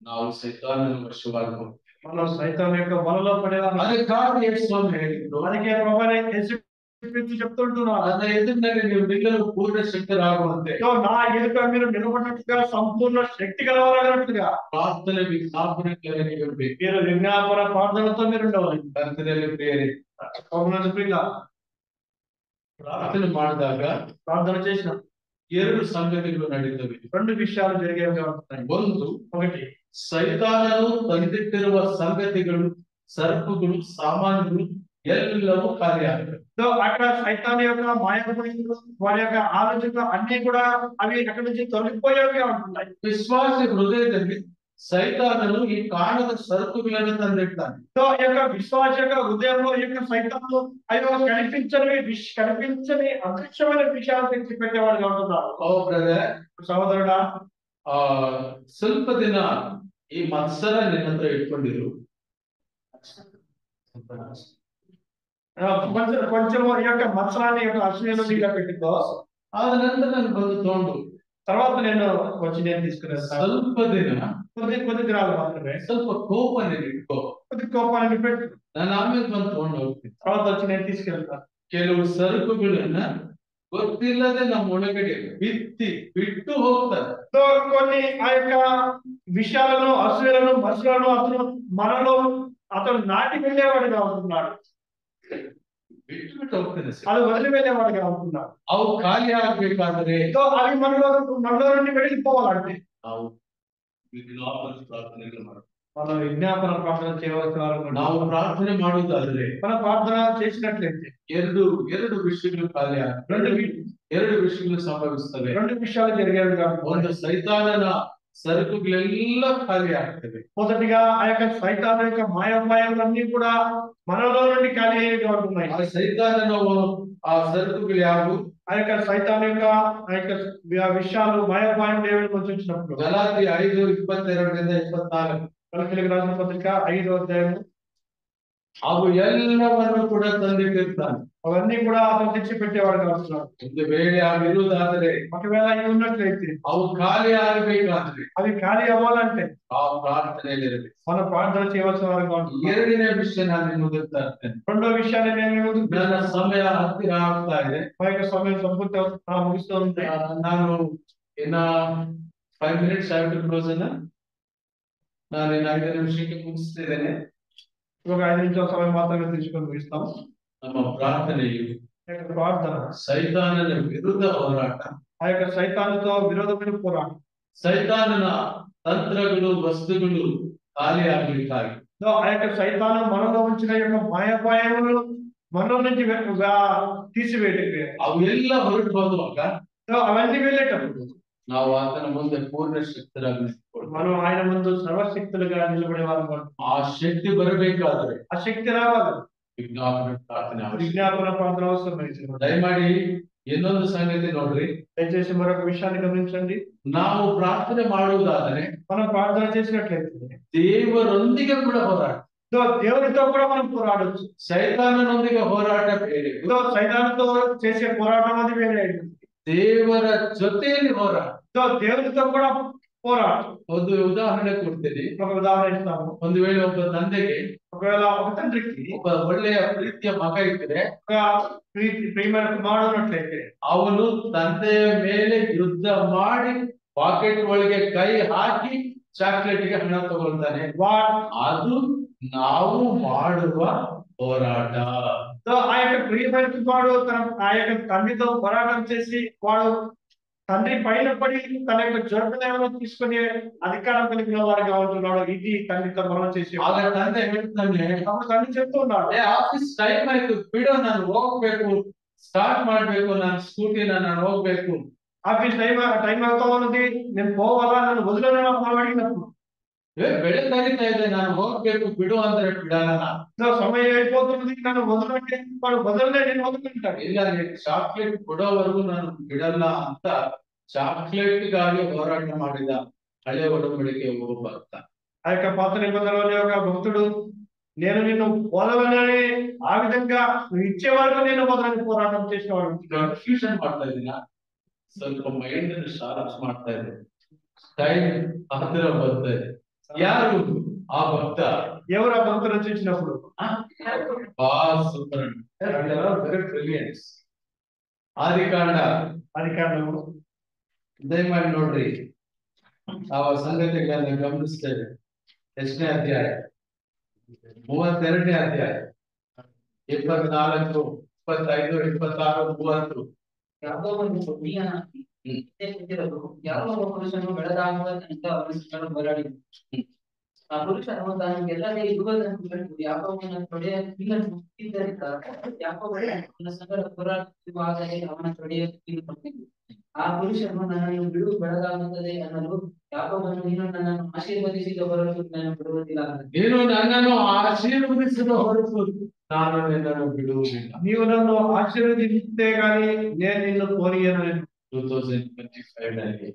ನಾವು ಸೈತಾನನ ವಶವಾಗಿ ಹೋಗ್ತೇವೆ. మనం సైతాన్ యొక్క వలలో పడేవారు. ಅದಕ್ಕಾಗಿ ಯೇಸು ಸ್ವಾಮಿ ಹೇಳಿದ್ರು, మనకి ప్రభువైన యేసుక్రీస్తు చెప్తుంటున్నారు, ನನ್ನ ಎದುರಿನಲ್ಲಿ ನೀವು ನಿಲ್ಲಲು ಪೂರ್ಣ ಶಕ್ತರಾಗುವಂತೆ "సో నా ఎదుట మీరు నిలబడినట్లుగా సంపూర్ణ శక్తి గలవారగినట్లుగా ಪ್ರಾರ್ಥನೆ ವಿಜ್ಞಾಪನೆಗಳಲ್ಲಿ ನೀವಿರಬೇಕು. మీరు విజ్ఞాపన ప్రార్థనతో మీరు ఉండవాలి." ಪ್ರಾರ್ಥನೆಯಲ್ಲಿ ಪ್ರೇರಿ ప్రభువునందు ప్రియుల, ಪ್ರಾರ್ಥನೆ ಮಾಡಿದಾಗ ప్రార్థన చేసిన 2 ಸಂಗತಿಗಳು ನಡೀತವೆ. 2 విషయాలు జరిగేవిగా ఉంటాయి. ಒಂದು, ఒకటి, ಸೈತಾನನು ತಂದಿಟ್ಟಿರುವ ಸಂಗತಿಗಳು, ಸರಕುಗಳು, ಸಾಮಾನುಗಳು ಎಲ್ಲವೂ ಖಾಲಿಯಾಗಬೇಕು. సో అక్కడ సైతాన్ యొక్క మాయాపరులు, వారి యొక్క ఆలోచనలు అన్ని కూడా అవి అక్కడి నుంచి తొలగిపోయేవిగా ఉంటున్నాయి. ವಿಶ್ವಾಸಿ ಹೃದಯದಲ್ಲಿ ಸೈತಾನನು ಈ ಕಾಣದ ಸರಕುಗಳನ್ನು ತಂದಿಡ್ತಾನೆ. సో ఈ యొక్క విశ్వాస యొక్క హృదయంలో ఈ యొక్క సైతాను అవి కనిపించని అదృశ్యమైన విషయాలు తెచ్చి పెట్టేవాడుగా ఉంటున్నారు. ಓ ಬ್ರದರ್, సహోదరుడా, ಸ್ವಲ್ಪ ದಿನ ಈ ಮತ್ಸರ ನಿನ್ನ ಹತ್ರ ಇಟ್ಕೊಂಡಿರು. కొంచెం ఈ యొక్క మత్సరాన్ని యొక్క అసూయను నీలో పెట్టుకో, ಆದ ನಂತರ ನಾನು ಬಂದು ತಗೊಂಡು తర్వాత నేను వచ్చి నేను తీసుకునేస్తాను. ಸ್ವಲ್ಪ ದಿನ కొద్ది దినాలు మాత్రమే ಸ್ವಲ್ಪ ಕೋಪ ನೀನು ಇಟ್ಕೋ, కొద్ది కోపాన్ని పెట్టు, ನಾನು ಆಮೇಲೆ ಬಂದು ತಗೊಂಡು ಹೋಗ್ತೀನಿ. తర్వాత వచ్చి నేను తీసుకెళ్తాను. ಕೆಲವು ಸರಕುಗಳನ್ನ ಗೊತ್ತಿಲ್ಲದೆ ನಮ್ಮ ಒಳಗಡೆ ಬಿಟ್ಟು ಹೋಗ್ತಾರೆ. సో కొన్ని ఆ యొక్క విషయాలను, అసూయలను, మత్సరాలను మనలో అతను నాటి వెళ్ళేవాడుగా ఉంటున్నాడు. ಬಿಟ್ಟು ಹೋಗ್ತಾನೆ ಸರ್. అది వదిలి వెళ్ళేవాడుగా ఉంటున్నాడు. ಅವು ಖಾಲಿ ಆಗ್ಬೇಕಾದ್ರೆ సో అవి మనలో నుండి వెళ్ళిపోవాలంటే ನಾವು ವಿಜ್ಞಾಪನ ಪ್ರಾರ್ಥನೆಗಳು ಮಾಡ್ತೀವಿ. మనం విజ్ఞాపన ప్రార్థన చేయవలసిన వారు. ನಾವು ಪ್ರಾರ್ಥನೆ ಮಾಡುವುದಾದ್ರೆ మనం ప్రార్థన చేసినట్లయితే ಎರಡು ವಿಷಯಗಳು ಖಾಲಿ ಆಗ್ತವೆ, ಎರಡು ವಿಷಯಗಳು ಸಂಭವಿಸ್ತವೆ. 2 విషయాలు జరిగేవిగా ಒಂದು, ಸೈತಾನನ సరుకుಗಳೆಲ್ಲ ఖాళీ ಆಗ್ತವೆ. మొదటిగా ఆ యొక్క సైతాను యొక్క మాయోపాయాలన్నీ కూడా మనలో నుండి ఖాళీ అయ్యేవిగా ఉంటున్నాయి. ಆ ಸೈತಾನನ ಆ ಸರಕುಗಳು ಯಾವುವು? ఆ యొక్క సైతాను యొక్క ఆ యొక్క విషయాలు, మాయోపాయాలు ఏమైనా వచ్చినప్పుడు ಗಲಾತಿ 5:22-24 కొలసీయులకు రాసిన పత్రిక 5వ అధ్యాయం, ಅವು ಎಲ್ಲವನ್ನು ಕೂಡ ತಂದಿಟ್ಟಿರ್ತಾನೆ. అవన్నీ కూడా అతను తెచ్చి పెట్టేవాడు కావచ్చున్నాడు. ಒಂದು ವೇಳೆ ಅವು ಇರುವುದಾದರೆ, ఒకవేళ అవి ఉన్నట్లయితే, ಅವು ಖಾಲಿ ಆಗಬೇಕಾದ್ರೆ అవి ఖాళీ అవ్వాలంటే ಆ ಪ್ರಾರ್ಥನೆಯಲ್ಲಿ ಇರಬೇಕು. మనం ప్రార్థన చేయవలసిన వారుగా ఉంటుంది. ಎರಡನೇ ವಿಷಯ ನಾನು ನಿಮ್ಗೆ ಓದುತ್ತಾ ಇರ್ತೇನೆ. 2వ విషయాన్ని నేను ನನ್ನ ಸಮಯ ಹತ್ತಿರ ಆಗ್ತಾ ಇದೆ. మా యొక్క సమయం సంపూర్తి ముగిస్తూ ఉంటే ನಾನು ಇನ್ನ 5 minutes I have to close ಅನ್ನ ನಾನು ಇನ್ನು 5 ನಿಮಿಷಕ್ಕೆ ಮುಗಿಸ್ತಿದ್ದೇನೆ. ఒక 5 నిమిషాల సమయం మాత్రమే తీసుకొని ముగిస్తాం. ನಮ್ಮ ಪ್ರಾರ್ಥನೆಯು ప్రార్థన ಸೈತಾನನ ವಿರುದ್ಧ ಹೋರಾಟ, ఆ యొక్క సైతానుతో విరోధమైన పోరాటం. ಸೈತಾನನ ತಂತ್ರಗಳು, ವಸ್ತುಗಳು ಖಾಲಿ ಆಗ್ಲಿಕ್ಕಾಗಿ ఆ యొక్క సైతాను మనలో ఉంచిన యొక్క మాయాపాయములు మనలో నుంచి తీసివేయటం, ಅವು ಎಲ್ಲ ಹೊರಟು ಹೋಗುವಾಗ అవన్నీ వెళ్ళేటప్పుడు ನಾವು ಆತನ ಮುಂದೆ ಪೂರ್ಣ ಶಕ್ತರಾಗಿ మనం ఆయన ముందు సర్వశక్తులుగా నిలబడే వారు. ಆ ಶಕ್ತಿ ಬರಬೇಕಾದ್ರೆ ఆ శక్తి రావాలి, ವಿಜ್ಞಾಪನೆ ಪ್ರಾರ್ಥನೆ ಅವಶ್ಯಕ. విజ్ఞాపన ప్రార్థన అవసరమైంది. ದಯಮಾಡಿ ಇನ್ನೊಂದು ಸಂಗತಿ ನೋಡ್ರಿ, దయచేసి మరొక విషయాన్ని గమనించండి. ನಾವು ಪ್ರಾರ್ಥನೆ ಮಾಡುವುದಾದರೆ మనం ప్రార్థన చేసినట్లయితే ದೇವರೊಂದಿಗೆ ಕೂಡ ಹೋರಾಟ, దేవునితో కూడా మనం పోరాడొచ్చు. ಸೈತಾನನೊಂದಿಗೆ ಹೋರಾಟ ಬೇರೆ, సైతానుతో చేసే పోరాటం అది వేరే. ದೇವರ ಜೊತೆಯಲ್ಲಿ ಹೋರಾಟ. దేవునితో కూడా పోరాటం. ಒಂದು ಉದಾಹರಣೆ ಕೊಡ್ತೀನಿ. ఒక ఉదాహరణ ఇస్తాము. ಒಂದು ವೇಳೆ ಒಬ್ಬ ತಂದೆಗೆ ఒకవేళ ఒక తండ్రికి ಒಬ್ಬ ಒಳ್ಳೆಯ ಪ್ರೀತಿಯ ಮಗ ಇದ್ರೆ, ఒక ప్రియమైన కుమారుడు ఉన్నట్లయితే ಅವನು ತಂದೆಯ ಮೇಲೆ ಯುದ್ಧ ಮಾಡಿ ಪಾಕೆಟ್ ಒಳಗೆ ಕೈ ಹಾಕಿ ಚಾಕ್ಲೇಟ್ಗೆ ಹಣ ತಗೊಳ್ತಾನೆ. వాడు ಅದು ನಾವು ಮಾಡುವ ಹೋರಾಟ. ఆ యొక్క ప్రియమైన కుమారుడు ఆ యొక్క తండ్రితో పోరాటం చేసి వాడు తండ్రి పైన పడి తన యొక్క జొన్నలను తీసుకునే అధికారం కలిగిన వాడుగా ఉంటున్నాడు. ఇది తండ్రితో మనం చేసే ಆಗ ತಂದೆ ಹೇಳ್ತಾನೆ, అప్పుడు తండ్రి చెప్తున్నాడు, ಏ ಆಫೀಸ್ ಟೈಮ್ ಆಯ್ತು ಬಿಡು, ನಾನು ಹೋಗ್ಬೇಕು, ಸ್ಟಾರ್ಟ್ ಮಾಡ್ಬೇಕು, ನಾನು ಸ್ಕೂಟಿನ ನಾನು ಹೋಗ್ಬೇಕು. ఆఫీస్ టైం అవుతా ఉన్నది, నేను పోవాలా, నన్ను వదిలేనా మనం అడిగినప్పుడు, ಬೆಳಕರಿತಾ ಇದೆ, ನಾನು ಹೋಗ್ಬೇಕು ಬಿಡು ಅಂದ್ರೆ ಬಿಡಲ್ಲ. సమయం అయిపోతున్నది, నన్ను వదలంటే వాడు వదలలే, నేను వదులుకుంటాడు. ಇಲ್ಲ, ನೀನು ಚಾಕ್ಲೇಟ್ ಕೊಡೋವರೆಗೂ ನಾನು ಬಿಡಲ್ಲ ಅಂತ ಚಾಕ್ಲೇಟ್ ಗಾಗಿ ಹೋರಾಟ ಮಾಡಿದ ಹಳೆ ಒಡಂಬಡಿಕೆ ಒಬ್ಬ ಭಕ್ತ. ఆ యొక్క పాత నిబంధనలోని ఒక భక్తుడు, నేను నిన్ను వదలనని ఆ విధంగా నువ్వు ఇచ్చే వరకు నేను వదలని పోరాటం చేసేవాడు. ಕನ್ಫ್ಯೂಷನ್ ಮಾಡ್ತಾ ಇದೀನ, ಸ್ವಲ್ಪ ಮೈಂಡ್ ಶಾರ್ಪ್ ಮಾಡ್ತಾ ಇದೆ, ಟೈಮ್ ಹತ್ತಿರ ಬರ್ತಾ ಇದೆ. ಯಾರು ಆ ಭಕ್ತ? ఎవరు ఆ భక్తుడు చూసినప్పుడు సూపర్, వెరీ ಬ್ರಿಲಿಯನ್ಸ್. ಆದಿಕಾಂಡ అధికారులు ದಯಮಾಡಿ ನೋಡ್ರಿ, ಆ ಸಂಗತಿಗಳನ್ನ ಗಮನಿಸ್ತೇವೆ. ಎಷ್ಟನೇ ಅಧ್ಯಾಯ? 32ನೇ ಅಧ್ಯಾಯ, 24, 25, 26, 30. ಯಾಕೋಬನು ಒಬ್ಬೀಯನಾಗಿ ಕುಳಿತಿರಲು ಯಾವ ಒಬ್ಬ ಪುರುಷನು ಬೆಳೆದಾಗುವ ತನಕ ಅವನ ಸಂಗಡ ಹೋರಾಡಿದನು. ಆ ಪುರುಷನು ತಾನು ಗೆಲ್ಲದೆ ಇರುವುದನ್ನು ಕಂಡು ಯಾಕೋಬನ ತೊಡೆಯ ಕೀಲನ್ನು ಮುಟ್ಟಿದ್ದರಿಂದ ಯಾಕೋಬನು ಅವನ ಸಂಗಡ ಹೋರಾಡುತ್ತಿರುವಾಗಲೇ ಅವನ ತೊಡೆಯ ಕೀಲು ಮುಟ್ಟಿತು. ಆ ಪುರುಷನು ನನ್ನನ್ನು ಬಿಡು, ಬೆಳಗಾಗುತ್ತದೆ ಅನ್ನಲು ಯಾಕೋಬನು, ನೀನು ನನ್ನನ್ನು ಆಶೀರ್ವದಿಸಿದ ಹೊರತು ನಾನು ಬಿಡುವುದಿಲ್ಲ ಅಂದನು. ನೀನು ನನ್ನನ್ನು ಆಶೀರ್ವದಿಸಿದ ಹೊರತು ನಾನು ನಿನ್ನನ್ನು ಬಿಡುವುದಿಲ್ಲ. నీవు నన్ను ఆశీర్వదిస్తే గాని నేను నిన్ను కోరియను. 2025 ನಲ್ಲಿ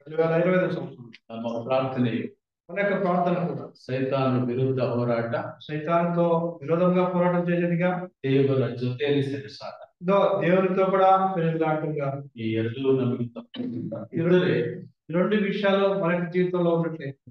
2025 సంవత్సరం ನಮ್ಮ ಪ್ರಾರ್ಥನೆಯು మన యొక్క ప్రార్థన కూడా ಸೈತಾನ ವಿರುದ್ಧ ಹೋರಾಟ, సైతానుతో విరోధంగా పోరాటం చేసేదిగా, ದೇವರ ಜೊತೆಯಲ್ಲಿ ಸೆಣಸಾಟ. దేవునితో కూడా పెరుగులాటంగా. ಈ ಎರಡೂ ನಮಗೆ ತಪ್ಪಿದ್ರೆ ఈ రెండు విషయాలు మనకి జీవితంలో ఉన్నట్లయితే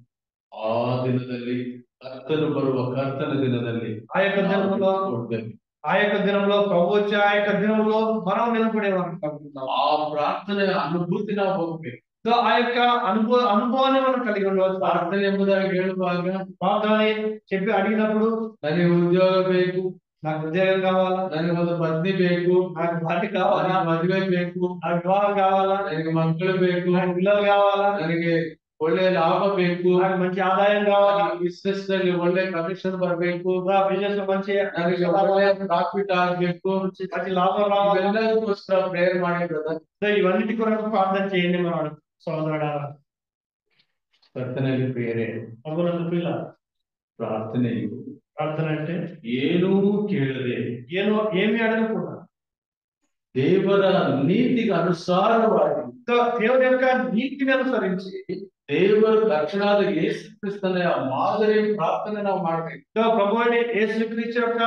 ಆ ದಿನದಲ್ಲಿ ಕರ್ತನು ಬರುವ ಕರ್ತನ ದಿನದಲ್ಲಿ ఆ యొక్క దినంలో ಕೊಡ್ಬೇಕು. ఆ యొక్క దినంలో ప్రభు వచ్చే ఆ యొక్క దినంలో మనం నిలబడేవారు అనుకుంటున్నాం. ಆ ಪ್ರಾರ್ಥನೆಯ ಅನುಭೂತಿ ನಾವು ಹೋಗ್ಬೇಕು. ఆ యొక్క అనుభవాన్ని మనం కలిగి ఉండవచ్చు. ಪ್ರಾರ್ಥನೆ ಎಂಬುದಾಗಿ ಹೇಳುವಾಗ ప్రార్థన చెప్పి అడిగినప్పుడు, ನನಗೆ ಉದ್ಯೋಗ ಬೇಕು, నాకు ఉద్యోగం కావాలా, ನನಗೆ ಒಂದು ಪತ್ನಿ ಬೇಕು, నాకు భార్య కావాలా, ನನಗೆ ಮದುವೆ ಬೇಕು, నాకు వివాహం కావాలా, ನನಗೆ ಮಕ್ಕಳು ಬೇಕು, నాకు పిల్లలు కావాలా, ನನಗೆ ಒಳ್ಳೆ ಲಾಭ ಬೇಕು, నాకు మంచి ఆదాయం కావాలా, ಬಿಸ್ನೆಸ್ ನಲ್ಲಿ ಒಳ್ಳೆ ಕಮಿಷನ್ ಬರಬೇಕು, బిజినెస్ లో మంచి ನನಗೆ ಒಳ್ಳೆ ಪ್ರಾಫಿಟ್ ಆಗ್ಬೇಕು, మంచి లాభం రావాలా. ಇವೆಲ್ಲದಕ್ಕೋಸ್ಕರ ಪ್ರೇಯರ್ ಮಾಡಿ ಬ್ರದರ್. ఇవన్నిటి కొరకు ప్రార్థన చేయండి మన సోదరుడా. ಕರ್ತನಲ್ಲಿ ಪ್ರೇರೆ ప్రభునందు పిల్ల, ಪ್ರಾರ್ಥನೆಯು ప్రార్థన అంటే ಏನೂ ಕೇಳದೆ ఏమి అడగకుండా ದೇವರ ನೀತಿಗೆ ಅನುಸಾರವಾಗಿ దేవుని యొక్క నీతిని అనుసరించి ದೇವರು ರಕ್ಷಣಾದ ಯೇಸು ಕ್ರಿಸ್ತನ ಮಾದರಿ ಪ್ರಾರ್ಥನೆ ನಾವು ಮಾಡ್ಬೇಕು. ప్రభు అయిన యేసుక్రీస్తు యొక్క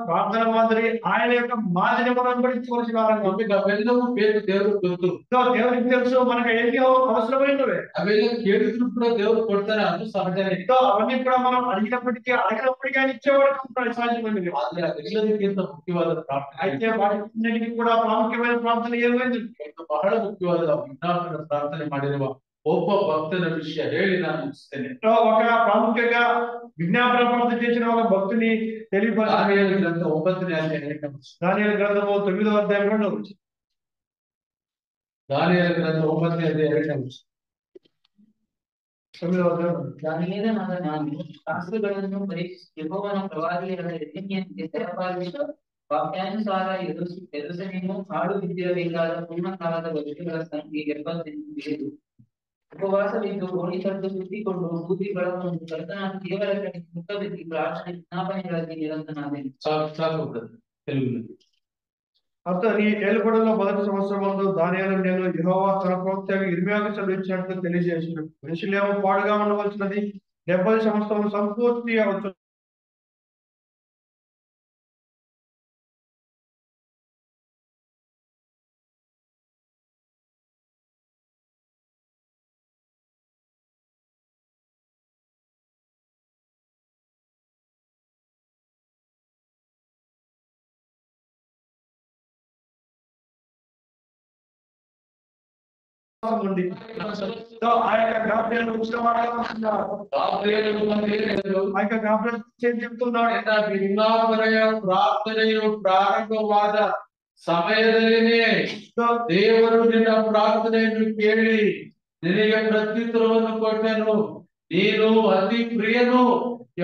ప్రార్థన మాదిరి, ఆయన యొక్క మాదిరి మనం అనుసరించవలసిన వారంగా. ನಮಗೆ ಅವೆಲ್ಲವೂ ಬೇಕು, ದೇವ್ರಿಗೆ ಗೊತ್ತು. దేవునికి తెలుసు మనకు ఎన్ని అవసరమైనవే. ಅವೆಲ್ಲ ಕೇಳಿದ್ರು ಕೂಡ ದೇವ್ರು ಕೊಡ್ತಾರೆ, ಅದು ಸಹಜನೇ. అవన్నీ కూడా మనం అడిగినప్పటికీ ఆయన ఇచ్చేవాడు సహజమైనవి. ಆದ್ರೆ ಅದೆಲ್ಲದಕ್ಕಿಂತ ಮುಖ್ಯವಾದ ಪ್ರಾರ್ಥನೆ, అయితే వాటికి కూడా ప్రాముఖ్యమైన ప్రార్థన ఏమైంది? ಬಹಳ ಮುಖ್ಯವಾದ ವಿಜ್ಞಾಪನ ಪ್ರಾರ್ಥನೆ ಮಾಡಿರುವ ಒಬ್ಬ ಭಕ್ತನ ವಿಷಯ ಹೇಳಿ ನಾನು ಮುಗಿಸ್ತೇನೆ. ఒక ప్రాముఖ్యంగా విజ్ఞాపన ప్రార్థన చేసిన ఒక భక్తుని తెలియపరచాలి. దానియేలు గ్రంథం 9ನೇ అధ్యాయం. దానియేలు గ్రంథము 9వ అధ్యాయం 2వ వచనం. దానియేలు గ్రంథం 9ನೇ అధ్యాయం 2వ వచనం. 9వ అధ్యాయం. ದಾನಿಯೇಲನಾದ ನಾನು ಶಾಸ್ತ್ರಗಳನ್ನು ಪರೀಕ್ಷಿಸಿ ಯೆಹೋವನ ಪ್ರವಾದಿಗಳ ಎಣ್ಣೆಯಂತೆ ಸ್ಥಿರಪಾಲಿಸಿ ವಾಕ್ಯಾನುಸಾರ ಯೆರೂಸಲೇಮು ಹಾಳು ಬಿದ್ದಿರಬೇಕಾದ ಪೂರ್ಣ ಕಾಲದ ವರ್ಷಗಳ ಸಂಖ್ಯೆ 78 ತಿಳಿದು ಉಪವಾಸವಿದ್ದು ಓಣಿತದ್ದು ಸುತ್ತಿಕೊಂಡು ಬೂದಿ ಬಳಕೊಂಡು ಕರ್ತನಾದ ದೇವರ ಕಡೆಗೆ ಮುಖವೆತ್ತಿ ಪ್ರಾರ್ಥನೆ ವಿಜ್ಞಾಪನೆಗಳಲ್ಲಿ ನಿರಂತರನಾದೆನು. ಸಾಕು తెలుగులో. అతని ఏలుబడిలో మొదటి సంవత్సరం ముందు దానియేలు నేను యెహోవా తన ప్రవక్త ఇర్మీయాకు సెలవిచ్చినట్లు తెలియజేసినట్టు యెరూషలేము పాడుగా ఉండవలసినది 70 సంవత్సరములు సంపూర్తి అవుతుంది. నుండి సో ఆ యొక్క గాబ్రియల్ వచ్చిన వాడుగా ఉంటున్నారు. ఆ యొక్క గాబ్రియల్ ఏం చెప్తున్నాడు? ವಿಜ್ಞಾಪನೆಯ ಪ್ರಾರ್ಥನೆಯು ಪ್ರಾರಂಭವಾದ ಸಮಯದಲ್ಲಿನೇ ದೇವರು ನಿನ್ನ ಪ್ರಾರ್ಥನೆಯನ್ನು ಕೇಳಿ ನಿನಗೆ ಪ್ರತ್ಯುತ್ತರವನ್ನು ಕೊಟ್ಟನು, ನೀನು ಅತಿ ಪ್ರಿಯನು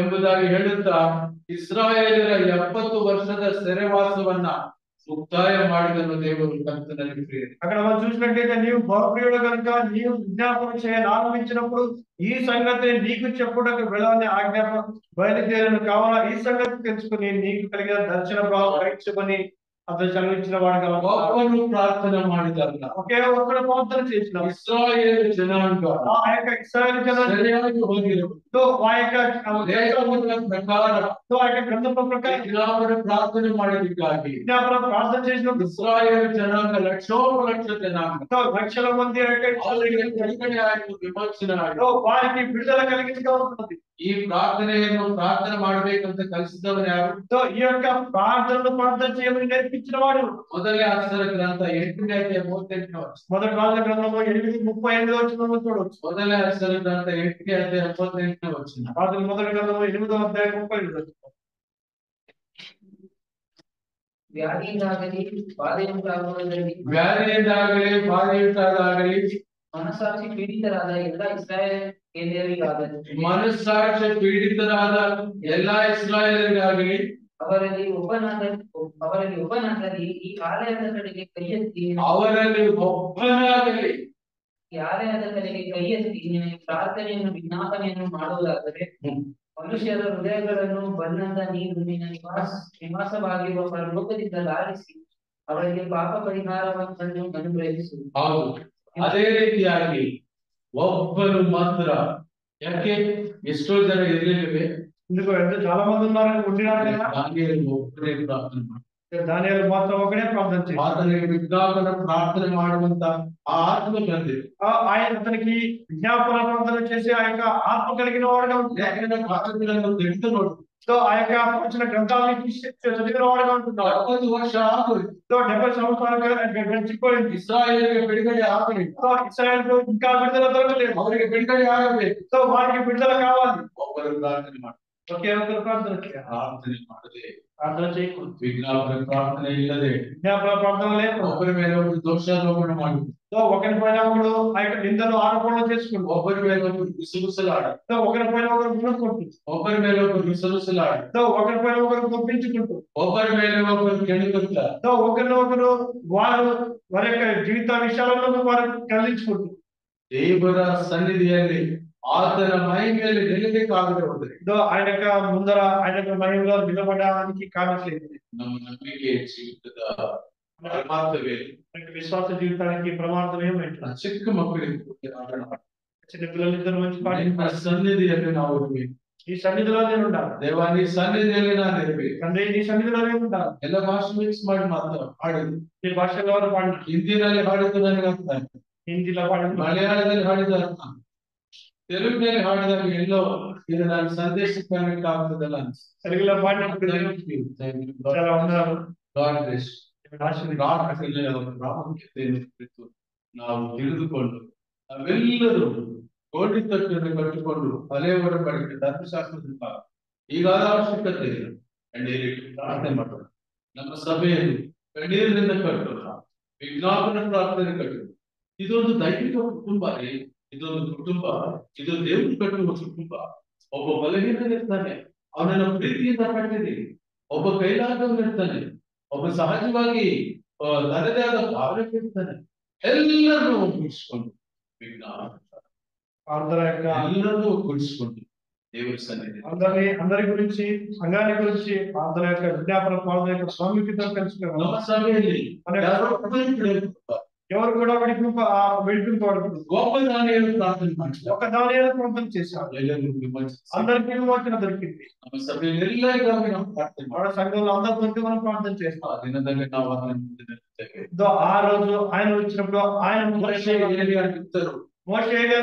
ಎಂಬುದಾಗಿ ಹೇಳುತ್ತಾ ಇಸ್ರಾಯೇಲರ 70 ವರ್ಷದ ಸೆರೆವಾಸವನ್ನ ಮುಕ್ತಾಯ ಮಾಡಿದನು ದೇವರು ಕರ್ತನಲ್ಲಿ ಪ್ರಿಯ. అక్కడ మనం చూసినట్లయితే నీవు బహుప్రియుడు కనుక నీవు విజ్ఞాపన చేయాలని ఆరంభించినప్పుడు ఈ సంగతి నీకు చెప్పుటకు వెళ్ళని ఆజ్ఞాపన బయలుదేరను కావాలా ఈ సంగతి తెలుసుకుని నీకు కలిగిన దర్శన భావం గ్రహించుకొని అతను చదివించిన వాడుగా ಒಬ್ಬನು ಪ್ರಾರ್ಥನೆ ಮಾಡಿದಾಗ ఒకే ఒక్కడు ప్రార్థన చేసిన ಇಸ್ರಾಯೇಲ್ ಜನಾಂಗ ఆ యొక్క ఇశ్రాయేలు జనాంగం ಸರಿಯಾಗಿ ಹೋಗಿರು ఆ యొక్క ಲೇಖನದ ಪ್ರಕಾರ ఆ యొక్క గ్రంథం ప్రకారం ವಿಜ್ಞಾಪನೆ ಪ್ರಾರ್ಥನೆ ಮಾಡಿದ್ದಕ್ಕಾಗಿ విజ్ఞాపన ప్రార్థన చేసినప్పుడు ಇಸ್ರಾಯೇಲ್ ಜನಾಂಗ ಲಕ್ಷೋಪಲಕ್ಷ ಜನಾಂಗ లక్షల మంది యొక్క ಅವರಿಗೆ ಬಿಡುಗಡೆ ಆಯಿತು, ವಿಮೋಚನೆ ಆಯಿತು. వారికి విడుదల కలిగించగా ఉంటుంది. ಈ ಪ್ರಾರ್ಥನೆಯನ್ನು ಪ್ರಾರ್ಥನೆ ಮಾಡಬೇಕಂತ ಕಲಿಸಿದವನು ಯಾರು? ఈ యొక్క ప్రార్థనను ప్రార్థన చేయమని నేర్పించిన వాడు ಮೊದಲನೇ ಅಕ್ಷರ ಗ್ರಂಥ 8ನೇ ಅಧ್ಯಾಯ 38ನೇ ವರ್ಷ. మొదటి రాజుల గ్రంథంలో 8:38 వచ్చిన చూడవచ్చు. ಮೊದಲನೇ ಅಕ್ಷರ ಗ್ರಂಥ 8ನೇ ಅಧ್ಯಾಯ 38ನೇ ವರ್ಷ. రాజుల మొదటి గ్రంథంలో 8వ అధ్యాయం 32 వచ్చిన. ವ್ಯಾಧಿಯಿಂದಾಗಲಿ ಬಾಧೆಯುಂಟಾಗುವುದರಲ್ಲಿ ವ್ಯಾಧಿಯಿಂದಾಗಲಿ ಬಾಧೆಯುಂಟಾದಾಗಲಿ ಮನಸ್ಸಾಕ್ಷಿ ಪೀಡಿತರಾದ ಎಲ್ಲ ಇಸ್ರಾಯೇಲ್ಯರಿಗಾಗಲಿ ಮನಸ್ಸಾಕ್ಷಿ ಪೀಡಿತರಾದ ಎಲ್ಲಾ ಇಸ್ರಾಯೇಲರಿಗಾಗಲಿ ಅವರಲ್ಲಿ ಒಬ್ಬನಾಗಲಿ ಈ ಆಲಯದ ಕಡೆಗೆ ಕೈ ಎತ್ತಿ ಅವರಲ್ಲಿ ಒಬ್ಬನಾಗಲಿ ಈ ಆಲಯದ ಕಡೆಗೆ ಕೈ ಎತ್ತಿ ನಿನಗೆ ಪ್ರಾರ್ಥನೆಯನ್ನು ವಿಜ್ಞಾಪನೆಯನ್ನು ಮಾಡುವುದಾದರೆ ಮನುಷ್ಯರ ಹೃದಯಗಳನ್ನು ಬಂದಂತ ನೀರು ನಿನ್ನ ನಿವಾಸವಾಗಿರುವ ಪರಲೋಕದಿಂದ ಲಾಲಿಸಿ ಅವರಿಗೆ ಪಾಪ ಪರಿಹಾರವನ್ನು ಅನುಗ್ರಹಿಸು. ಹೌದು, ಅದೇ ರೀತಿಯಾಗಿ ಒಬ್ಬರು ಮಾತ್ರ. ಯಾಕೆ ಎಷ್ಟೋ ಜನ ಇರಲಿಲ್ಲವೇ? ఇందుకు ఎంత చాలా మంది ఉన్నారు ఉండినారు కదా. ದಾನಿಯೇಲನು ಒಬ್ಬನೇ ಪ್ರಾರ್ಥನೆ ಮಾಡಿದ. దానియేలు మాత్రం ఒకడే ప్రార్థన చేశాడు. ಆತನಿಗೆ ವಿಜ್ಞಾಪನ ಪ್ರಾರ್ಥನೆ ಮಾಡುವಂತ ಆ ಆತ್ಮ ಬಂದಿದೆ. ఆయన అతనికి విజ్ఞాపన ప్రార్థన చేసి ఆ యొక్క ఆత్మ కలిగిన వాడుగా ఉంటుంది. ಯಾಕಂದ್ರೆ ಕಾಗದಗಳನ್ನು ತೆಗೆದು ನೋಡು. సో ఆ యొక్క వచ్చిన గ్రంథాలను చదివిన వాడుగా ఉంటున్నాడు. 70 ವರ್ಷ ಆಗೋಯ್ತು. 70 సంవత్సరాలుగా గడిచిపోయింది. ಇಸ್ರಾಯೇಲಿಗೆ ಬಿಡುಗಡೆ ಆಗಲಿಲ್ಲ. ఇశ్రాయేలుకు ఇంకా విడుదల దొరకలేదు. ಅವರಿಗೆ ಬಿಡುಗಡೆ ಆಗಬೇಕು. సో వారికి విడుదల కావాలి. ಒಬ್ಬರು ಪ್ರಾರ್ಥನೆ ಮಾಡಿ ఒకే ఒకరు ప్రార్థన చేయాలి. ಪ್ರಾರ್ಥನೆ ಮಾಡದೆ ప్రార్థన చేయకూడదు. ವಿಜ್ಞಾಪನೆ ಪ್ರಾರ್ಥನೆ ಇಲ್ಲದೆ విజ్ఞాపన ప్రార్థన లేదు. ಒಬ್ಬರ ಮೇಲೆ ಒಬ್ಬರು ದೋಷಾರೋಪಣ ಮಾಡಿ సో ఒకరి పైన ఒకడు ఆ యొక్క నిందలు ఆరోపణలు చేసుకుంటూ ಒಬ್ಬರ ಮೇಲೆ ಒಬ್ಬರು ಗುಸಗುಸಲಾಡಿ సో ఒకరి పైన ఒకరు గుణకుంటూ ಒಬ್ಬರ ಮೇಲೆ ಒಬ್ಬರು ಗುಸಗುಸಲಾಡಿ సో ఒకరి పైన ఒకరు గుప్పించుకుంటూ ಒಬ್ಬರ ಮೇಲೆ ಒಬ್ಬರು ಕೆಣಕುತ್ತಾ సో ఒకరినొకరు వారు వారి యొక్క జీవిత విషయాలను వారు కలిగించుకుంటూ ದೇವರ ಸನ್ನಿಧಿಯಲ್ಲಿ ಆತನ ಮಹಿಮೆಯಲ್ಲಿ ನಿಲ್ಲಬೇಕಾಗದೆ ಹೋದರೆ ఆయన యొక్క ముందర ఆయన యొక్క మహిమలో నిలబడడానికి కారణలేదు. ನಮ್ಮ ನಂಬಿಕೆ ಜೀವಿತದ ಪರಮಾರ್ಥವೇ విశ్వాస జీవితానికి ప్రమాదం ఏమిటి? ಚಿಕ್ಕ ಮಕ್ಕಳಿಗೆ ಆಡೋಣ. చిన్న పిల్లలిద్దరు మంచి పాట ನಿಮ್ಮ ಸನ್ನಿಧಿಯಲ್ಲಿ ನಾವು ಇರಬೇಕು. ఈ సన్నిధిలో నేను ఉండాలి. ದೇವ నీ ಸನ್ನಿಧಿಯಲ್ಲಿ ನಾನು ಇರಬೇಕು. తండ్రి నీ సన్నిధిలో నేను ఉండాలి. ಎಲ್ಲ ಭಾಷೆ ಮಿಕ್ಸ್ ಮಾಡಿ ಮಾತ್ರ ಹಾಡಿದ್ದು. ఈ భాషలో వారు పాడిన ಹಿಂದಿನಲ್ಲಿ ಹಾಡಿದ್ದು ನನಗೆ ಅರ್ಥ ಆಯ್ತು, హిందీలో పాడిన ಮಲಯಾಳದಲ್ಲಿ ಹಾಡಿದ ಅರ್ಥ, ತೆಲುಗಿನಲ್ಲಿ ಹಾಡಿದಾಗ ಎಲ್ಲೋ ಇದು ನಾನು ಸಂದೇಶಕ್ಕೆ ಆಗ್ತದಲ್ಲ ಅನ್ಸುತ್ತೆ. తెలుగులో పాడినప్పుడు చాలా ఉన్నారు. God bless you. ಪ್ರಾರ್ಥನೆಯಲ್ಲಿ ಅವರ ಪ್ರಾಮುಖ್ಯತೆಯನ್ನು ಕುರಿತು ನಾವು ತಿಳಿದುಕೊಂಡು ನಾವೆಲ್ಲರೂ ಕೋಟಿ ತಟ್ಟನ್ನು ಕಟ್ಟಿಕೊಂಡು ಹಳೆಯ ಒಡಂಬಡಿಕೆ ಧರ್ಮಶಾಸ್ತ್ರದಿಂದ ಈಗಾದ ಅವಶ್ಯಕತೆ ಇಲ್ಲ. ಕಣ್ಣೀರಿಟ್ಟು ಪ್ರಾರ್ಥನೆ ಮಾಡೋಣ. ನಮ್ಮ ಸಭೆಯನ್ನು ಕಣ್ಣೀರಿನಿಂದ ಕಟ್ಟೋಣ, ವಿಜ್ಞಾಪನ ಪ್ರಾರ್ಥನೆ ಕಟ್ಟೋಣ. ಇದೊಂದು ದೈವಿಕ ಕುಟುಂಬ ರೀ. ಇದೊಂದು ಕುಟುಂಬ, ಇದು ದೇವರು ಕಟ್ಟುವ ಕುಟುಂಬ. ಒಬ್ಬ ಬಲಹೀನನಿರ್ತಾನೆ, ಅವನನ್ನು ಪ್ರೀತಿಯಿಂದ ಕಟ್ಟಿರಿ. ಒಬ್ಬ ಕೈಲಾದವನಿರ್ತಾನೆ, ಒಬ್ಬ ಸಹಜವಾಗಿ ತನ್ನದೇ ಆದ ಭಾವನೆ ಇರ್ತಾನೆ. ಎಲ್ಲರನ್ನೂ ಒಗ್ಗೂಡಿಸಿಕೊಂಡು ಎಲ್ಲರನ್ನೂ ಒಗ್ಗೂಡಿಸಿಕೊಂಡು ದೇವರ ಸನ್ನಿಧಿ అందరి గురించి సంఘాన్ని గురించి ప్రార్థన యొక్క విజ్ఞాపన ప్రార్థన యొక్క స్వామికితో తెలుసుకున్నాం. ನಮ್ಮ ಸಭೆಯಲ್ಲಿ ఎవరు కూడా విడిపింపబడుతుంది. గొప్ప దానియేలు ప్రార్థన ಮಾಡಿದ. ఒక దానియేలు ప్రార్థన చేశారు. అందరికీ విమోచన దొరికింది. ನಮ್ಮ ಸಭೆಯಲ್ಲಿ ಎಲ್ಲರಿಗಾಗಿ ನಾವು ಪ್ರಾರ್ಥನೆ మన సంఘంలో అందరి గురించి మనం ప్రార్థన చేస్తాం. ಆ ದಿನದಲ್ಲಿ ನಾವು ಅದನ್ನು ಮುಂದೆ ನಿಲ್ತೇವೆ. ఆ రోజు ఆయన వచ్చినప్పుడు ఆయన మోషే ఏలియాను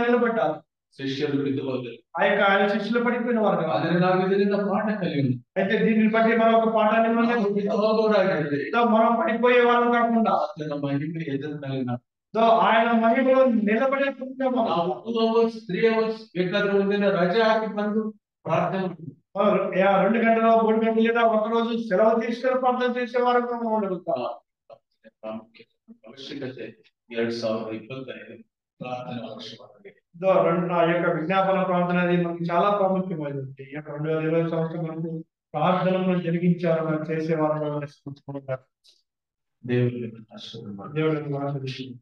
నిలబెట్టారు. శిష్యులు బిడ్డ ಹೋದರು. ఆ యొక్క ఆయన శిష్యులు పడిపోయిన వారు. ಆದರೆ ನಾವು ಇದರಿಂದ ಪಾಠ ಕಲಿಯೋಣ. అయితే దీన్ని బట్టి మనం ఒక పాఠాన్ని ಬಿದ್ದು ಹೋಗೋರಾಗಿರಲಿ. మనం పడిపోయే వాళ్ళం కాకుండా ಆತನ ಮಹಿಮೆ ಎದುರಿನಲ್ಲಿ ನಾವು ఆయన మహిమలో నిలబడే పుణ్యం ನಾವು 2 hours 3 hours ಬೇಕಾದ್ರೆ ಒಂದಿನ ರಜೆ ಹಾಕಿ ಬಂದು ಪ್ರಾರ್ಥನೆ ಮಾಡ್ತೀವಿ. 2 గంటలు 3 గంటలు లేదా ఒక రోజు సెలవు తీసుకొని ప్రార్థన చేసే వారు ఉండగలుగుతాం. ಪ್ರಾಮುಖ್ಯತೆ ಅವಶ್ಯಕತೆ 2025 ప్రార్థన అవసరమైనది. ఆ యొక్క విజ్ఞాపన ప్రార్థన అనేది మనకి చాలా ప్రాముఖ్యమైనది. ఈ యొక్క 2020 సంవత్సరం మనకు ప్రార్థనలు జరిగించాలని చేసేవారు దేవుని ఆశీర్వాదం. దేవుడిని ఆశీర్వదించును.